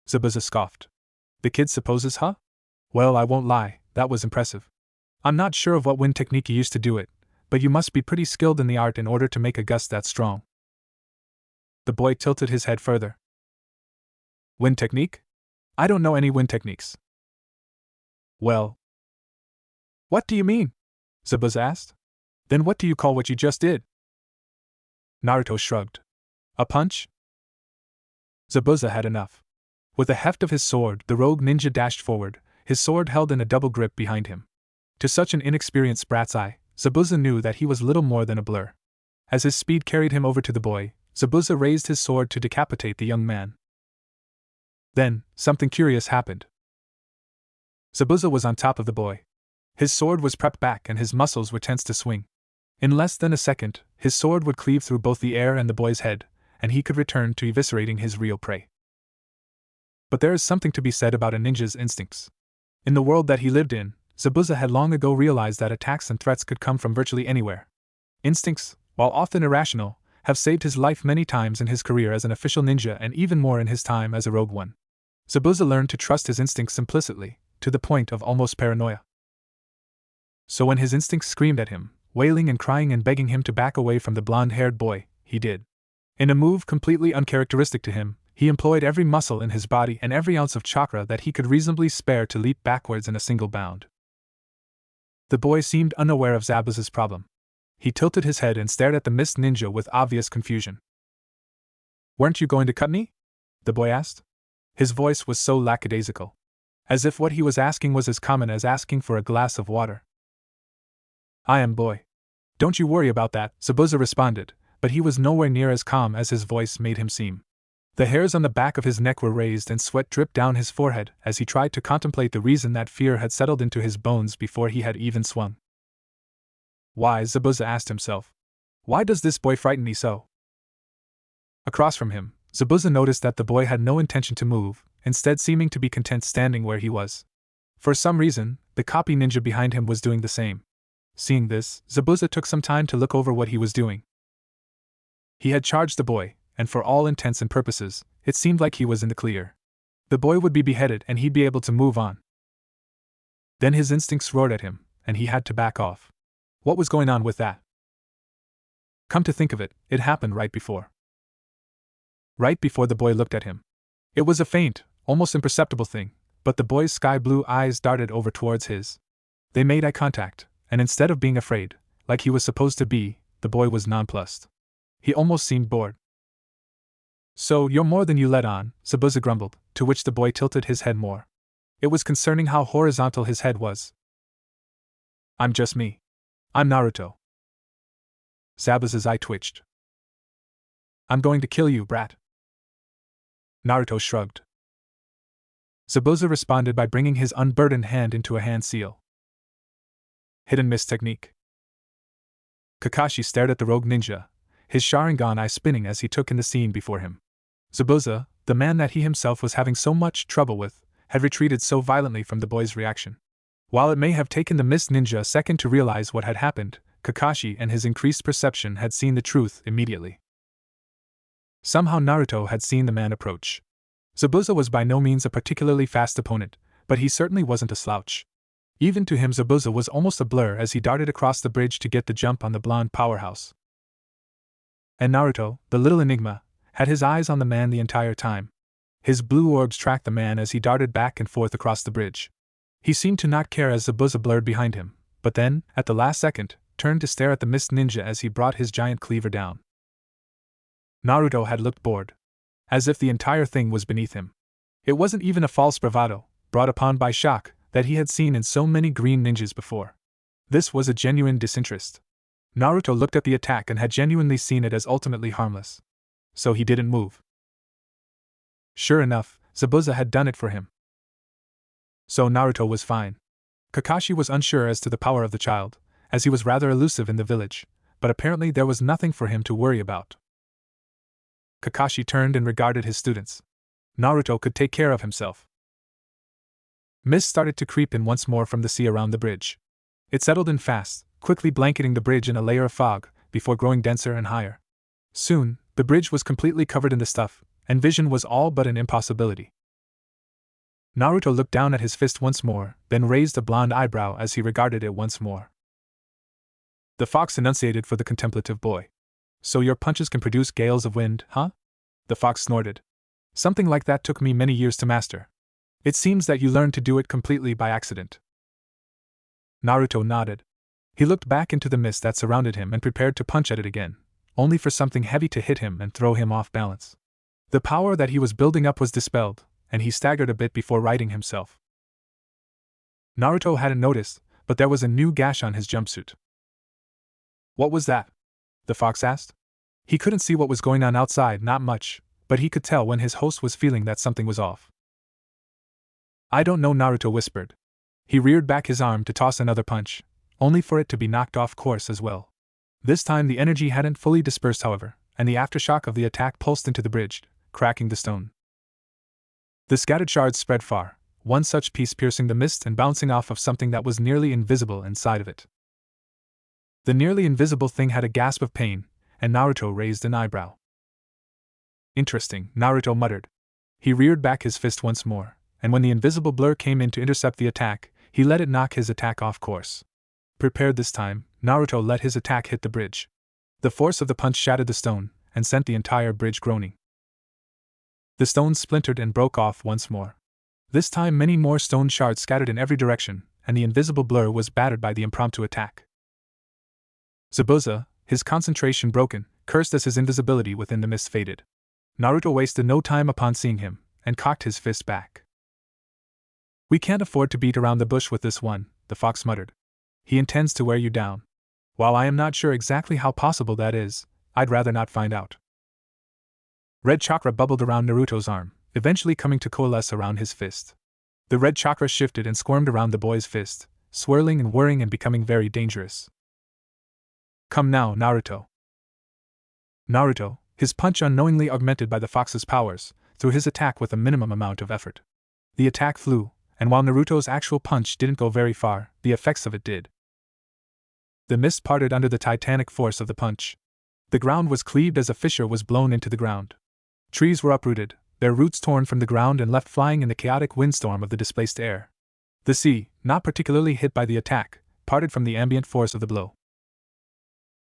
Zabuza scoffed. The kid supposes, huh? Well, I won't lie, that was impressive. I'm not sure of what wind technique you used to do it, but you must be pretty skilled in the art in order to make a gust that strong. The boy tilted his head further. Wind technique? I don't know any wind techniques. Well. What do you mean? Zabuza asked. Then what do you call what you just did? Naruto shrugged. A punch? Zabuza had enough. With the heft of his sword, the rogue ninja dashed forward, his sword held in a double grip behind him. To such an inexperienced brat's eye, Zabuza knew that he was little more than a blur. As his speed carried him over to the boy, Zabuza raised his sword to decapitate the young man. Then, something curious happened. Zabuza was on top of the boy. His sword was prepped back and his muscles were tense to swing. In less than a second, his sword would cleave through both the air and the boy's head, and he could return to eviscerating his real prey. But there is something to be said about a ninja's instincts. In the world that he lived in, Zabuza had long ago realized that attacks and threats could come from virtually anywhere. Instincts, while often irrational, have saved his life many times in his career as an official ninja and even more in his time as a rogue one. Zabuza learned to trust his instincts implicitly, to the point of almost paranoia. So when his instincts screamed at him, wailing and crying and begging him to back away from the blonde-haired boy, he did. In a move completely uncharacteristic to him, he employed every muscle in his body and every ounce of chakra that he could reasonably spare to leap backwards in a single bound. The boy seemed unaware of Zabuza's problem. He tilted his head and stared at the mist ninja with obvious confusion. Weren't you going to cut me? The boy asked. His voice was so lackadaisical. As if what he was asking was as common as asking for a glass of water. I am, boy. Don't you worry about that, Zabuza responded, but he was nowhere near as calm as his voice made him seem. The hairs on the back of his neck were raised and sweat dripped down his forehead as he tried to contemplate the reason that fear had settled into his bones before he had even swung. Why, Zabuza asked himself. Why does this boy frighten me so? Across from him, Zabuza noticed that the boy had no intention to move, instead seeming to be content standing where he was. For some reason, the copy ninja behind him was doing the same. Seeing this, Zabuza took some time to look over what he was doing. He had charged the boy, and for all intents and purposes, it seemed like he was in the clear. The boy would be beheaded and he'd be able to move on. Then his instincts roared at him, and he had to back off. What was going on with that? Come to think of it, it happened right before. Right before the boy looked at him. It was a faint, almost imperceptible thing, but the boy's sky-blue eyes darted over towards his. They made eye contact, and instead of being afraid, like he was supposed to be, the boy was nonplussed. He almost seemed bored. So, you're more than you let on, Zabuza grumbled, to which the boy tilted his head more. It was concerning how horizontal his head was. I'm just me. I'm Naruto. Zabuza's eye twitched. I'm going to kill you, brat. Naruto shrugged. Zabuza responded by bringing his unburdened hand into a hand seal. Hidden miss technique. Kakashi stared at the rogue ninja, his Sharingan eye spinning as he took in the scene before him. Zabuza, the man that he himself was having so much trouble with, had retreated so violently from the boy's reaction. While it may have taken the mist ninja a second to realize what had happened, Kakashi and his increased perception had seen the truth immediately. Somehow Naruto had seen the man approach. Zabuza was by no means a particularly fast opponent, but he certainly wasn't a slouch. Even to him Zabuza was almost a blur as he darted across the bridge to get the jump on the blonde powerhouse. And Naruto, the little enigma, had his eyes on the man the entire time. His blue orbs tracked the man as he darted back and forth across the bridge. He seemed to not care as Zabuza blurred behind him, but then, at the last second, turned to stare at the mist ninja as he brought his giant cleaver down. Naruto had looked bored. As if the entire thing was beneath him. It wasn't even a false bravado, brought upon by shock, that he had seen in so many green ninjas before. This was a genuine disinterest. Naruto looked at the attack and had genuinely seen it as ultimately harmless. So he didn't move. Sure enough, Zabuza had done it for him. So Naruto was fine. Kakashi was unsure as to the power of the child, as he was rather elusive in the village, but apparently there was nothing for him to worry about. Kakashi turned and regarded his students. Naruto could take care of himself. Mist started to creep in once more from the sea around the bridge. It settled in fast, quickly blanketing the bridge in a layer of fog, before growing denser and higher. Soon, the bridge was completely covered in the stuff, and vision was all but an impossibility. Naruto looked down at his fist once more, then raised a blonde eyebrow as he regarded it once more. The fox enunciated for the contemplative boy. So your punches can produce gales of wind, huh? The fox snorted. Something like that took me many years to master. It seems that you learned to do it completely by accident. Naruto nodded. He looked back into the mist that surrounded him and prepared to punch at it again, only for something heavy to hit him and throw him off balance. The power that he was building up was dispelled, and he staggered a bit before righting himself. Naruto hadn't noticed, but there was a new gash on his jumpsuit. What was that? The fox asked. He couldn't see what was going on outside, not much, but he could tell when his host was feeling that something was off. I don't know, Naruto whispered. He reared back his arm to toss another punch, only for it to be knocked off course as well. This time the energy hadn't fully dispersed, however, and the aftershock of the attack pulsed into the bridge, cracking the stone. The scattered shards spread far, one such piece piercing the mist and bouncing off of something that was nearly invisible inside of it. The nearly invisible thing had a gasp of pain, and Naruto raised an eyebrow. Interesting, Naruto muttered. He reared back his fist once more, and when the invisible blur came in to intercept the attack, he let it knock his attack off course. Prepared this time, Naruto let his attack hit the bridge. The force of the punch shattered the stone, and sent the entire bridge groaning. The stone splintered and broke off once more. This time many more stone shards scattered in every direction, and the invisible blur was battered by the impromptu attack. Zabuza, his concentration broken, cursed as his invisibility within the mist faded. Naruto wasted no time upon seeing him, and cocked his fist back. We can't afford to beat around the bush with this one, the fox muttered. He intends to wear you down. While I am not sure exactly how possible that is, I'd rather not find out. Red chakra bubbled around Naruto's arm, eventually coming to coalesce around his fist. The red chakra shifted and squirmed around the boy's fist, swirling and whirring and becoming very dangerous. Come now, Naruto. Naruto, his punch unknowingly augmented by the fox's powers, threw his attack with a minimum amount of effort. The attack flew, and while Naruto's actual punch didn't go very far, the effects of it did. The mist parted under the titanic force of the punch. The ground was cleaved as a fissure was blown into the ground. Trees were uprooted, their roots torn from the ground and left flying in the chaotic windstorm of the displaced air. The sea, not particularly hit by the attack, parted from the ambient force of the blow.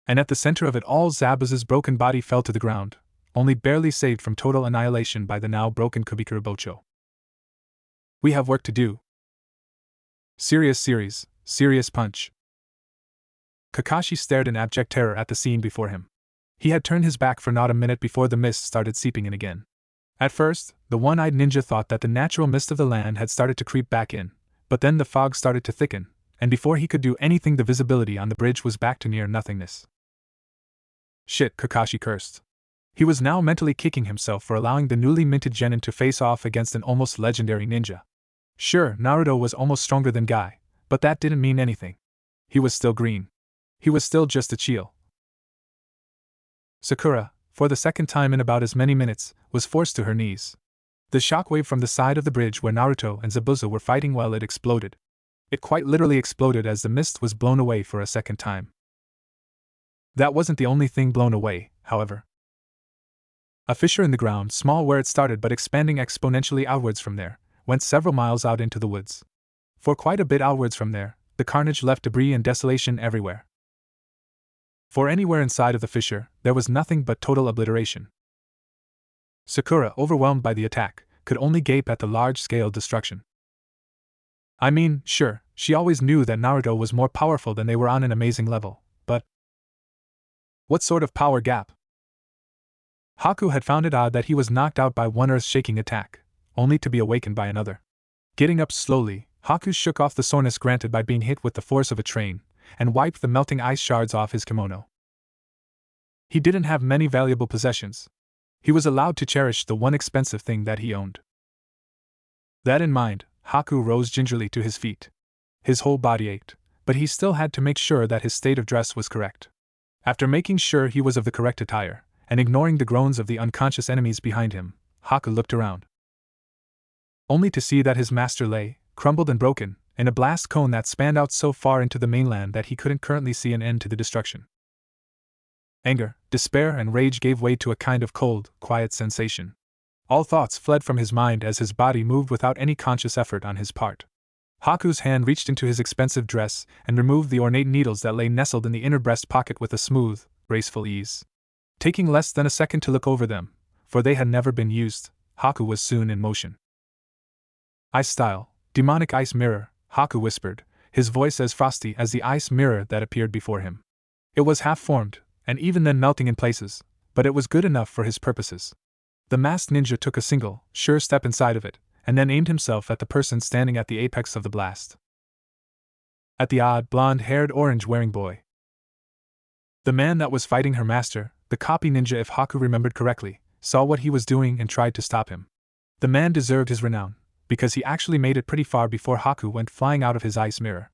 And at the center of it all, Zabuza's broken body fell to the ground, only barely saved from total annihilation by the now broken Kubikurubocho. We have work to do. Serious punch. Kakashi stared in abject terror at the scene before him. He had turned his back for not a minute before the mist started seeping in again. At first, the one-eyed ninja thought that the natural mist of the land had started to creep back in, but then the fog started to thicken, and before he could do anything the visibility on the bridge was back to near nothingness. Shit, Kakashi cursed. He was now mentally kicking himself for allowing the newly minted genin to face off against an almost legendary ninja. Sure, Naruto was almost stronger than Guy, but that didn't mean anything. He was still green. He was still just a chiel. Sakura, for the second time in about as many minutes, was forced to her knees. The shockwave from the side of the bridge where Naruto and Zabuza were fighting, well, it exploded. It quite literally exploded as the mist was blown away for a second time. That wasn't the only thing blown away, however. A fissure in the ground, small where it started but expanding exponentially outwards from there, went several miles out into the woods. For quite a bit outwards from there, the carnage left debris and desolation everywhere. For anywhere inside of the fissure, there was nothing but total obliteration. Sakura, overwhelmed by the attack, could only gape at the large-scale destruction. I mean, sure, she always knew that Naruto was more powerful than they were on an amazing level, but what sort of power gap? Haku had found it odd that he was knocked out by one earth-shaking attack, only to be awakened by another. Getting up slowly, Haku shook off the soreness granted by being hit with the force of a train, and wiped the melting ice shards off his kimono. He didn't have many valuable possessions. He was allowed to cherish the one expensive thing that he owned. That in mind, Haku rose gingerly to his feet. His whole body ached, but he still had to make sure that his state of dress was correct. After making sure he was of the correct attire, and ignoring the groans of the unconscious enemies behind him, Haku looked around. Only to see that his master lay, crumbled and broken, in a blast cone that spanned out so far into the mainland that he couldn't currently see an end to the destruction. Anger, despair, and rage gave way to a kind of cold, quiet sensation. All thoughts fled from his mind as his body moved without any conscious effort on his part. Haku's hand reached into his expensive dress and removed the ornate needles that lay nestled in the inner breast pocket with a smooth, graceful ease. Taking less than a second to look over them, for they had never been used, Haku was soon in motion. Ice style, demonic ice mirror, Haku whispered, his voice as frosty as the ice mirror that appeared before him. It was half-formed, and even then melting in places, but it was good enough for his purposes. The masked ninja took a single, sure step inside of it, and then aimed himself at the person standing at the apex of the blast. At the odd, blonde-haired, orange-wearing boy. The man that was fighting her master, the copy ninja if Haku remembered correctly, saw what he was doing and tried to stop him. The man deserved his renown, because he actually made it pretty far before Haku went flying out of his ice mirror.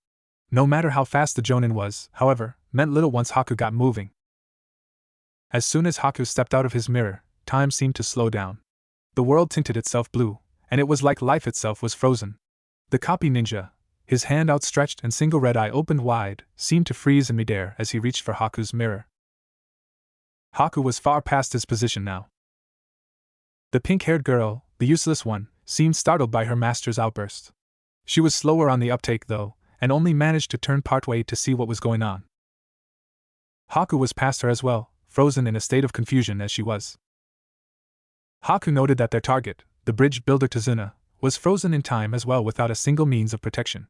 No matter how fast the Jonin was, however, meant little once Haku got moving. As soon as Haku stepped out of his mirror, time seemed to slow down. The world tinted itself blue, and it was like life itself was frozen. The copy ninja, his hand outstretched and single red eye opened wide, seemed to freeze in midair as he reached for Haku's mirror. Haku was far past his position now. The pink-haired girl, the useless one, seemed startled by her master's outburst. She was slower on the uptake though, and only managed to turn partway to see what was going on. Haku was past her as well, frozen in a state of confusion as she was. Haku noted that their target, the bridge builder Tazuna, was frozen in time as well without a single means of protection.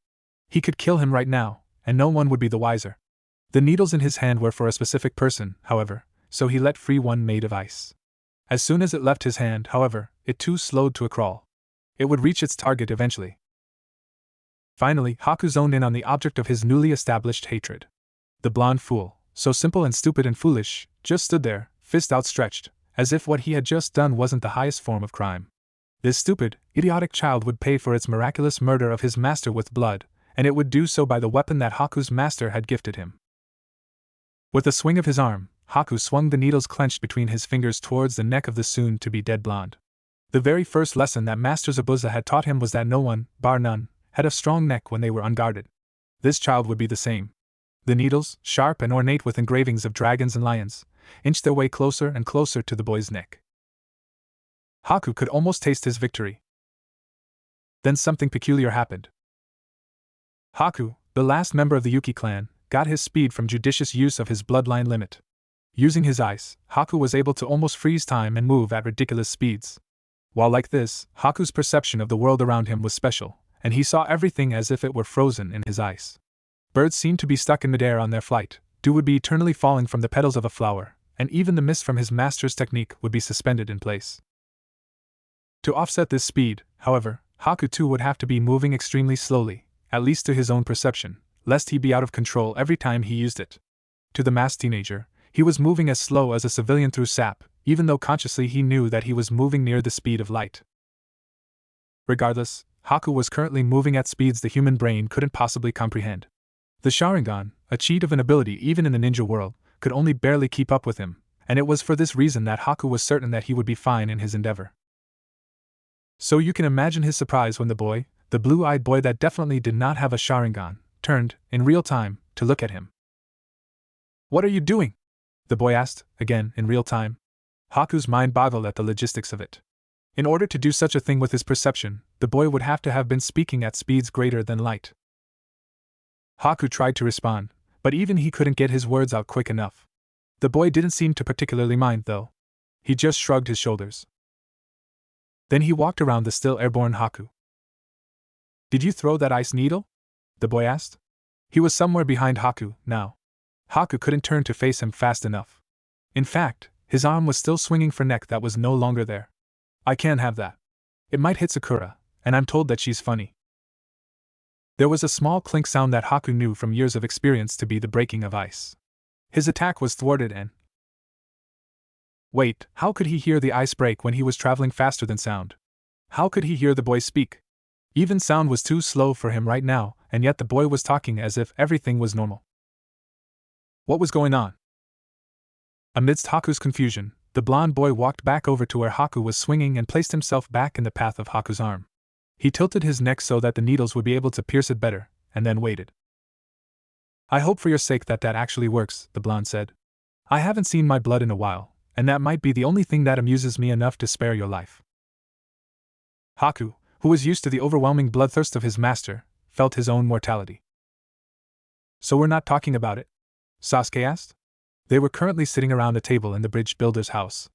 He could kill him right now, and no one would be the wiser. The needles in his hand were for a specific person, however, so he let free one made of ice. As soon as it left his hand, however, it too slowed to a crawl. It would reach its target eventually. Finally, Haku zoned in on the object of his newly established hatred. The blonde fool, so simple and stupid and foolish, just stood there, fist outstretched, as if what he had just done wasn't the highest form of crime. This stupid, idiotic child would pay for its miraculous murder of his master with blood, and it would do so by the weapon that Haku's master had gifted him. With a swing of his arm, Haku swung the needles clenched between his fingers towards the neck of the soon-to-be-dead blonde. The very first lesson that Master Zabuza had taught him was that no one, bar none, had a strong neck when they were unguarded. This child would be the same. The needles, sharp and ornate with engravings of dragons and lions, inched their way closer and closer to the boy's neck. Haku could almost taste his victory. Then something peculiar happened. Haku, the last member of the Yuki clan, got his speed from judicious use of his bloodline limit. Using his ice, Haku was able to almost freeze time and move at ridiculous speeds. While like this, Haku's perception of the world around him was special, and he saw everything as if it were frozen in his ice. Birds seemed to be stuck in midair on their flight, dew would be eternally falling from the petals of a flower, and even the mist from his master's technique would be suspended in place. To offset this speed, however, Haku too would have to be moving extremely slowly, at least to his own perception, lest he be out of control every time he used it. To the masked teenager, he was moving as slow as a civilian through sap, even though consciously he knew that he was moving near the speed of light. Regardless, Haku was currently moving at speeds the human brain couldn't possibly comprehend. The Sharingan, a cheat of an ability even in the ninja world, could only barely keep up with him, and it was for this reason that Haku was certain that he would be fine in his endeavor. So you can imagine his surprise when the boy, the blue-eyed boy that definitely did not have a Sharingan, turned, in real time, to look at him. "What are you doing?" the boy asked, again, in real time. Haku's mind boggled at the logistics of it. In order to do such a thing with his perception, the boy would have to have been speaking at speeds greater than light. Haku tried to respond, but even he couldn't get his words out quick enough. The boy didn't seem to particularly mind, though. He just shrugged his shoulders. Then he walked around the still airborne Haku. "Did you throw that ice needle?" the boy asked. He was somewhere behind Haku, now. Haku couldn't turn to face him fast enough. In fact, his arm was still swinging for neck that was no longer there. "I can't have that. It might hit Sakura, and I'm told that she's funny." There was a small clink sound that Haku knew from years of experience to be the breaking of ice. His attack was thwarted and... Wait, how could he hear the ice break when he was traveling faster than sound? How could he hear the boy speak? Even sound was too slow for him right now, and yet the boy was talking as if everything was normal. What was going on? Amidst Haku's confusion, the blond boy walked back over to where Haku was swinging and placed himself back in the path of Haku's arm. He tilted his neck so that the needles would be able to pierce it better, and then waited. "I hope for your sake that actually works," the blonde said. "I haven't seen my blood in a while, and that might be the only thing that amuses me enough to spare your life." Haku, who was used to the overwhelming bloodthirst of his master, felt his own mortality. "So we're not talking about it?" Sasuke asked. They were currently sitting around a table in the bridge builder's house.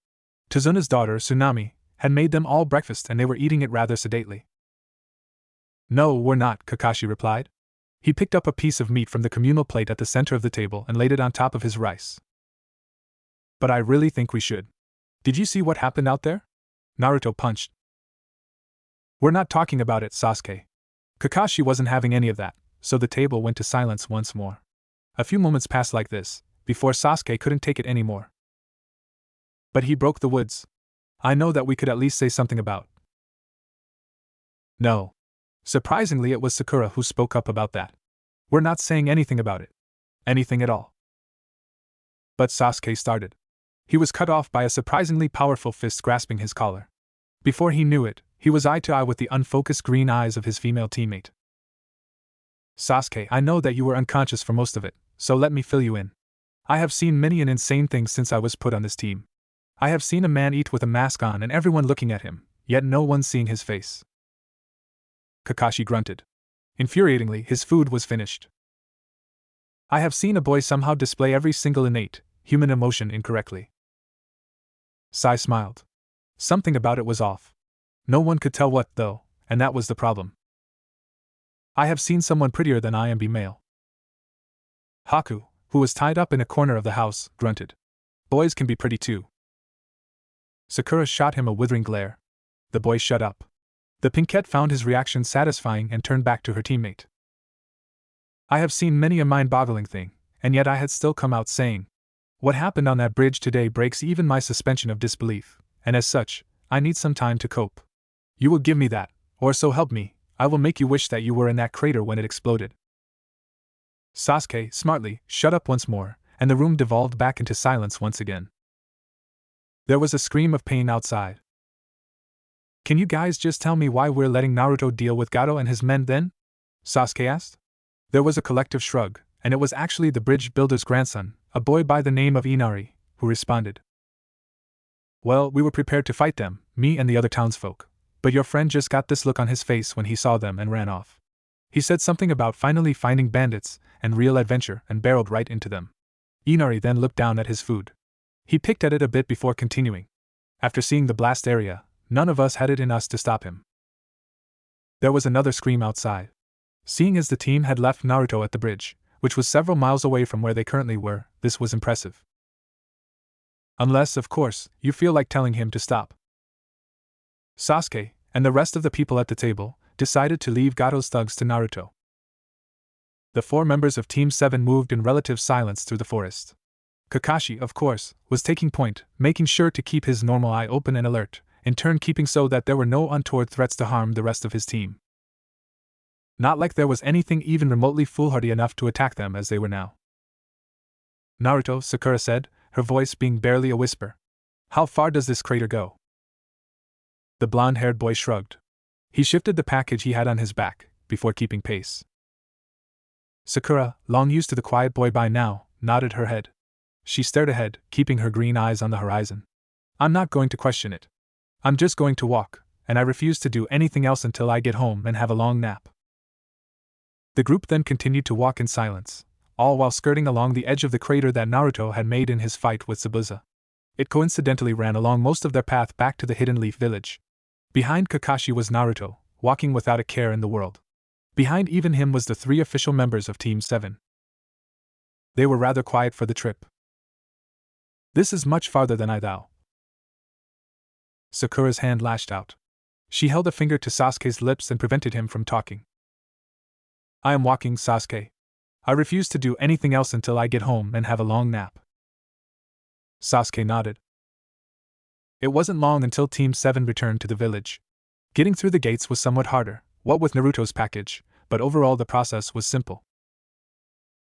Tazuna's daughter, Tsunami, had made them all breakfast and they were eating it rather sedately. "No, we're not," Kakashi replied. He picked up a piece of meat from the communal plate at the center of the table and laid it on top of his rice. "But I really think we should. Did you see what happened out there?" Naruto punched. "We're not talking about it, Sasuke." Kakashi wasn't having any of that, so the table went to silence once more. A few moments passed like this, before Sasuke couldn't take it anymore. "But he broke the woods. I know that we could at least say something about." "No." Surprisingly, it was Sakura who spoke up about that. "We're not saying anything about it. Anything at all." But Sasuke started. He was cut off by a surprisingly powerful fist grasping his collar. Before he knew it, he was eye to eye with the unfocused green eyes of his female teammate. "Sasuke, I know that you were unconscious for most of it, so let me fill you in. I have seen many an insane thing since I was put on this team. I have seen a man eat with a mask on and everyone looking at him, yet no one seeing his face." Kakashi grunted. Infuriatingly, his food was finished. "I have seen a boy somehow display every single innate, human emotion incorrectly." Sai smiled. Something about it was off. No one could tell what, though, and that was the problem. "I have seen someone prettier than I am be male." Haku, who was tied up in a corner of the house, grunted. "Boys can be pretty too." Sakura shot him a withering glare. The boy shut up. The pinkette found his reaction satisfying and turned back to her teammate. "I have seen many a mind-boggling thing, and yet I had still come out saying, what happened on that bridge today breaks even my suspension of disbelief, and as such, I need some time to cope. You will give me that, or so help me, I will make you wish that you were in that crater when it exploded." Sasuke, smartly, shut up once more, and the room devolved back into silence once again. There was a scream of pain outside. "Can you guys just tell me why we're letting Naruto deal with Gato and his men then?" Sasuke asked. There was a collective shrug, and it was actually the bridge builder's grandson, a boy by the name of Inari, who responded. "Well, we were prepared to fight them, me and the other townsfolk, but your friend just got this look on his face when he saw them and ran off. He said something about finally finding bandits and real adventure and barreled right into them." Inari then looked down at his food. He picked at it a bit before continuing. "After seeing the blast area, none of us had it in us to stop him." There was another scream outside. Seeing as the team had left Naruto at the bridge, which was several miles away from where they currently were, this was impressive. "Unless, of course, you feel like telling him to stop." Sasuke, and the rest of the people at the table, decided to leave Gato's thugs to Naruto. The 4 members of Team 7 moved in relative silence through the forest. Kakashi, of course, was taking point, making sure to keep his normal eye open and alert, in turn keeping so that there were no untoward threats to harm the rest of his team. Not like there was anything even remotely foolhardy enough to attack them as they were now. "Naruto," Sakura said, her voice being barely a whisper. "How far does this crater go?" The blonde-haired boy shrugged. He shifted the package he had on his back, before keeping pace. Sakura, long used to the quiet boy by now, nodded her head. She stared ahead, keeping her green eyes on the horizon. I'm not going to question it. I'm just going to walk, and I refuse to do anything else until I get home and have a long nap. The group then continued to walk in silence, all while skirting along the edge of the crater that Naruto had made in his fight with Zabuza. It coincidentally ran along most of their path back to the Hidden Leaf Village. Behind Kakashi was Naruto, walking without a care in the world. Behind even him was the 3 official members of Team 7. They were rather quiet for the trip. This is much farther than I thought. Sakura's hand lashed out. She held a finger to Sasuke's lips and prevented him from talking. I am walking, Sasuke. I refuse to do anything else until I get home and have a long nap. Sasuke nodded. It wasn't long until Team 7 returned to the village. Getting through the gates was somewhat harder, what with Naruto's package, but overall the process was simple.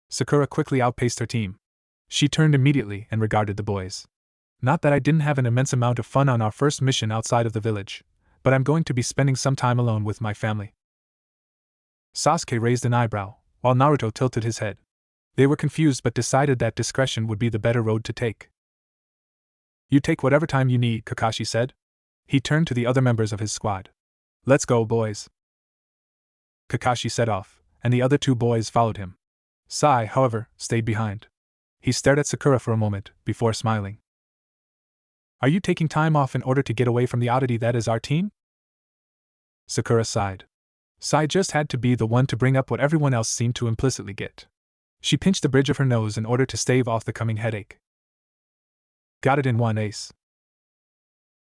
Sakura quickly outpaced her team. She turned immediately and regarded the boys. Not that I didn't have an immense amount of fun on our first mission outside of the village, but I'm going to be spending some time alone with my family. Sasuke raised an eyebrow, while Naruto tilted his head. They were confused but decided that discretion would be the better road to take. You take whatever time you need, Kakashi said. He turned to the other members of his squad. Let's go, boys. Kakashi set off, and the other 2 boys followed him. Sai, however, stayed behind. He stared at Sakura for a moment, before smiling. Are you taking time off in order to get away from the oddity that is our team? Sakura sighed. Sai just had to be the one to bring up what everyone else seemed to implicitly get. She pinched the bridge of her nose in order to stave off the coming headache. Got it in one ace.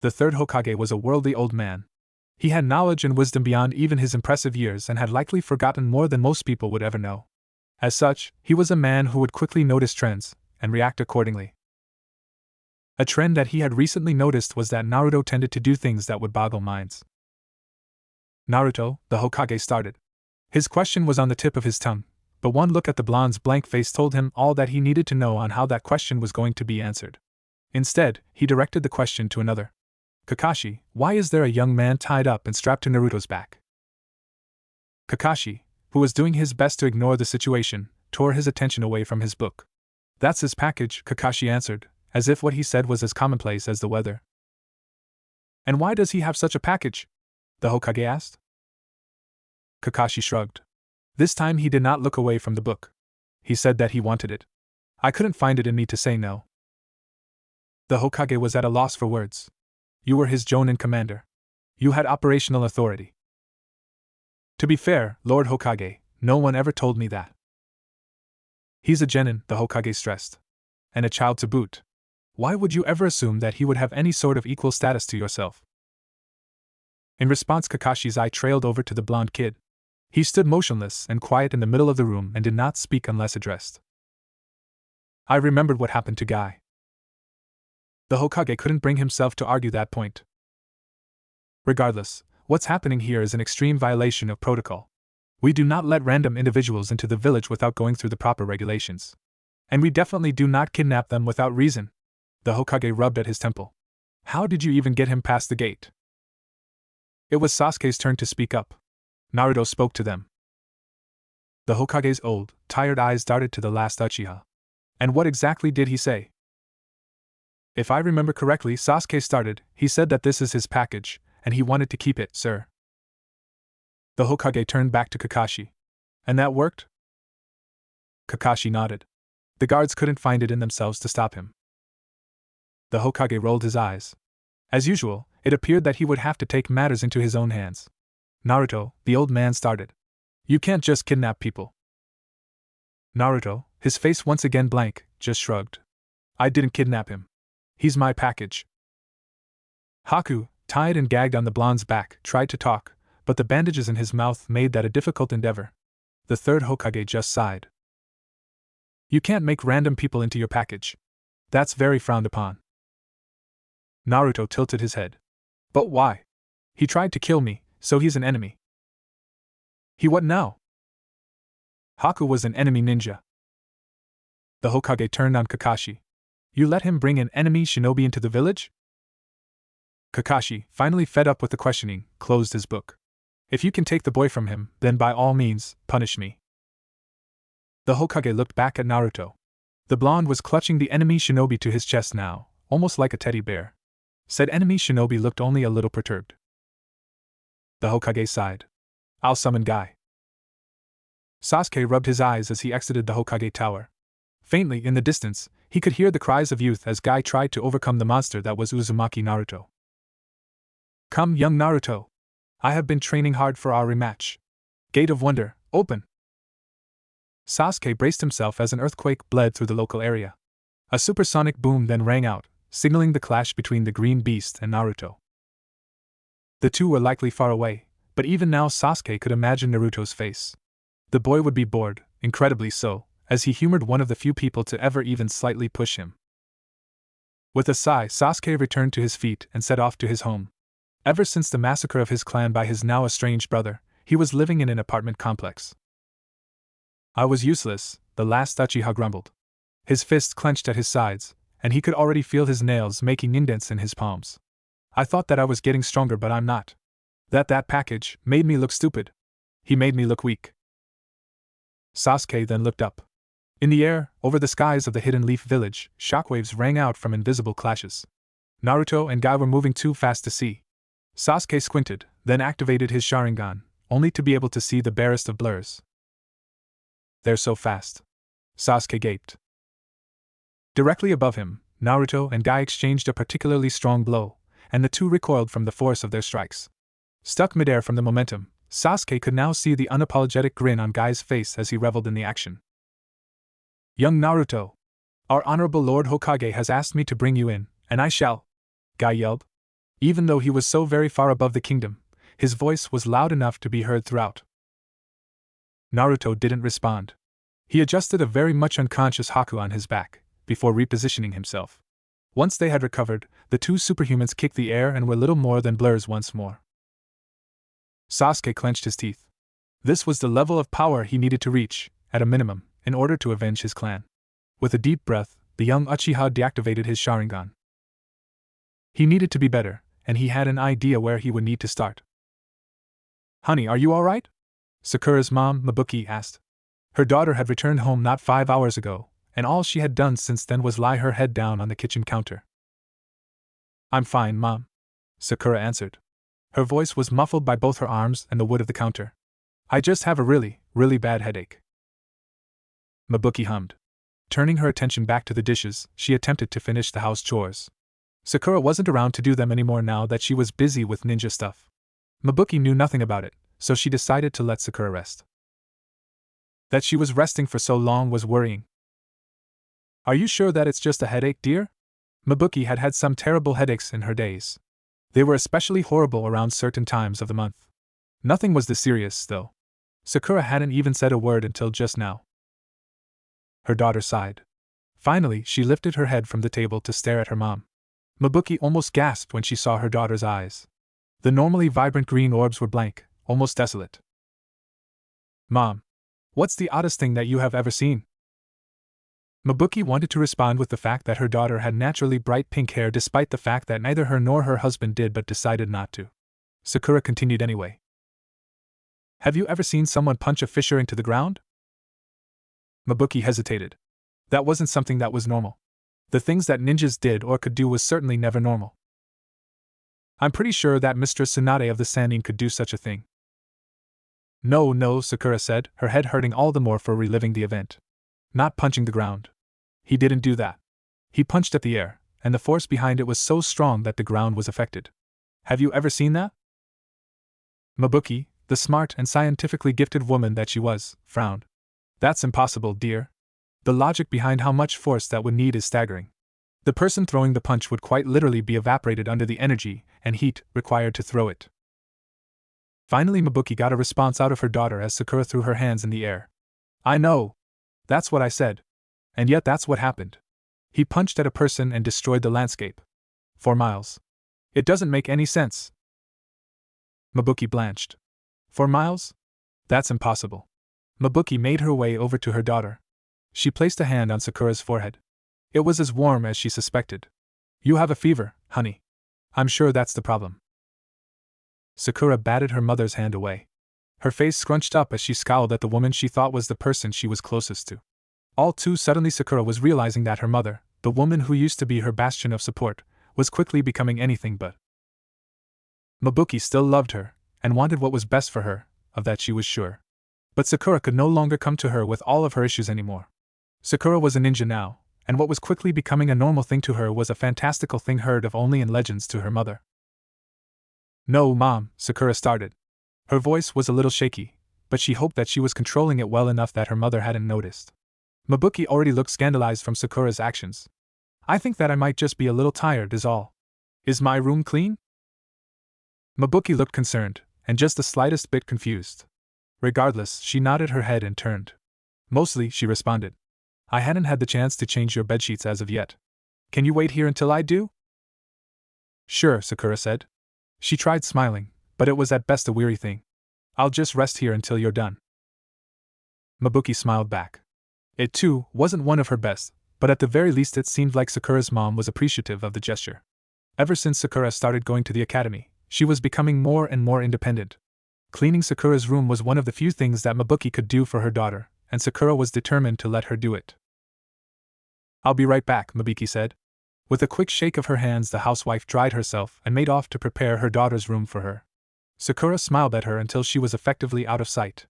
The 3rd Hokage was a worldly old man. He had knowledge and wisdom beyond even his impressive years and had likely forgotten more than most people would ever know. As such, he was a man who would quickly notice trends and react accordingly. A trend that he had recently noticed was that Naruto tended to do things that would boggle minds. Naruto, the Hokage started. His question was on the tip of his tongue, but one look at the blonde's blank face told him all that he needed to know on how that question was going to be answered. Instead, he directed the question to another. Kakashi, why is there a young man tied up and strapped to Naruto's back? Kakashi, who was doing his best to ignore the situation, tore his attention away from his book. That's his package, Kakashi answered, as if what he said was as commonplace as the weather. And why does he have such a package? The Hokage asked. Kakashi shrugged. This time he did not look away from the book. He said that he wanted it. I couldn't find it in me to say no. The Hokage was at a loss for words. You were his Jonin commander. You had operational authority. To be fair, Lord Hokage, no one ever told me that. He's a genin, the Hokage stressed. And a child to boot. Why would you ever assume that he would have any sort of equal status to yourself? In response, Kakashi's eye trailed over to the blonde kid. He stood motionless and quiet in the middle of the room and did not speak unless addressed. I remembered what happened to Guy. The Hokage couldn't bring himself to argue that point. Regardless, what's happening here is an extreme violation of protocol. We do not let random individuals into the village without going through the proper regulations. And we definitely do not kidnap them without reason. The Hokage rubbed at his temple. How did you even get him past the gate? It was Sasuke's turn to speak up. Naruto spoke to them. The Hokage's old, tired eyes darted to the last Uchiha. And what exactly did he say? If I remember correctly, Sasuke started, he said that this is his package, and he wanted to keep it, sir. The Hokage turned back to Kakashi. And that worked? Kakashi nodded. The guards couldn't find it in themselves to stop him. The Hokage rolled his eyes. As usual, it appeared that he would have to take matters into his own hands. Naruto, the old man started. You can't just kidnap people. Naruto, his face once again blank, just shrugged. I didn't kidnap him. He's my package. Haku, tied and gagged on the blonde's back, tried to talk, but the bandages in his mouth made that a difficult endeavor. The 3rd Hokage just sighed. You can't make random people into your package. That's very frowned upon. Naruto tilted his head. But why? He tried to kill me, so he's an enemy. He what now? Haku was an enemy ninja. The Hokage turned on Kakashi. You let him bring an enemy shinobi into the village? Kakashi, finally fed up with the questioning, closed his book. If you can take the boy from him, then by all means, punish me. The Hokage looked back at Naruto. The blonde was clutching the enemy shinobi to his chest now, almost like a teddy bear. Said enemy shinobi looked only a little perturbed. The Hokage sighed. I'll summon Guy. Sasuke rubbed his eyes as he exited the Hokage tower. Faintly, in the distance, he could hear the cries of youth as Guy tried to overcome the monster that was Uzumaki Naruto. Come, young Naruto. I have been training hard for our rematch. Gate of Wonder, open! Sasuke braced himself as an earthquake bled through the local area. A supersonic boom then rang out, signaling the clash between the green beast and Naruto. The two were likely far away, but even now Sasuke could imagine Naruto's face. The boy would be bored, incredibly so, as he humored one of the few people to ever even slightly push him. With a sigh, Sasuke returned to his feet and set off to his home. Ever since the massacre of his clan by his now estranged brother, he was living in an apartment complex. I was useless, the last Uchiha grumbled. His fists clenched at his sides, and he could already feel his nails making indents in his palms. I thought that I was getting stronger, but I'm not. That package made me look stupid. He made me look weak. Sasuke then looked up. In the air, over the skies of the Hidden Leaf Village, shockwaves rang out from invisible clashes. Naruto and Guy were moving too fast to see. Sasuke squinted, then activated his Sharingan, only to be able to see the barest of blurs. They're so fast. Sasuke gaped. Directly above him, Naruto and Guy exchanged a particularly strong blow, and the two recoiled from the force of their strikes. Stuck midair from the momentum, Sasuke could now see the unapologetic grin on Guy's face as he reveled in the action. Young Naruto, our honorable Lord Hokage has asked me to bring you in, and I shall, Guy yelled. Even though he was so very far above the kingdom, his voice was loud enough to be heard throughout. Naruto didn't respond. He adjusted a very much unconscious Haku on his back, before repositioning himself. Once they had recovered, the two superhumans kicked the air and were little more than blurs once more. Sasuke clenched his teeth. This was the level of power he needed to reach, at a minimum, in order to avenge his clan. With a deep breath, the young Uchiha deactivated his Sharingan. He needed to be better, and he had an idea where he would need to start. Honey, are you alright? Sakura's mom, Mabuki, asked. Her daughter had returned home not 5 hours ago, and all she had done since then was lie her head down on the kitchen counter. I'm fine, Mom, Sakura answered. Her voice was muffled by both her arms and the wood of the counter. I just have a really, really bad headache. Mabuki hummed. Turning her attention back to the dishes, she attempted to finish the house chores. Sakura wasn't around to do them anymore now that she was busy with ninja stuff. Mabuki knew nothing about it, so she decided to let Sakura rest. That she was resting for so long was worrying. Are you sure that it's just a headache, dear? Mabuki had had some terrible headaches in her days. They were especially horrible around certain times of the month. Nothing was this serious, though. Sakura hadn't even said a word until just now. Her daughter sighed. Finally, she lifted her head from the table to stare at her mom. Mabuki almost gasped when she saw her daughter's eyes. The normally vibrant green orbs were blank, almost desolate. Mom, what's the oddest thing that you have ever seen? Mabuki wanted to respond with the fact that her daughter had naturally bright pink hair despite the fact that neither her nor her husband did, but decided not to. Sakura continued anyway. Have you ever seen someone punch a fissure into the ground? Mabuki hesitated. That wasn't something that was normal. The things that ninjas did or could do was certainly never normal. I'm pretty sure that Mistress Tsunade of the Sannin could do such a thing. No, Sakura said, her head hurting all the more for reliving the event. Not punching the ground. He didn't do that. He punched at the air, and the force behind it was so strong that the ground was affected. Have you ever seen that? Mabuki, the smart and scientifically gifted woman that she was, frowned. That's impossible, dear. The logic behind how much force that would need is staggering. The person throwing the punch would quite literally be evaporated under the energy and heat required to throw it. Finally, Mabuki got a response out of her daughter as Sakura threw her hands in the air. I know. That's what I said. And yet that's what happened. He punched at a person and destroyed the landscape. 4 miles. It doesn't make any sense. Mabuki blanched. 4 miles? That's impossible. Mabuki made her way over to her daughter. She placed a hand on Sakura's forehead. It was as warm as she suspected. You have a fever, honey. I'm sure that's the problem. Sakura batted her mother's hand away. Her face scrunched up as she scowled at the woman she thought was the person she was closest to. All too suddenly Sakura was realizing that her mother, the woman who used to be her bastion of support, was quickly becoming anything but. Mabuki still loved her, and wanted what was best for her, of that she was sure. But Sakura could no longer come to her with all of her issues anymore. Sakura was a ninja now, and what was quickly becoming a normal thing to her was a fantastical thing heard of only in legends to her mother. "No, Mom," Sakura started. Her voice was a little shaky, but she hoped that she was controlling it well enough that her mother hadn't noticed. Mabuki already looked scandalized from Sakura's actions. "I think that I might just be a little tired is all. Is my room clean?" Mabuki looked concerned, and just the slightest bit confused. Regardless, she nodded her head and turned. "Mostly," she responded. "I hadn't had the chance to change your bedsheets as of yet. Can you wait here until I do?" "Sure," Sakura said. She tried smiling, but it was at best a weary thing. "I'll just rest here until you're done." Mabuki smiled back. It, too, wasn't one of her best, but at the very least it seemed like Sakura's mom was appreciative of the gesture. Ever since Sakura started going to the academy, she was becoming more and more independent. Cleaning Sakura's room was one of the few things that Mabuki could do for her daughter, and Sakura was determined to let her do it. "I'll be right back," Mabuki said. With a quick shake of her hands, the housewife dried herself and made off to prepare her daughter's room for her. Sakura smiled at her until she was effectively out of sight.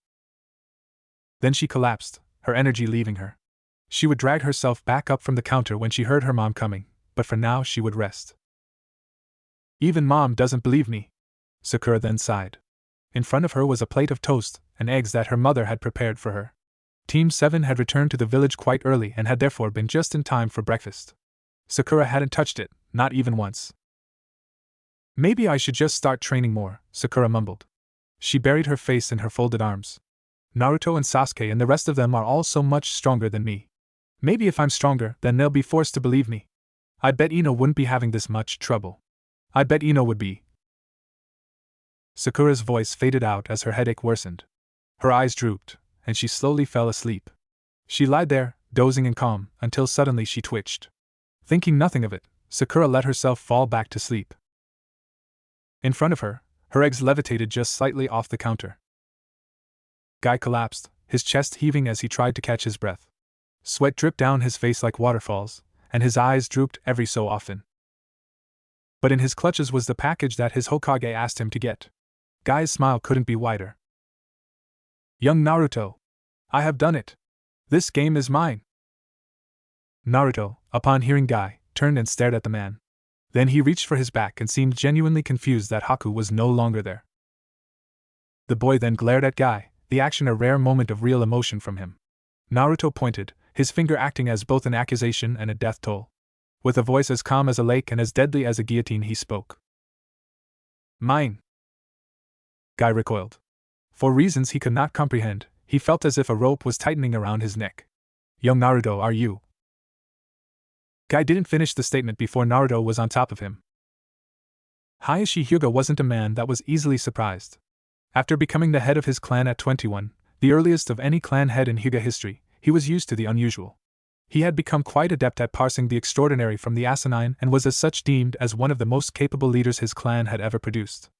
Then she collapsed, her energy leaving her. She would drag herself back up from the counter when she heard her mom coming, but for now she would rest. "Even Mom doesn't believe me," Sakura then sighed. In front of her was a plate of toast and eggs that her mother had prepared for her. Team 7 had returned to the village quite early and had therefore been just in time for breakfast. Sakura hadn't touched it, not even once. "Maybe I should just start training more," Sakura mumbled. She buried her face in her folded arms. "Naruto and Sasuke and the rest of them are all so much stronger than me. Maybe if I'm stronger, then they'll be forced to believe me. I bet Ino wouldn't be having this much trouble. I bet Ino would be." Sakura's voice faded out as her headache worsened. Her eyes drooped, and she slowly fell asleep. She lied there, dozing and calm, until suddenly she twitched. Thinking nothing of it, Sakura let herself fall back to sleep. In front of her, her eggs levitated just slightly off the counter. Guy collapsed, his chest heaving as he tried to catch his breath. Sweat dripped down his face like waterfalls, and his eyes drooped every so often. But in his clutches was the package that his Hokage asked him to get. Guy's smile couldn't be wider. "Young Naruto! I have done it! This game is mine!" Naruto, upon hearing Guy, turned and stared at the man. Then he reached for his back and seemed genuinely confused that Haku was no longer there. The boy then glared at Guy, the action a rare moment of real emotion from him. Naruto pointed, his finger acting as both an accusation and a death toll. With a voice as calm as a lake and as deadly as a guillotine he spoke. "Mine." Guy recoiled. For reasons he could not comprehend, he felt as if a rope was tightening around his neck. "Young Naruto, are you?" Guy didn't finish the statement before Naruto was on top of him. Hayashi Hyuga wasn't a man that was easily surprised. After becoming the head of his clan at 21, the earliest of any clan head in Hyuga history, he was used to the unusual. He had become quite adept at parsing the extraordinary from the asinine and was as such deemed as one of the most capable leaders his clan had ever produced.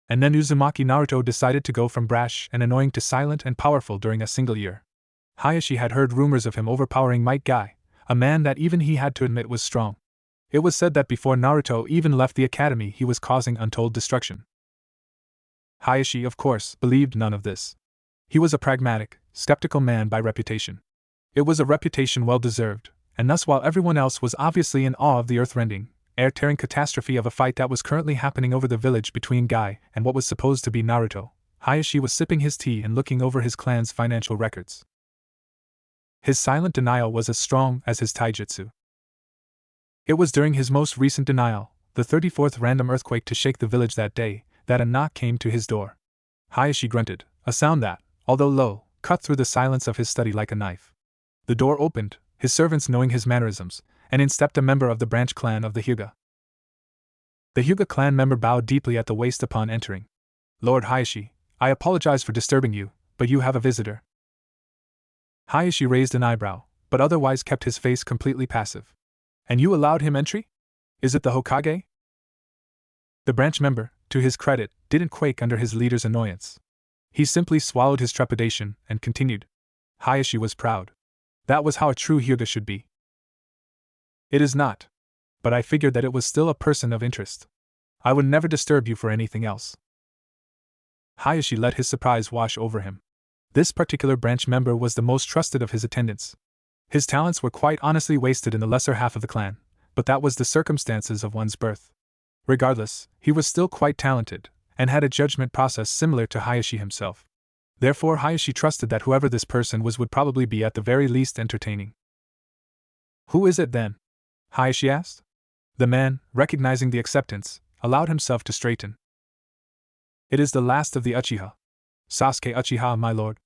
And then Uzumaki Naruto decided to go from brash and annoying to silent and powerful during a single year. Hayashi had heard rumors of him overpowering Might Guy, a man that even he had to admit was strong. It was said that before Naruto even left the academy he was causing untold destruction. Hayashi, of course, believed none of this. He was a pragmatic, skeptical man by reputation. It was a reputation well deserved, and thus while everyone else was obviously in awe of the earth-rending, air-tearing catastrophe of a fight that was currently happening over the village between Guy and what was supposed to be Naruto, Hayashi was sipping his tea and looking over his clan's financial records. His silent denial was as strong as his taijutsu. It was during his most recent denial, the 34th random earthquake to shake the village that day, that a knock came to his door. Hayashi grunted, a sound that, although low, cut through the silence of his study like a knife. The door opened, his servants knowing his mannerisms, and in stepped a member of the branch clan of the Hyuga. The Hyuga clan member bowed deeply at the waist upon entering. "Lord Hayashi, I apologize for disturbing you, but you have a visitor." Hayashi raised an eyebrow, but otherwise kept his face completely passive. "And you allowed him entry? Is it the Hokage?" The branch member, to his credit, didn't quake under his leader's annoyance. He simply swallowed his trepidation and continued. Hayashi was proud. That was how a true Hyuga should be. "It is not. but I figured that it was still a person of interest. I would never disturb you for anything else. Hayashi let his surprise wash over him. This particular branch member was the most trusted of his attendants. His talents were quite honestly wasted in the lesser half of the clan, but that was the circumstances of one's birth. Regardless, he was still quite talented, and had a judgment process similar to Hayashi himself. Therefore Hayashi trusted that whoever this person was would probably be at the very least entertaining. Who is it then? Hayashi asked. The man, recognizing the acceptance, allowed himself to straighten. It is the last of the Uchiha. Sasuke Uchiha, my lord.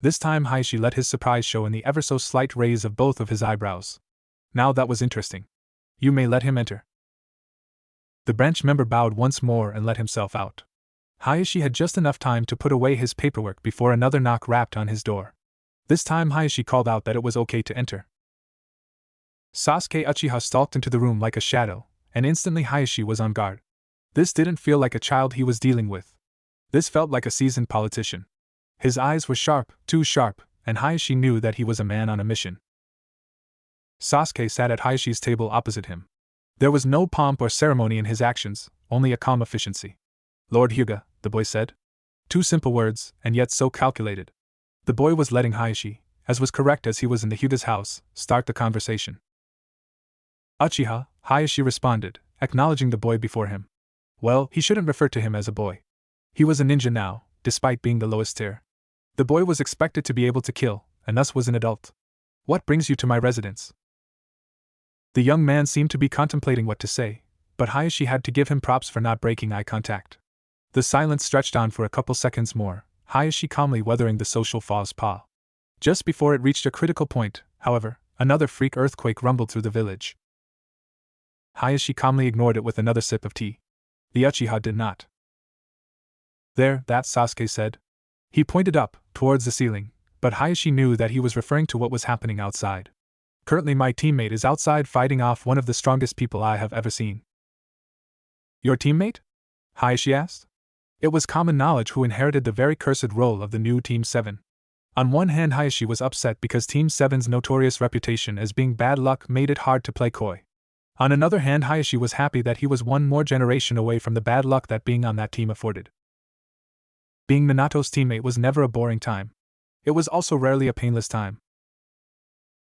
This time Hayashi let his surprise show in the ever so slight raise of both of his eyebrows. Now that was interesting. You may let him enter. The branch member bowed once more and let himself out. Hayashi had just enough time to put away his paperwork before another knock rapped on his door. This time Hayashi called out that it was okay to enter. Sasuke Uchiha stalked into the room like a shadow, and instantly Hayashi was on guard. This didn't feel like a child he was dealing with. This felt like a seasoned politician. His eyes were sharp, too sharp, and Hayashi knew that he was a man on a mission. Sasuke sat at Hayashi's table opposite him. There was no pomp or ceremony in his actions, only a calm efficiency. Lord Hyuga, the boy said. 2 simple words, and yet so calculated. The boy was letting Hayashi, as was correct as he was in the Hyuga's house, start the conversation. Uchiha, Hayashi responded, acknowledging the boy before him. Well, he shouldn't refer to him as a boy. He was a ninja now, despite being the lowest tier. The boy was expected to be able to kill, and thus was an adult. What brings you to my residence? The young man seemed to be contemplating what to say, but Hayashi had to give him props for not breaking eye contact. The silence stretched on for a couple seconds more, Hayashi calmly weathering the social faux pas. Just before it reached a critical point, however, another freak earthquake rumbled through the village. Hayashi calmly ignored it with another sip of tea. The Uchiha did not. There, that Sasuke said. He pointed up, towards the ceiling, but Hayashi knew that he was referring to what was happening outside. Currently my teammate is outside fighting off one of the strongest people I have ever seen. Your teammate? Hayashi asked. It was common knowledge who inherited the very cursed role of the new Team 7. On one hand Hayashi was upset because Team 7's notorious reputation as being bad luck made it hard to play coy. On another hand Hayashi was happy that he was one more generation away from the bad luck that being on that team afforded. Being Minato's teammate was never a boring time. It was also rarely a painless time.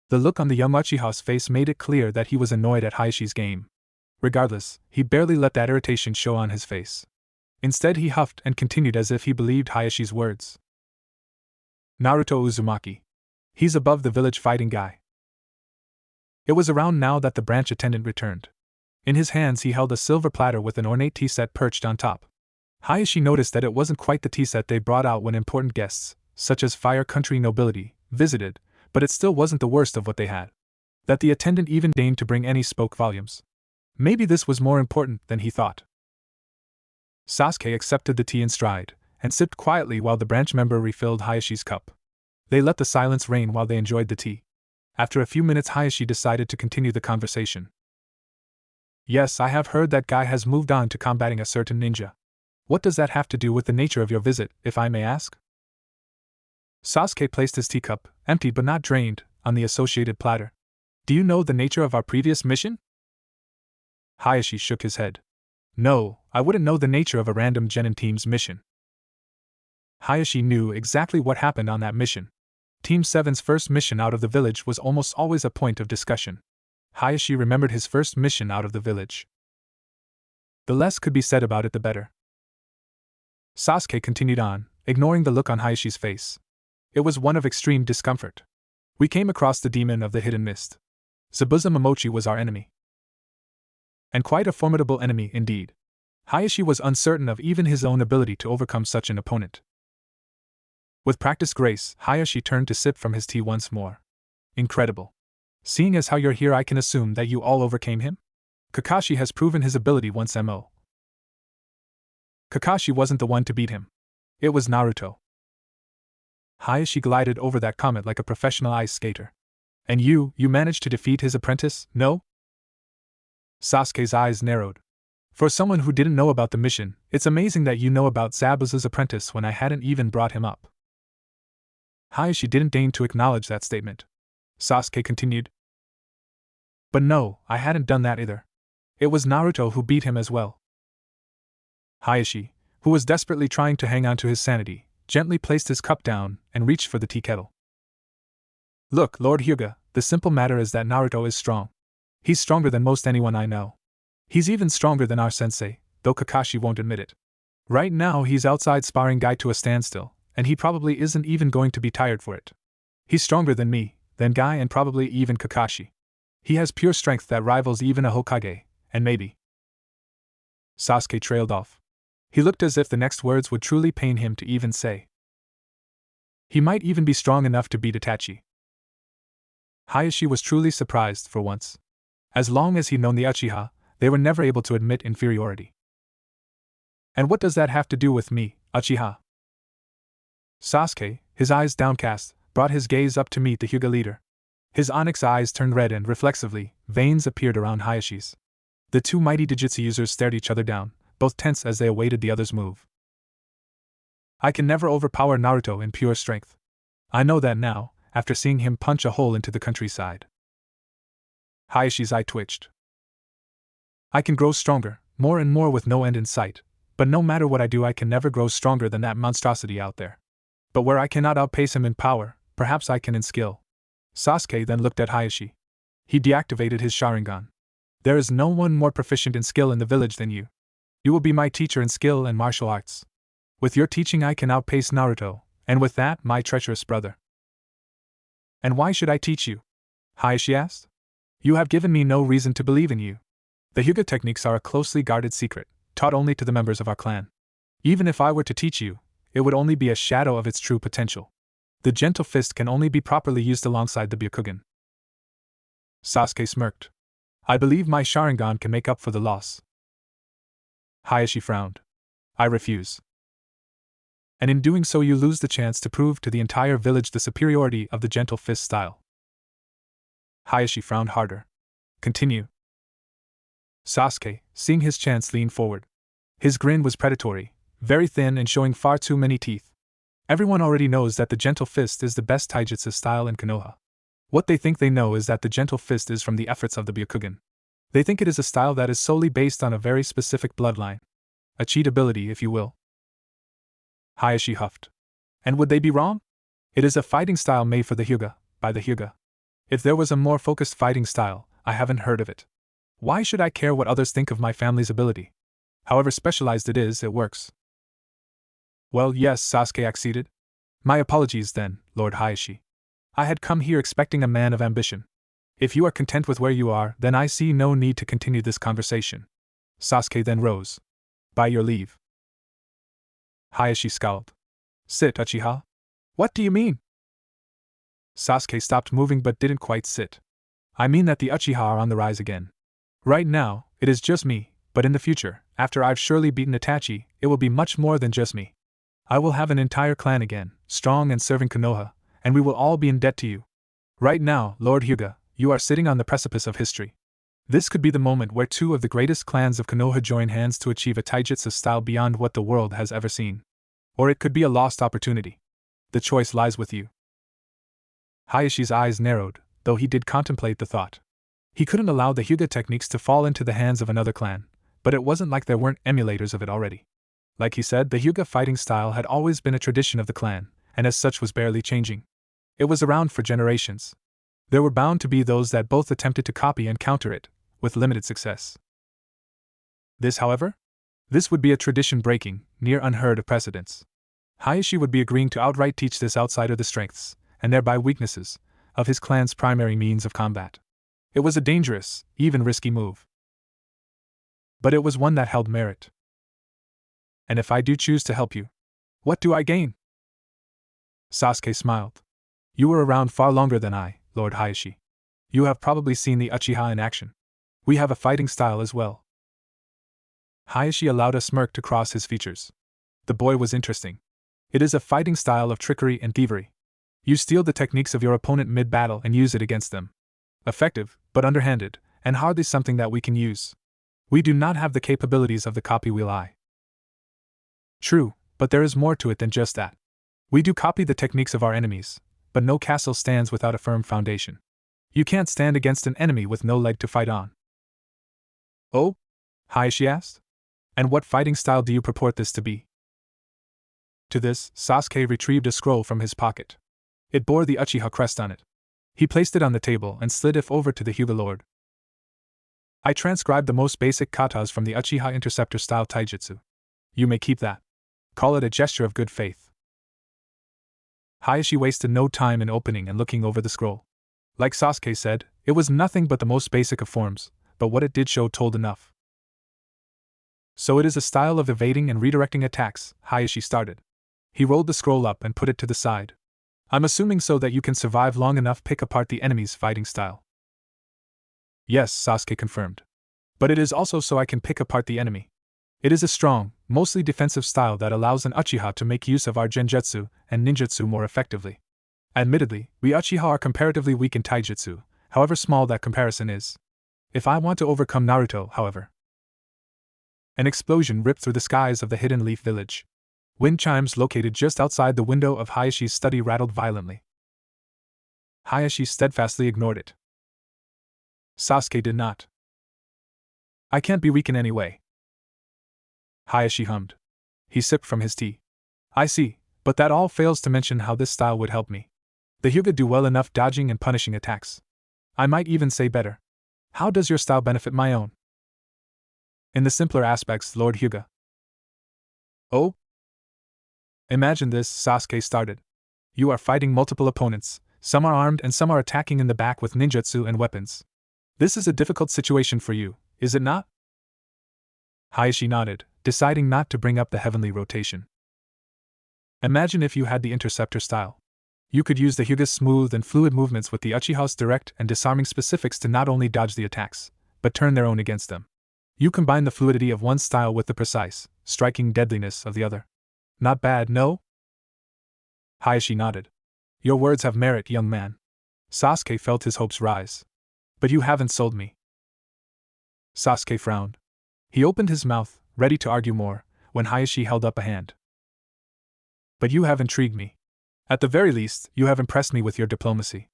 The look on the young Uchiha's face made it clear that he was annoyed at Hayashi's game. Regardless, he barely let that irritation show on his face. Instead he huffed and continued as if he believed Hayashi's words. Naruto Uzumaki. He's above the village fighting guy. It was around now that the branch attendant returned. In his hands he held a silver platter with an ornate tea set perched on top. Hayashi noticed that it wasn't quite the tea set they brought out when important guests, such as Fire Country nobility, visited, but it still wasn't the worst of what they had. That the attendant even deigned to bring any spoke volumes. Maybe this was more important than he thought. Sasuke accepted the tea in stride, and sipped quietly while the branch member refilled Hayashi's cup. They let the silence reign while they enjoyed the tea. After a few minutes Hayashi decided to continue the conversation. Yes, I have heard that guy has moved on to combating a certain ninja. What does that have to do with the nature of your visit, if I may ask? Sasuke placed his teacup, emptied but not drained, on the associated platter. Do you know the nature of our previous mission? Hayashi shook his head. No, I wouldn't know the nature of a random genin team's mission. Hayashi knew exactly what happened on that mission. Team 7's first mission out of the village was almost always a point of discussion. Hayashi remembered his first mission out of the village. The less could be said about it the better. Sasuke continued on, ignoring the look on Hayashi's face. It was one of extreme discomfort. We came across the demon of the hidden mist. Zabuza Momochi was our enemy. And quite a formidable enemy indeed. Hayashi was uncertain of even his own ability to overcome such an opponent. With practiced grace, Hayashi turned to sip from his tea once more. Incredible. Seeing as how you're here, I can assume that you all overcame him? Kakashi has proven his ability once mo. Kakashi wasn't the one to beat him. It was Naruto. Hayashi glided over that comment like a professional ice skater. And you managed to defeat his apprentice, no? Sasuke's eyes narrowed. For someone who didn't know about the mission, it's amazing that you know about Zabuza's apprentice when I hadn't even brought him up. Hayashi didn't deign to acknowledge that statement. Sasuke continued. But no, I hadn't done that either. It was Naruto who beat him as well. Hayashi, who was desperately trying to hang on to his sanity, gently placed his cup down and reached for the tea kettle. Look, Lord Hyuga, the simple matter is that Naruto is strong. He's stronger than most anyone I know. He's even stronger than our sensei, though Kakashi won't admit it. Right now he's outside sparring Guy to a standstill, and he probably isn't even going to be tired for it. He's stronger than me, than Guy, and probably even Kakashi. He has pure strength that rivals even a Hokage, and maybe. Sasuke trailed off. He looked as if the next words would truly pain him to even say. He might even be strong enough to beat Itachi. Hayashi was truly surprised for once. As long as he'd known the Uchiha, they were never able to admit inferiority. And what does that have to do with me, Uchiha? Sasuke, his eyes downcast, brought his gaze up to meet the Hyuga leader. His onyx eyes turned red and, reflexively, veins appeared around Hayashi's. The two mighty Dijutsu users stared each other down, both tense as they awaited the other's move. I can never overpower Naruto in pure strength. I know that now, after seeing him punch a hole into the countryside. Hayashi's eye twitched. I can grow stronger, more and more with no end in sight, but no matter what I do I can never grow stronger than that monstrosity out there. But where I cannot outpace him in power, perhaps I can in skill. Sasuke then looked at Hayashi. He deactivated his Sharingan. There is no one more proficient in skill in the village than you. You will be my teacher in skill and martial arts. With your teaching I can outpace Naruto, and with that, my treacherous brother. And why should I teach you? Hayashi asked. You have given me no reason to believe in you. The Hyuga techniques are a closely guarded secret, taught only to the members of our clan. Even if I were to teach you, it would only be a shadow of its true potential. The gentle fist can only be properly used alongside the Byakugan. Sasuke smirked. I believe my Sharingan can make up for the loss. Hayashi frowned. I refuse. And in doing so you lose the chance to prove to the entire village the superiority of the gentle fist style. Hayashi frowned harder. Continue. Sasuke, seeing his chance, leaned forward. His grin was predatory, very thin and showing far too many teeth. Everyone already knows that the gentle fist is the best taijutsu style in Konoha. What they think they know is that the gentle fist is from the efforts of the Byakugan. They think it is a style that is solely based on a very specific bloodline. A cheat ability, if you will. Hayashi huffed. And would they be wrong? It is a fighting style made for the Hyuga, by the Hyuga. If there was a more focused fighting style, I haven't heard of it. Why should I care what others think of my family's ability? However specialized it is, it works. Well, yes, Sasuke acceded. My apologies then, Lord Hayashi. I had come here expecting a man of ambition. If you are content with where you are, then I see no need to continue this conversation. Sasuke then rose. By your leave. Hayashi scowled. Sit, Uchiha. What do you mean? Sasuke stopped moving but didn't quite sit. I mean that the Uchiha are on the rise again. Right now, it is just me, but in the future, after I've surely beaten Itachi, it will be much more than just me. I will have an entire clan again, strong and serving Konoha, and we will all be in debt to you. Right now, Lord Hyuga, you are sitting on the precipice of history. This could be the moment where two of the greatest clans of Konoha join hands to achieve a taijutsu style beyond what the world has ever seen. Or it could be a lost opportunity. The choice lies with you. Hayashi's eyes narrowed, though he did contemplate the thought. He couldn't allow the Hyuga techniques to fall into the hands of another clan, but it wasn't like there weren't emulators of it already. Like he said, the Hyuga fighting style had always been a tradition of the clan, and as such was barely changing. It was around for generations. There were bound to be those that both attempted to copy and counter it, with limited success. This, however? This would be a tradition-breaking, near unheard of precedence. Hayashi would be agreeing to outright teach this outsider the strengths, and thereby weaknesses, of his clan's primary means of combat. It was a dangerous, even risky move. But it was one that held merit. And if I do choose to help you, what do I gain? Sasuke smiled. You were around far longer than I, Lord Hayashi. You have probably seen the Uchiha in action. We have a fighting style as well. Hayashi allowed a smirk to cross his features. The boy was interesting. It is a fighting style of trickery and thievery. You steal the techniques of your opponent mid-battle and use it against them. Effective, but underhanded, and hardly something that we can use. We do not have the capabilities of the copy wheel eye. True, but there is more to it than just that. We do copy the techniques of our enemies, but no castle stands without a firm foundation. You can't stand against an enemy with no leg to fight on. Oh? Hayashi asked. And what fighting style do you purport this to be? To this, Sasuke retrieved a scroll from his pocket. It bore the Uchiha crest on it. He placed it on the table and slid it over to the Hyuga Lord. I transcribed the most basic katas from the Uchiha Interceptor style taijutsu. You may keep that. Call it a gesture of good faith. Hayashi wasted no time in opening and looking over the scroll. Like Sasuke said, it was nothing but the most basic of forms, but what it did show told enough. So it is a style of evading and redirecting attacks, Hayashi started. He rolled the scroll up and put it to the side. I'm assuming so that you can survive long enough pick apart the enemy's fighting style. Yes, Sasuke confirmed. But it is also so I can pick apart the enemy. It is a strong, mostly defensive style that allows an Uchiha to make use of our genjutsu and ninjutsu more effectively. Admittedly, we Uchiha are comparatively weak in taijutsu, however small that comparison is. If I want to overcome Naruto, however. An explosion ripped through the skies of the Hidden Leaf Village. Wind chimes located just outside the window of Hayashi's study rattled violently. Hayashi steadfastly ignored it. Sasuke did not. I can't be weak in any way. Hayashi hummed. He sipped from his tea. I see, but that all fails to mention how this style would help me. The Hyuga do well enough dodging and punishing attacks. I might even say better. How does your style benefit my own? In the simpler aspects, Lord Hyuga. Oh? Imagine this, Sasuke started. You are fighting multiple opponents, some are armed and some are attacking in the back with ninjutsu and weapons. This is a difficult situation for you, is it not? Hayashi nodded, deciding not to bring up the heavenly rotation. Imagine if you had the interceptor style. You could use the Hyuga's smooth and fluid movements with the Uchiha's direct and disarming specifics to not only dodge the attacks, but turn their own against them. You combine the fluidity of one style with the precise, striking deadliness of the other. Not bad, no? Hayashi nodded. Your words have merit, young man. Sasuke felt his hopes rise. But you haven't sold me. Sasuke frowned. He opened his mouth, ready to argue more, when Hayashi held up a hand. But you have intrigued me. At the very least, you have impressed me with your diplomacy.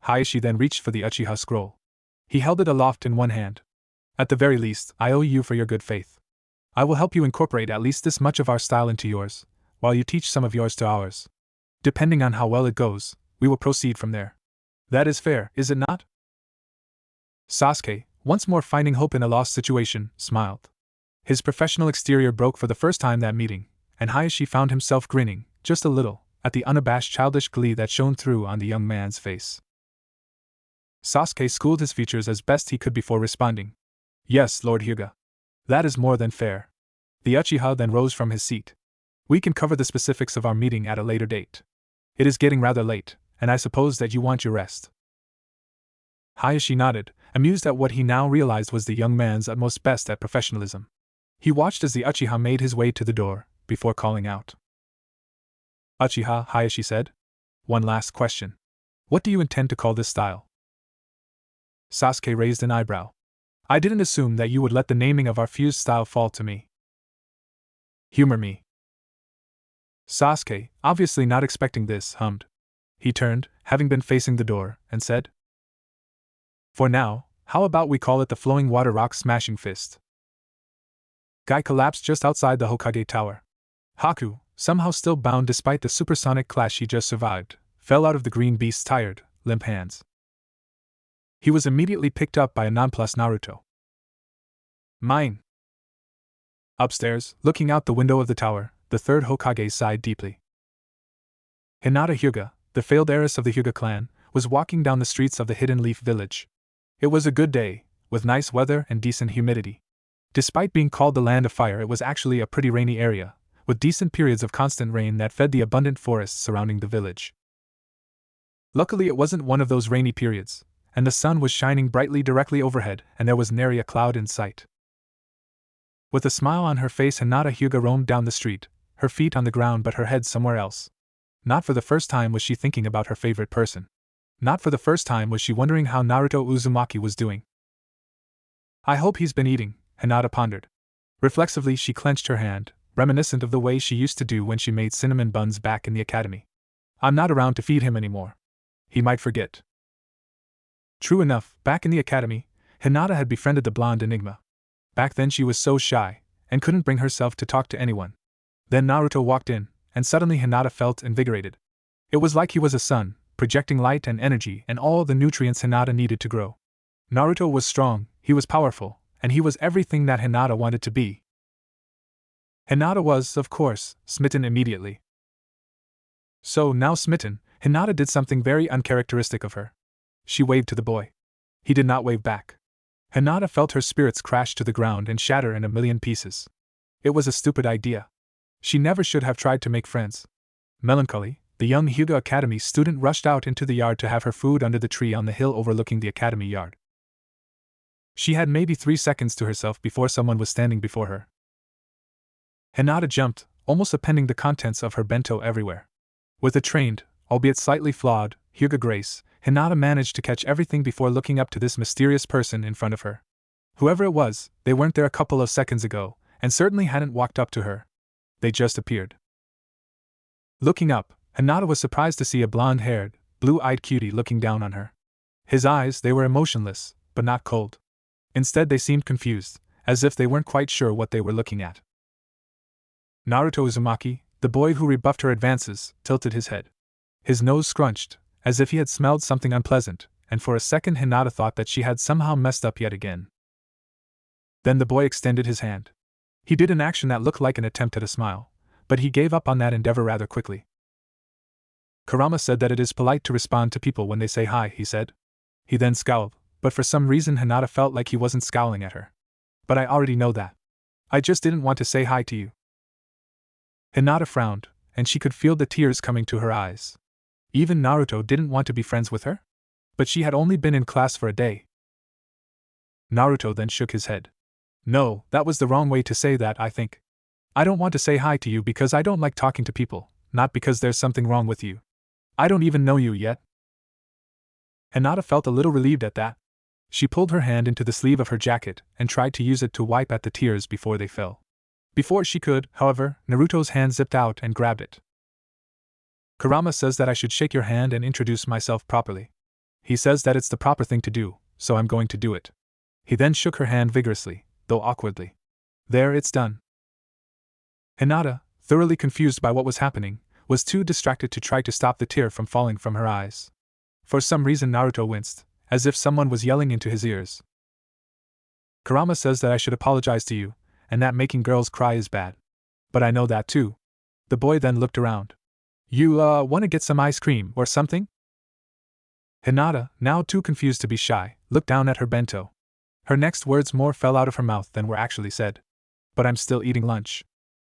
Hayashi then reached for the Uchiha scroll. He held it aloft in one hand. At the very least, I owe you for your good faith. I will help you incorporate at least this much of our style into yours, while you teach some of yours to ours. Depending on how well it goes, we will proceed from there. That is fair, is it not? Sasuke, once more finding hope in a lost situation, smiled. His professional exterior broke for the first time that meeting, and Hayashi found himself grinning, just a little, at the unabashed childish glee that shone through on the young man's face. Sasuke schooled his features as best he could before responding. Yes, Lord Hyuga. That is more than fair. The Uchiha then rose from his seat. We can cover the specifics of our meeting at a later date. It is getting rather late, and I suppose that you want your rest. Hayashi nodded, amused at what he now realized was the young man's utmost best at professionalism. He watched as the Uchiha made his way to the door, before calling out. Uchiha, Hayashi said. One last question. What do you intend to call this style? Sasuke raised an eyebrow. I didn't assume that you would let the naming of our fused style fall to me. Humor me. Sasuke, obviously not expecting this, hummed. He turned, having been facing the door, and said, For now, how about we call it the Flowing Water Rock Smashing Fist? Guy collapsed just outside the Hokage Tower. Haku, somehow still bound despite the supersonic clash he just survived, fell out of the green beast's tired, limp hands. He was immediately picked up by a nonplussed Naruto. Mine. Upstairs, looking out the window of the tower, the third Hokage sighed deeply. Hinata Hyuga, the failed heiress of the Hyuga clan, was walking down the streets of the Hidden Leaf Village. It was a good day, with nice weather and decent humidity. Despite being called the Land of Fire, it was actually a pretty rainy area, with decent periods of constant rain that fed the abundant forests surrounding the village. Luckily, it wasn't one of those rainy periods, and the sun was shining brightly directly overhead, and there was nary a cloud in sight. With a smile on her face, Hinata Hyuga roamed down the street, her feet on the ground but her head somewhere else. Not for the first time was she thinking about her favorite person. Not for the first time was she wondering how Naruto Uzumaki was doing. I hope he's been eating, Hinata pondered. Reflexively, she clenched her hand, reminiscent of the way she used to do when she made cinnamon buns back in the academy. I'm not around to feed him anymore. He might forget. True enough, back in the academy, Hinata had befriended the blonde enigma. Back then she was so shy, and couldn't bring herself to talk to anyone. Then Naruto walked in, and suddenly Hinata felt invigorated. It was like he was a sun, projecting light and energy and all the nutrients Hinata needed to grow. Naruto was strong, he was powerful, and he was everything that Hinata wanted to be. Hinata was, of course, smitten immediately. So, now smitten, Hinata did something very uncharacteristic of her. She waved to the boy. He did not wave back. Hinata felt her spirits crash to the ground and shatter in a million pieces. It was a stupid idea. She never should have tried to make friends. Melancholy, the young Hyuga Academy student rushed out into the yard to have her food under the tree on the hill overlooking the academy yard. She had maybe 3 seconds to herself before someone was standing before her. Hinata jumped, almost appending the contents of her bento everywhere. With a trained, albeit slightly flawed, Hyuga grace, Hinata managed to catch everything before looking up to this mysterious person in front of her. Whoever it was, they weren't there a couple of seconds ago, and certainly hadn't walked up to her. They just appeared. Looking up, Hinata was surprised to see a blonde-haired, blue-eyed cutie looking down on her. His eyes, they were emotionless, but not cold. Instead they seemed confused, as if they weren't quite sure what they were looking at. Naruto Uzumaki, the boy who rebuffed her advances, tilted his head. His nose scrunched, as if he had smelled something unpleasant, and for a second Hinata thought that she had somehow messed up yet again. Then the boy extended his hand. He did an action that looked like an attempt at a smile, but he gave up on that endeavor rather quickly. Kurama said that it is polite to respond to people when they say hi, he said. He then scowled, but for some reason Hinata felt like he wasn't scowling at her. But I already know that. I just didn't want to say hi to you. Hinata frowned, and she could feel the tears coming to her eyes. Even Naruto didn't want to be friends with her? But she had only been in class for a day. Naruto then shook his head. No, that was the wrong way to say that, I think. I don't want to say hi to you because I don't like talking to people, not because there's something wrong with you. I don't even know you yet. Hinata felt a little relieved at that. She pulled her hand into the sleeve of her jacket and tried to use it to wipe at the tears before they fell. Before she could, however, Naruto's hand zipped out and grabbed it. Kurama says that I should shake your hand and introduce myself properly. He says that it's the proper thing to do, so I'm going to do it. He then shook her hand vigorously, though awkwardly. There, it's done. Hinata, thoroughly confused by what was happening, was too distracted to try to stop the tear from falling from her eyes. For some reason Naruto winced, as if someone was yelling into his ears. Kurama says that I should apologize to you, and that making girls cry is bad. But I know that too. The boy then looked around. You, want to get some ice cream or something? Hinata, now too confused to be shy, looked down at her bento. Her next words more fell out of her mouth than were actually said. But I'm still eating lunch.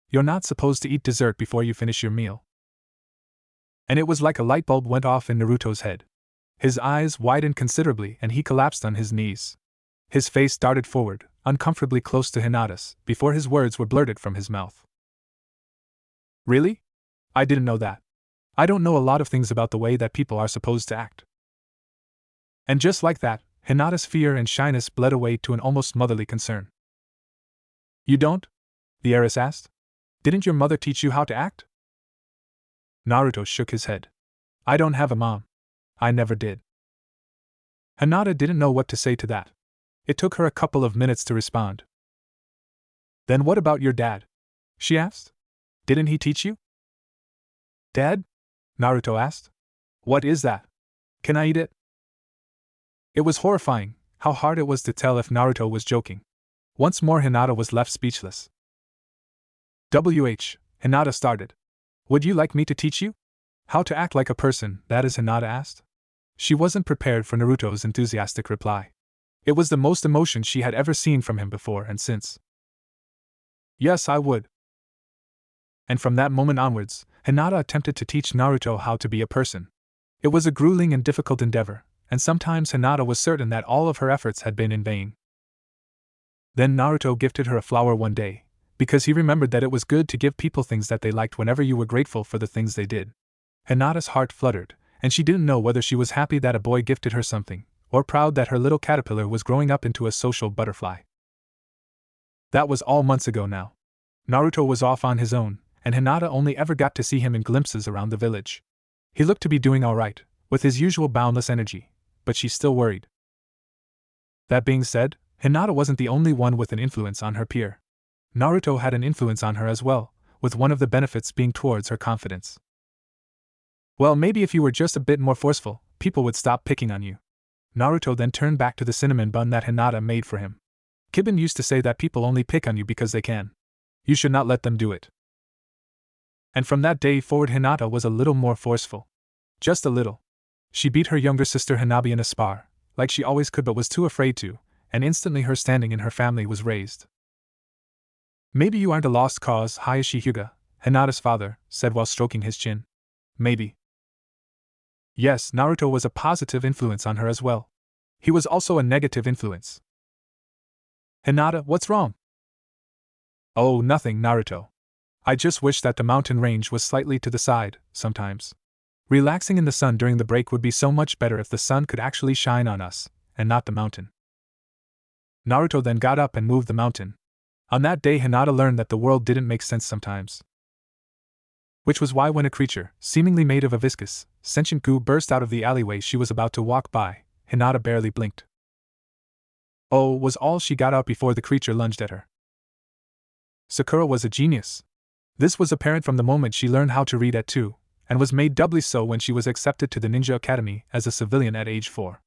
You're not supposed to eat dessert before you finish your meal. And it was like a light bulb went off in Naruto's head. His eyes widened considerably and he collapsed on his knees. His face darted forward, uncomfortably close to Hinata's, before his words were blurted from his mouth. Really? I didn't know that. I don't know a lot of things about the way that people are supposed to act. And just like that, Hinata's fear and shyness bled away to an almost motherly concern. You don't? The heiress asked. Didn't your mother teach you how to act? Naruto shook his head. I don't have a mom. I never did. Hinata didn't know what to say to that. It took her a couple of minutes to respond. Then what about your dad? She asked. Didn't he teach you? Dad? Naruto asked. What is that? Can I eat it? It was horrifying, how hard it was to tell if Naruto was joking. Once more Hinata was left speechless. Hinata started. Would you like me to teach you? How to act like a person, that is, Hinata asked. She wasn't prepared for Naruto's enthusiastic reply. It was the most emotion she had ever seen from him before and since. Yes, I would. And from that moment onwards, Hinata attempted to teach Naruto how to be a person. It was a grueling and difficult endeavor, and sometimes Hinata was certain that all of her efforts had been in vain. Then Naruto gifted her a flower one day, because he remembered that it was good to give people things that they liked whenever you were grateful for the things they did. Hinata's heart fluttered, and she didn't know whether she was happy that a boy gifted her something, or proud that her little caterpillar was growing up into a social butterfly. That was all months ago now. Naruto was off on his own, and Hinata only ever got to see him in glimpses around the village. He looked to be doing all right, with his usual boundless energy, but she still worried. That being said, Hinata wasn't the only one with an influence on her peer. Naruto had an influence on her as well, with one of the benefits being towards her confidence. Well, maybe if you were just a bit more forceful, people would stop picking on you. Naruto then turned back to the cinnamon bun that Hinata made for him. Kibin used to say that people only pick on you because they can. You should not let them do it. And from that day forward, Hinata was a little more forceful. Just a little. She beat her younger sister Hanabi in a spar, like she always could but was too afraid to, and instantly her standing in her family was raised. Maybe you aren't a lost cause, Hayashi Hyuga, Hinata's father said while stroking his chin. Maybe. Yes, Naruto was a positive influence on her as well. He was also a negative influence. Hinata, what's wrong? Oh, nothing, Naruto. I just wish that the mountain range was slightly to the side, sometimes. Relaxing in the sun during the break would be so much better if the sun could actually shine on us, and not the mountain. Naruto then got up and moved the mountain. On that day, Hinata learned that the world didn't make sense sometimes. Which was why when a creature, seemingly made of a viscous, sentient goo burst out of the alleyway she was about to walk by, Hinata barely blinked. Oh, was all she got out before the creature lunged at her. Sakura was a genius. This was apparent from the moment she learned how to read at 2, and was made doubly so when she was accepted to the Ninja Academy as a civilian at age 4.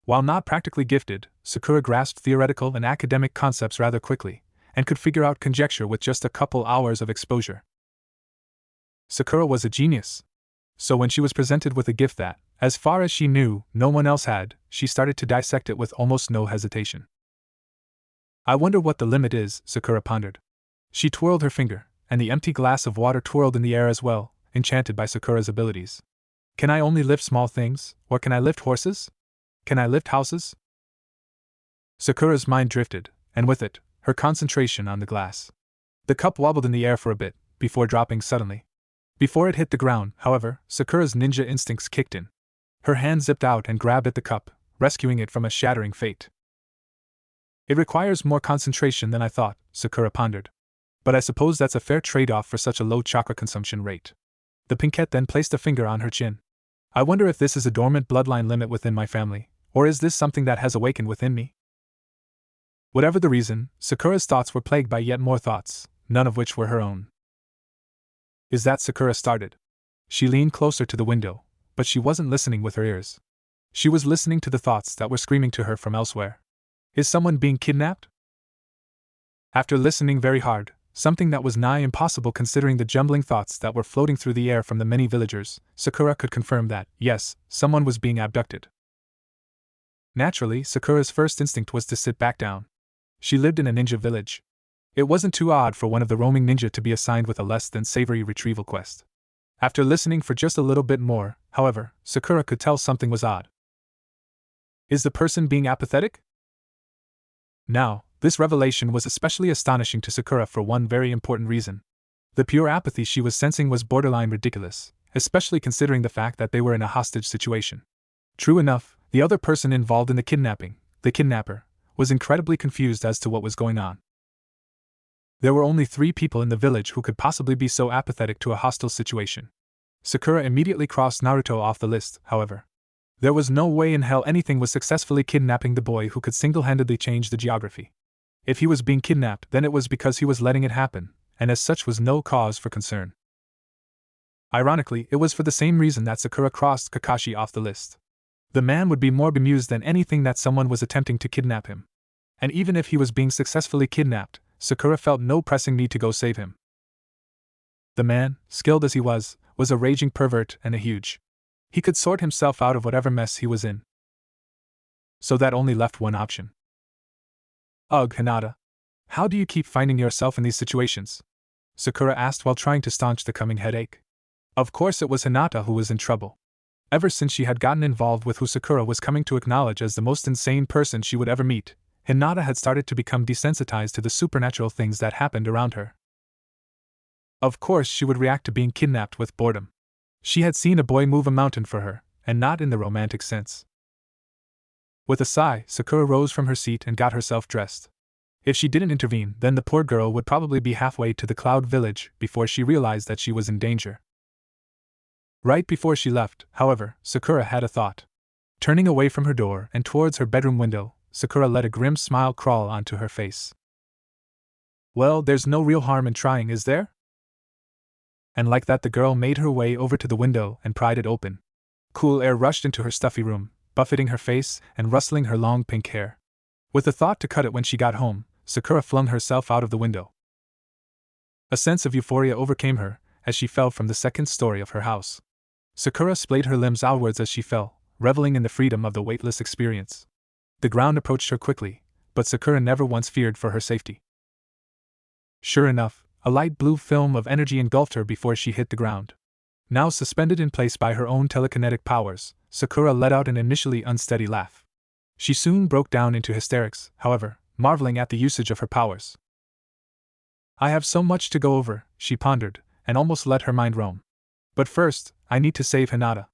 While not practically gifted, Sakura grasped theoretical and academic concepts rather quickly, and could figure out conjecture with just a couple hours of exposure. Sakura was a genius. So when she was presented with a gift that, as far as she knew, no one else had, she started to dissect it with almost no hesitation. I wonder what the limit is, Sakura pondered. She twirled her finger, and the empty glass of water twirled in the air as well, enchanted by Sakura's abilities. Can I only lift small things, or can I lift horses? Can I lift houses? Sakura's mind drifted, and with it, her concentration on the glass. The cup wobbled in the air for a bit, before dropping suddenly. Before it hit the ground, however, Sakura's ninja instincts kicked in. Her hand zipped out and grabbed at the cup, rescuing it from a shattering fate. It requires more concentration than I thought, Sakura pondered. But I suppose that's a fair trade-off for such a low chakra consumption rate. The pinkette then placed a finger on her chin. I wonder if this is a dormant bloodline limit within my family, or is this something that has awakened within me? Whatever the reason, Sakura's thoughts were plagued by yet more thoughts, none of which were her own. Is that Sakura started? She leaned closer to the window, but she wasn't listening with her ears. She was listening to the thoughts that were screaming to her from elsewhere. Is someone being kidnapped? After listening very hard, something that was nigh impossible considering the jumbling thoughts that were floating through the air from the many villagers, Sakura could confirm that, yes, someone was being abducted. Naturally, Sakura's first instinct was to sit back down. She lived in a ninja village. It wasn't too odd for one of the roaming ninja to be assigned with a less than savory retrieval quest. After listening for just a little bit more, however, Sakura could tell something was odd. Is the person being apathetic? Now, this revelation was especially astonishing to Sakura for one very important reason. The pure apathy she was sensing was borderline ridiculous, especially considering the fact that they were in a hostage situation. True enough, the other person involved in the kidnapping, the kidnapper, was incredibly confused as to what was going on. There were only 3 people in the village who could possibly be so apathetic to a hostile situation. Sakura immediately crossed Naruto off the list, however. There was no way in hell anything was successfully kidnapping the boy who could single-handedly change the geography. If he was being kidnapped, then it was because he was letting it happen, and as such was no cause for concern. Ironically, it was for the same reason that Sakura crossed Kakashi off the list. The man would be more bemused than anything that someone was attempting to kidnap him. And even if he was being successfully kidnapped, Sakura felt no pressing need to go save him. The man, skilled as he was a raging pervert and a huge. He could sort himself out of whatever mess he was in. So that only left one option. Ugh, Hinata. How do you keep finding yourself in these situations? Sakura asked while trying to staunch the coming headache. Of course it was Hinata who was in trouble. Ever since she had gotten involved with who Sakura was coming to acknowledge as the most insane person she would ever meet, Hinata had started to become desensitized to the supernatural things that happened around her. Of course she would react to being kidnapped with boredom. She had seen a boy move a mountain for her, and not in the romantic sense. With a sigh, Sakura rose from her seat and got herself dressed. If she didn't intervene, then the poor girl would probably be halfway to the Cloud Village before she realized that she was in danger. Right before she left, however, Sakura had a thought. Turning away from her door and towards her bedroom window, Sakura let a grim smile crawl onto her face. Well, there's no real harm in trying, is there? And like that, the girl made her way over to the window and pried it open. Cool air rushed into her stuffy room, buffeting her face and rustling her long pink hair. With the thought to cut it when she got home, Sakura flung herself out of the window. A sense of euphoria overcame her as she fell from the second story of her house. Sakura splayed her limbs outwards as she fell, reveling in the freedom of the weightless experience. The ground approached her quickly, but Sakura never once feared for her safety. Sure enough, a light blue film of energy engulfed her before she hit the ground. Now suspended in place by her own telekinetic powers, Sakura let out an initially unsteady laugh. She soon broke down into hysterics, however, marveling at the usage of her powers. I have so much to go over, she pondered, and almost let her mind roam. But first, I need to save Hinata.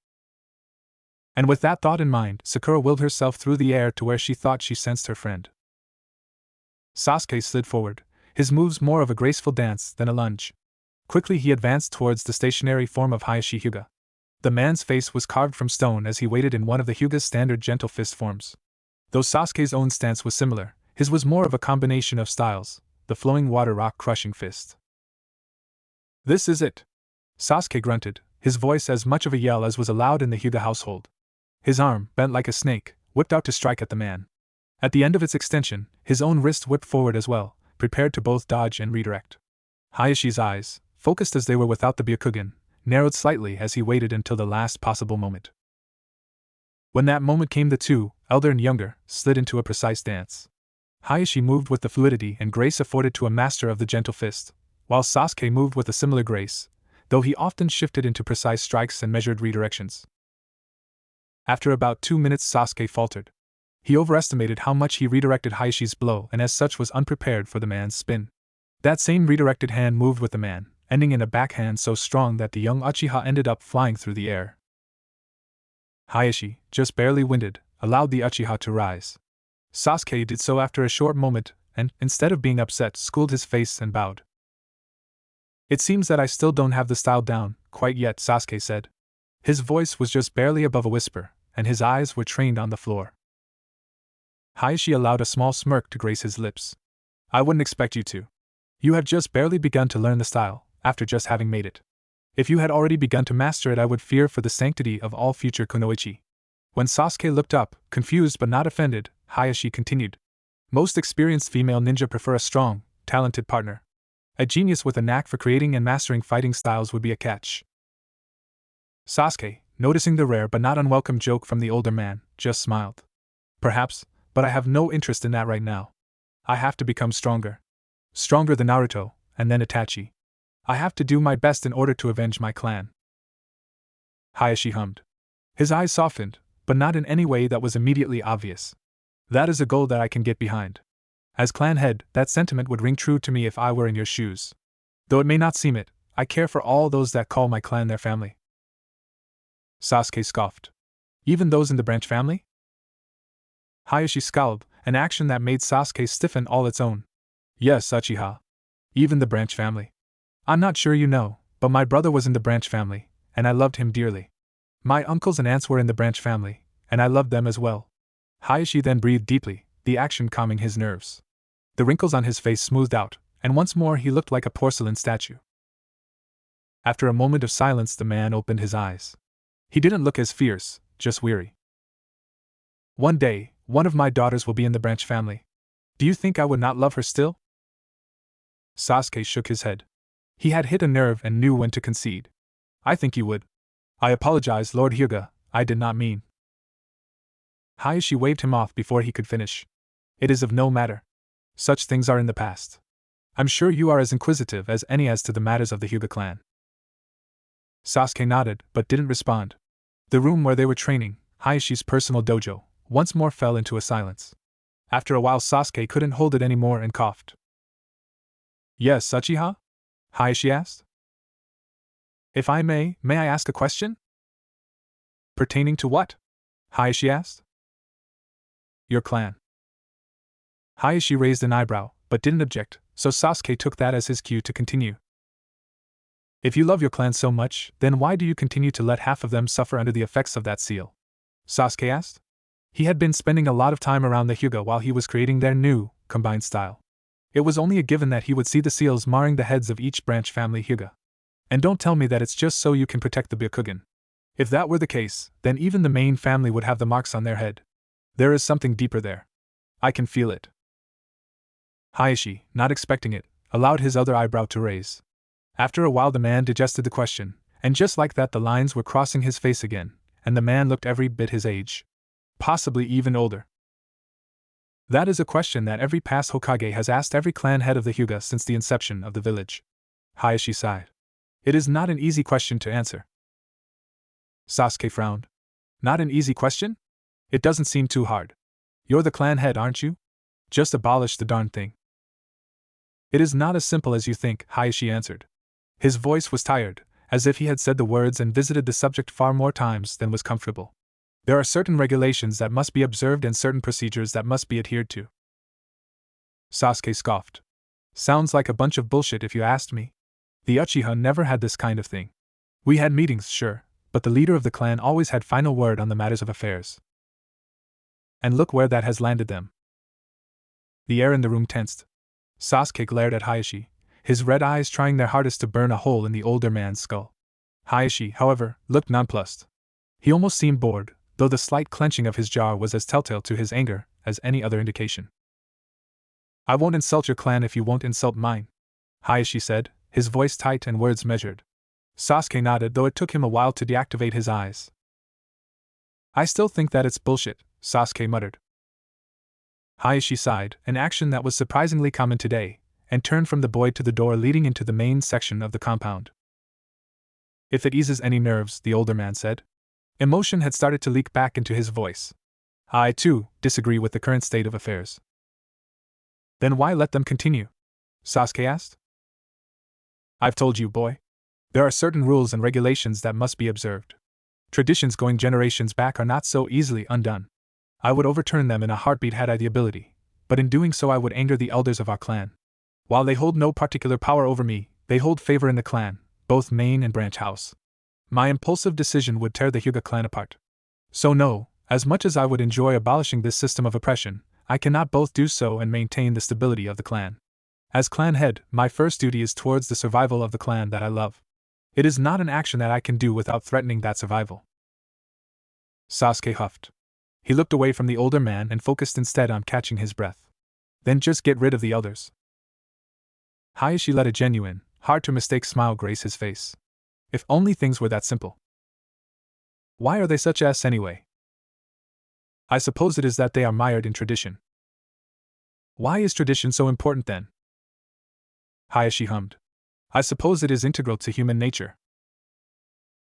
And with that thought in mind, Sakura willed herself through the air to where she thought she sensed her friend. Sasuke slid forward, his moves more of a graceful dance than a lunge. Quickly he advanced towards the stationary form of Hayashi Hyuga. The man's face was carved from stone as he waited in one of the Hyuga's standard gentle fist forms. Though Sasuke's own stance was similar, his was more of a combination of styles, the flowing water rock-crushing fist. This is it! Sasuke grunted, his voice as much of a yell as was allowed in the Hyuga household. His arm, bent like a snake, whipped out to strike at the man. At the end of its extension, his own wrist whipped forward as well, prepared to both dodge and redirect. Hayashi's eyes, focused as they were without the Byakugan, narrowed slightly as he waited until the last possible moment. When that moment came, the two, elder and younger, slid into a precise dance. Hayashi moved with the fluidity and grace afforded to a master of the gentle fist, while Sasuke moved with a similar grace, though he often shifted into precise strikes and measured redirections. After about 2 minutes, Sasuke faltered. He overestimated how much he redirected Hayashi's blow and as such was unprepared for the man's spin. That same redirected hand moved with the man, ending in a backhand so strong that the young Uchiha ended up flying through the air. Hayashi, just barely winded, allowed the Uchiha to rise. Sasuke did so after a short moment and, instead of being upset, schooled his face and bowed. It seems that I still don't have the style down quite yet, Sasuke said. His voice was just barely above a whisper, and his eyes were trained on the floor. Hayashi allowed a small smirk to grace his lips. I wouldn't expect you to. You have just barely begun to learn the style, after just having made it. If you had already begun to master it, I would fear for the sanctity of all future kunoichi. When Sasuke looked up, confused but not offended, Hayashi continued. Most experienced female ninja prefer a strong, talented partner. A genius with a knack for creating and mastering fighting styles would be a catch. Sasuke, noticing the rare but not unwelcome joke from the older man, just smiled. Perhaps, but I have no interest in that right now. I have to become stronger. Stronger than Naruto, and then Itachi. I have to do my best in order to avenge my clan. Hayashi hummed. His eyes softened, but not in any way that was immediately obvious. That is a goal that I can get behind. As clan head, that sentiment would ring true to me if I were in your shoes. Though it may not seem it, I care for all those that call my clan their family. Sasuke scoffed. Even those in the branch family? Hayashi scowled, an action that made Sasuke stiffen all its own. Yes, Uchiha. Even the branch family. I'm not sure you know, but my brother was in the branch family, and I loved him dearly. My uncles and aunts were in the branch family, and I loved them as well. Hayashi then breathed deeply, the action calming his nerves. The wrinkles on his face smoothed out, and once more he looked like a porcelain statue. After a moment of silence, the man opened his eyes. He didn't look as fierce, just weary. One day, one of my daughters will be in the branch family. Do you think I would not love her still? Sasuke shook his head. He had hit a nerve and knew when to concede. I think you would. I apologize, Lord Hyuga, I did not mean. Hayashi waved him off before he could finish. It is of no matter. Such things are in the past. I'm sure you are as inquisitive as any as to the matters of the Hyuga clan. Sasuke nodded, but didn't respond. The room where they were training, Hayashi's personal dojo, once more fell into a silence. After a while, Sasuke couldn't hold it anymore and coughed. Yes, Uchiha? Hayashi asked. If I may I ask a question? Pertaining to what? Hayashi asked. Your clan. Hayashi raised an eyebrow, but didn't object, so Sasuke took that as his cue to continue. If you love your clan so much, then why do you continue to let half of them suffer under the effects of that seal? Sasuke asked. He had been spending a lot of time around the Hyuga while he was creating their new, combined style. It was only a given that he would see the seals marring the heads of each branch family Hyuga. And don't tell me that it's just so you can protect the Byakugan. If that were the case, then even the main family would have the marks on their head. There is something deeper there. I can feel it. Hayashi, not expecting it, allowed his other eyebrow to raise. After a while the man digested the question, and just like that the lines were crossing his face again, and the man looked every bit his age. Possibly even older. That is a question that every past Hokage has asked every clan head of the Hyuga since the inception of the village. Hayashi sighed. It is not an easy question to answer. Sasuke frowned. Not an easy question? It doesn't seem too hard. You're the clan head, aren't you? Just abolish the darn thing. It is not as simple as you think, Hayashi answered. His voice was tired, as if he had said the words and visited the subject far more times than was comfortable. There are certain regulations that must be observed and certain procedures that must be adhered to. Sasuke scoffed. Sounds like a bunch of bullshit if you asked me. The Uchiha never had this kind of thing. We had meetings, sure, but the leader of the clan always had final word on the matters of affairs. And look where that has landed them. The air in the room tensed. Sasuke glared at Hayashi, his red eyes trying their hardest to burn a hole in the older man's skull. Hayashi, however, looked nonplussed. He almost seemed bored, though the slight clenching of his jaw was as telltale to his anger as any other indication. I won't insult your clan if you won't insult mine, Hayashi said, his voice tight and words measured. Sasuke nodded, though it took him a while to deactivate his eyes. I still think that it's bullshit, Sasuke muttered. Hayashi sighed, an action that was surprisingly common today, and turned from the boy to the door leading into the main section of the compound. If it eases any nerves, the older man said. Emotion had started to leak back into his voice. I, too, disagree with the current state of affairs. Then why let them continue? Sasuke asked. I've told you, boy. There are certain rules and regulations that must be observed. Traditions going generations back are not so easily undone. I would overturn them in a heartbeat had I the ability, but in doing so I would anger the elders of our clan. While they hold no particular power over me, they hold favor in the clan, both main and branch house. My impulsive decision would tear the Hyuga clan apart. So no, as much as I would enjoy abolishing this system of oppression, I cannot both do so and maintain the stability of the clan. As clan head, my first duty is towards the survival of the clan that I love. It is not an action that I can do without threatening that survival. Sasuke huffed. He looked away from the older man and focused instead on catching his breath. Then just get rid of the elders. Hayashi let a genuine, hard-to-mistake smile grace his face. If only things were that simple. Why are they such ass anyway? I suppose it is that they are mired in tradition. Why is tradition so important then? Hayashi hummed. I suppose it is integral to human nature.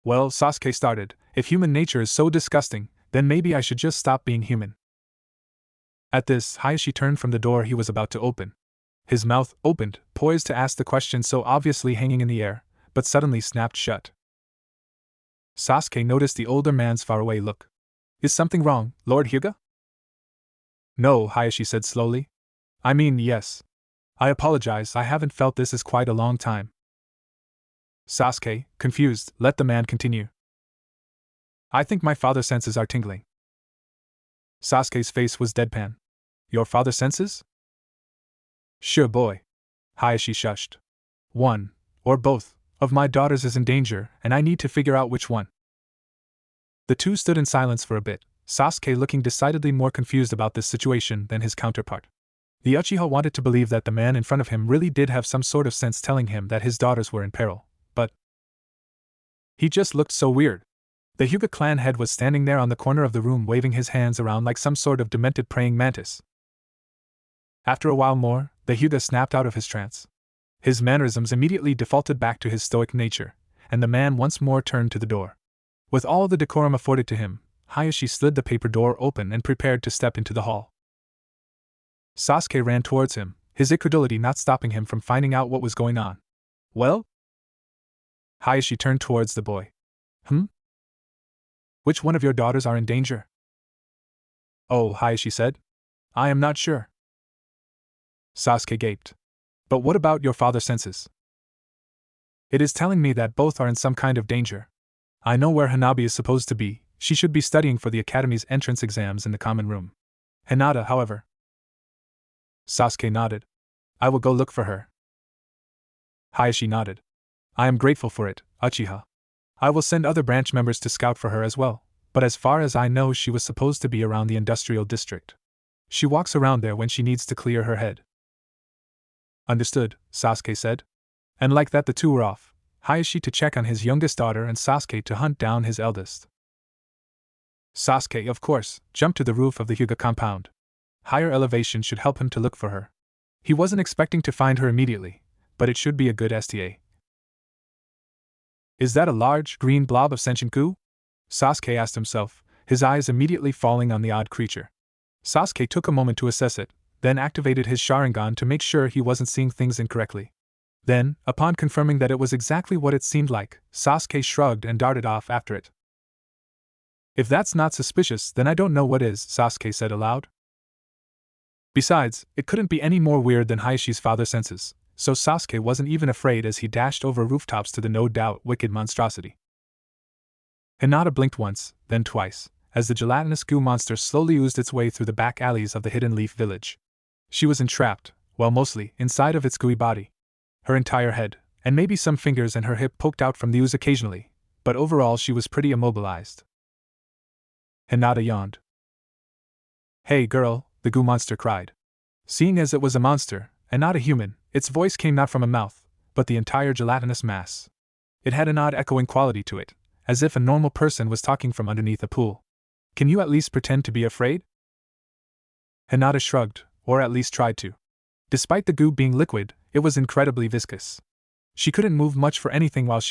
Well, Sasuke started, if human nature is so disgusting, then maybe I should just stop being human. At this, Hayashi turned from the door he was about to open. His mouth opened, poised to ask the question so obviously hanging in the air, but suddenly snapped shut. Sasuke noticed the older man's faraway look. Is something wrong, Lord Hyuga? No, Hayashi said slowly. I mean, yes. I apologize, I haven't felt this in quite a long time. Sasuke, confused, let the man continue. I think my father's senses are tingling. Sasuke's face was deadpan. Your father's senses? Sure, boy. Hayashi shushed. One, or both, of my daughters is in danger, and I need to figure out which one. The two stood in silence for a bit, Sasuke looking decidedly more confused about this situation than his counterpart. The Uchiha wanted to believe that the man in front of him really did have some sort of sense telling him that his daughters were in peril, but he just looked so weird. The Hyuga clan head was standing there on the corner of the room waving his hands around like some sort of demented praying mantis. After a while more, the Hyuga snapped out of his trance. His mannerisms immediately defaulted back to his stoic nature, and the man once more turned to the door. With all the decorum afforded to him, Hayashi slid the paper door open and prepared to step into the hall. Sasuke ran towards him, his incredulity not stopping him from finding out what was going on. Well? Hayashi turned towards the boy. Which one of your daughters are in danger? Oh, Hayashi said. I am not sure. Sasuke gaped. But what about your father's senses? It is telling me that both are in some kind of danger. I know where Hanabi is supposed to be, She should be studying for the academy's entrance exams in the common room. Hinata, however. Sasuke nodded. I will go look for her. Hayashi nodded. I am grateful for it, Uchiha. I will send other branch members to scout for her as well, but as far as I know she was supposed to be around the industrial district. She walks around there when she needs to clear her head. Understood, Sasuke said. And like that the two were off, Hayashi to check on his youngest daughter and Sasuke to hunt down his eldest. Sasuke, of course, jumped to the roof of the Hyuga compound. Higher elevation should help him to look for her. He wasn't expecting to find her immediately, but it should be a good STA. Is that a large, green blob of sentient goo? Sasuke asked himself, his eyes immediately falling on the odd creature. Sasuke took a moment to assess it, then activated his Sharingan to make sure he wasn't seeing things incorrectly. Then, upon confirming that it was exactly what it seemed like, Sasuke shrugged and darted off after it. If that's not suspicious, then I don't know what is, Sasuke said aloud. Besides, it couldn't be any more weird than Hayashi's father senses, so Sasuke wasn't even afraid as he dashed over rooftops to the no doubt wicked monstrosity. Hinata blinked once, then twice, as the gelatinous goo monster slowly oozed its way through the back alleys of the Hidden Leaf village. She was entrapped, well, mostly, inside of its gooey body. Her entire head, and maybe some fingers and her hip poked out from the ooze occasionally, but overall she was pretty immobilized. Hinata yawned. Hey girl, the goo monster cried. Seeing as it was a monster, and not a human, its voice came not from a mouth, but the entire gelatinous mass. It had an odd echoing quality to it, as if a normal person was talking from underneath a pool. Can you at least pretend to be afraid? Hinata shrugged, or at least tried to. Despite the goo being liquid, it was incredibly viscous. She couldn't move much for anything while she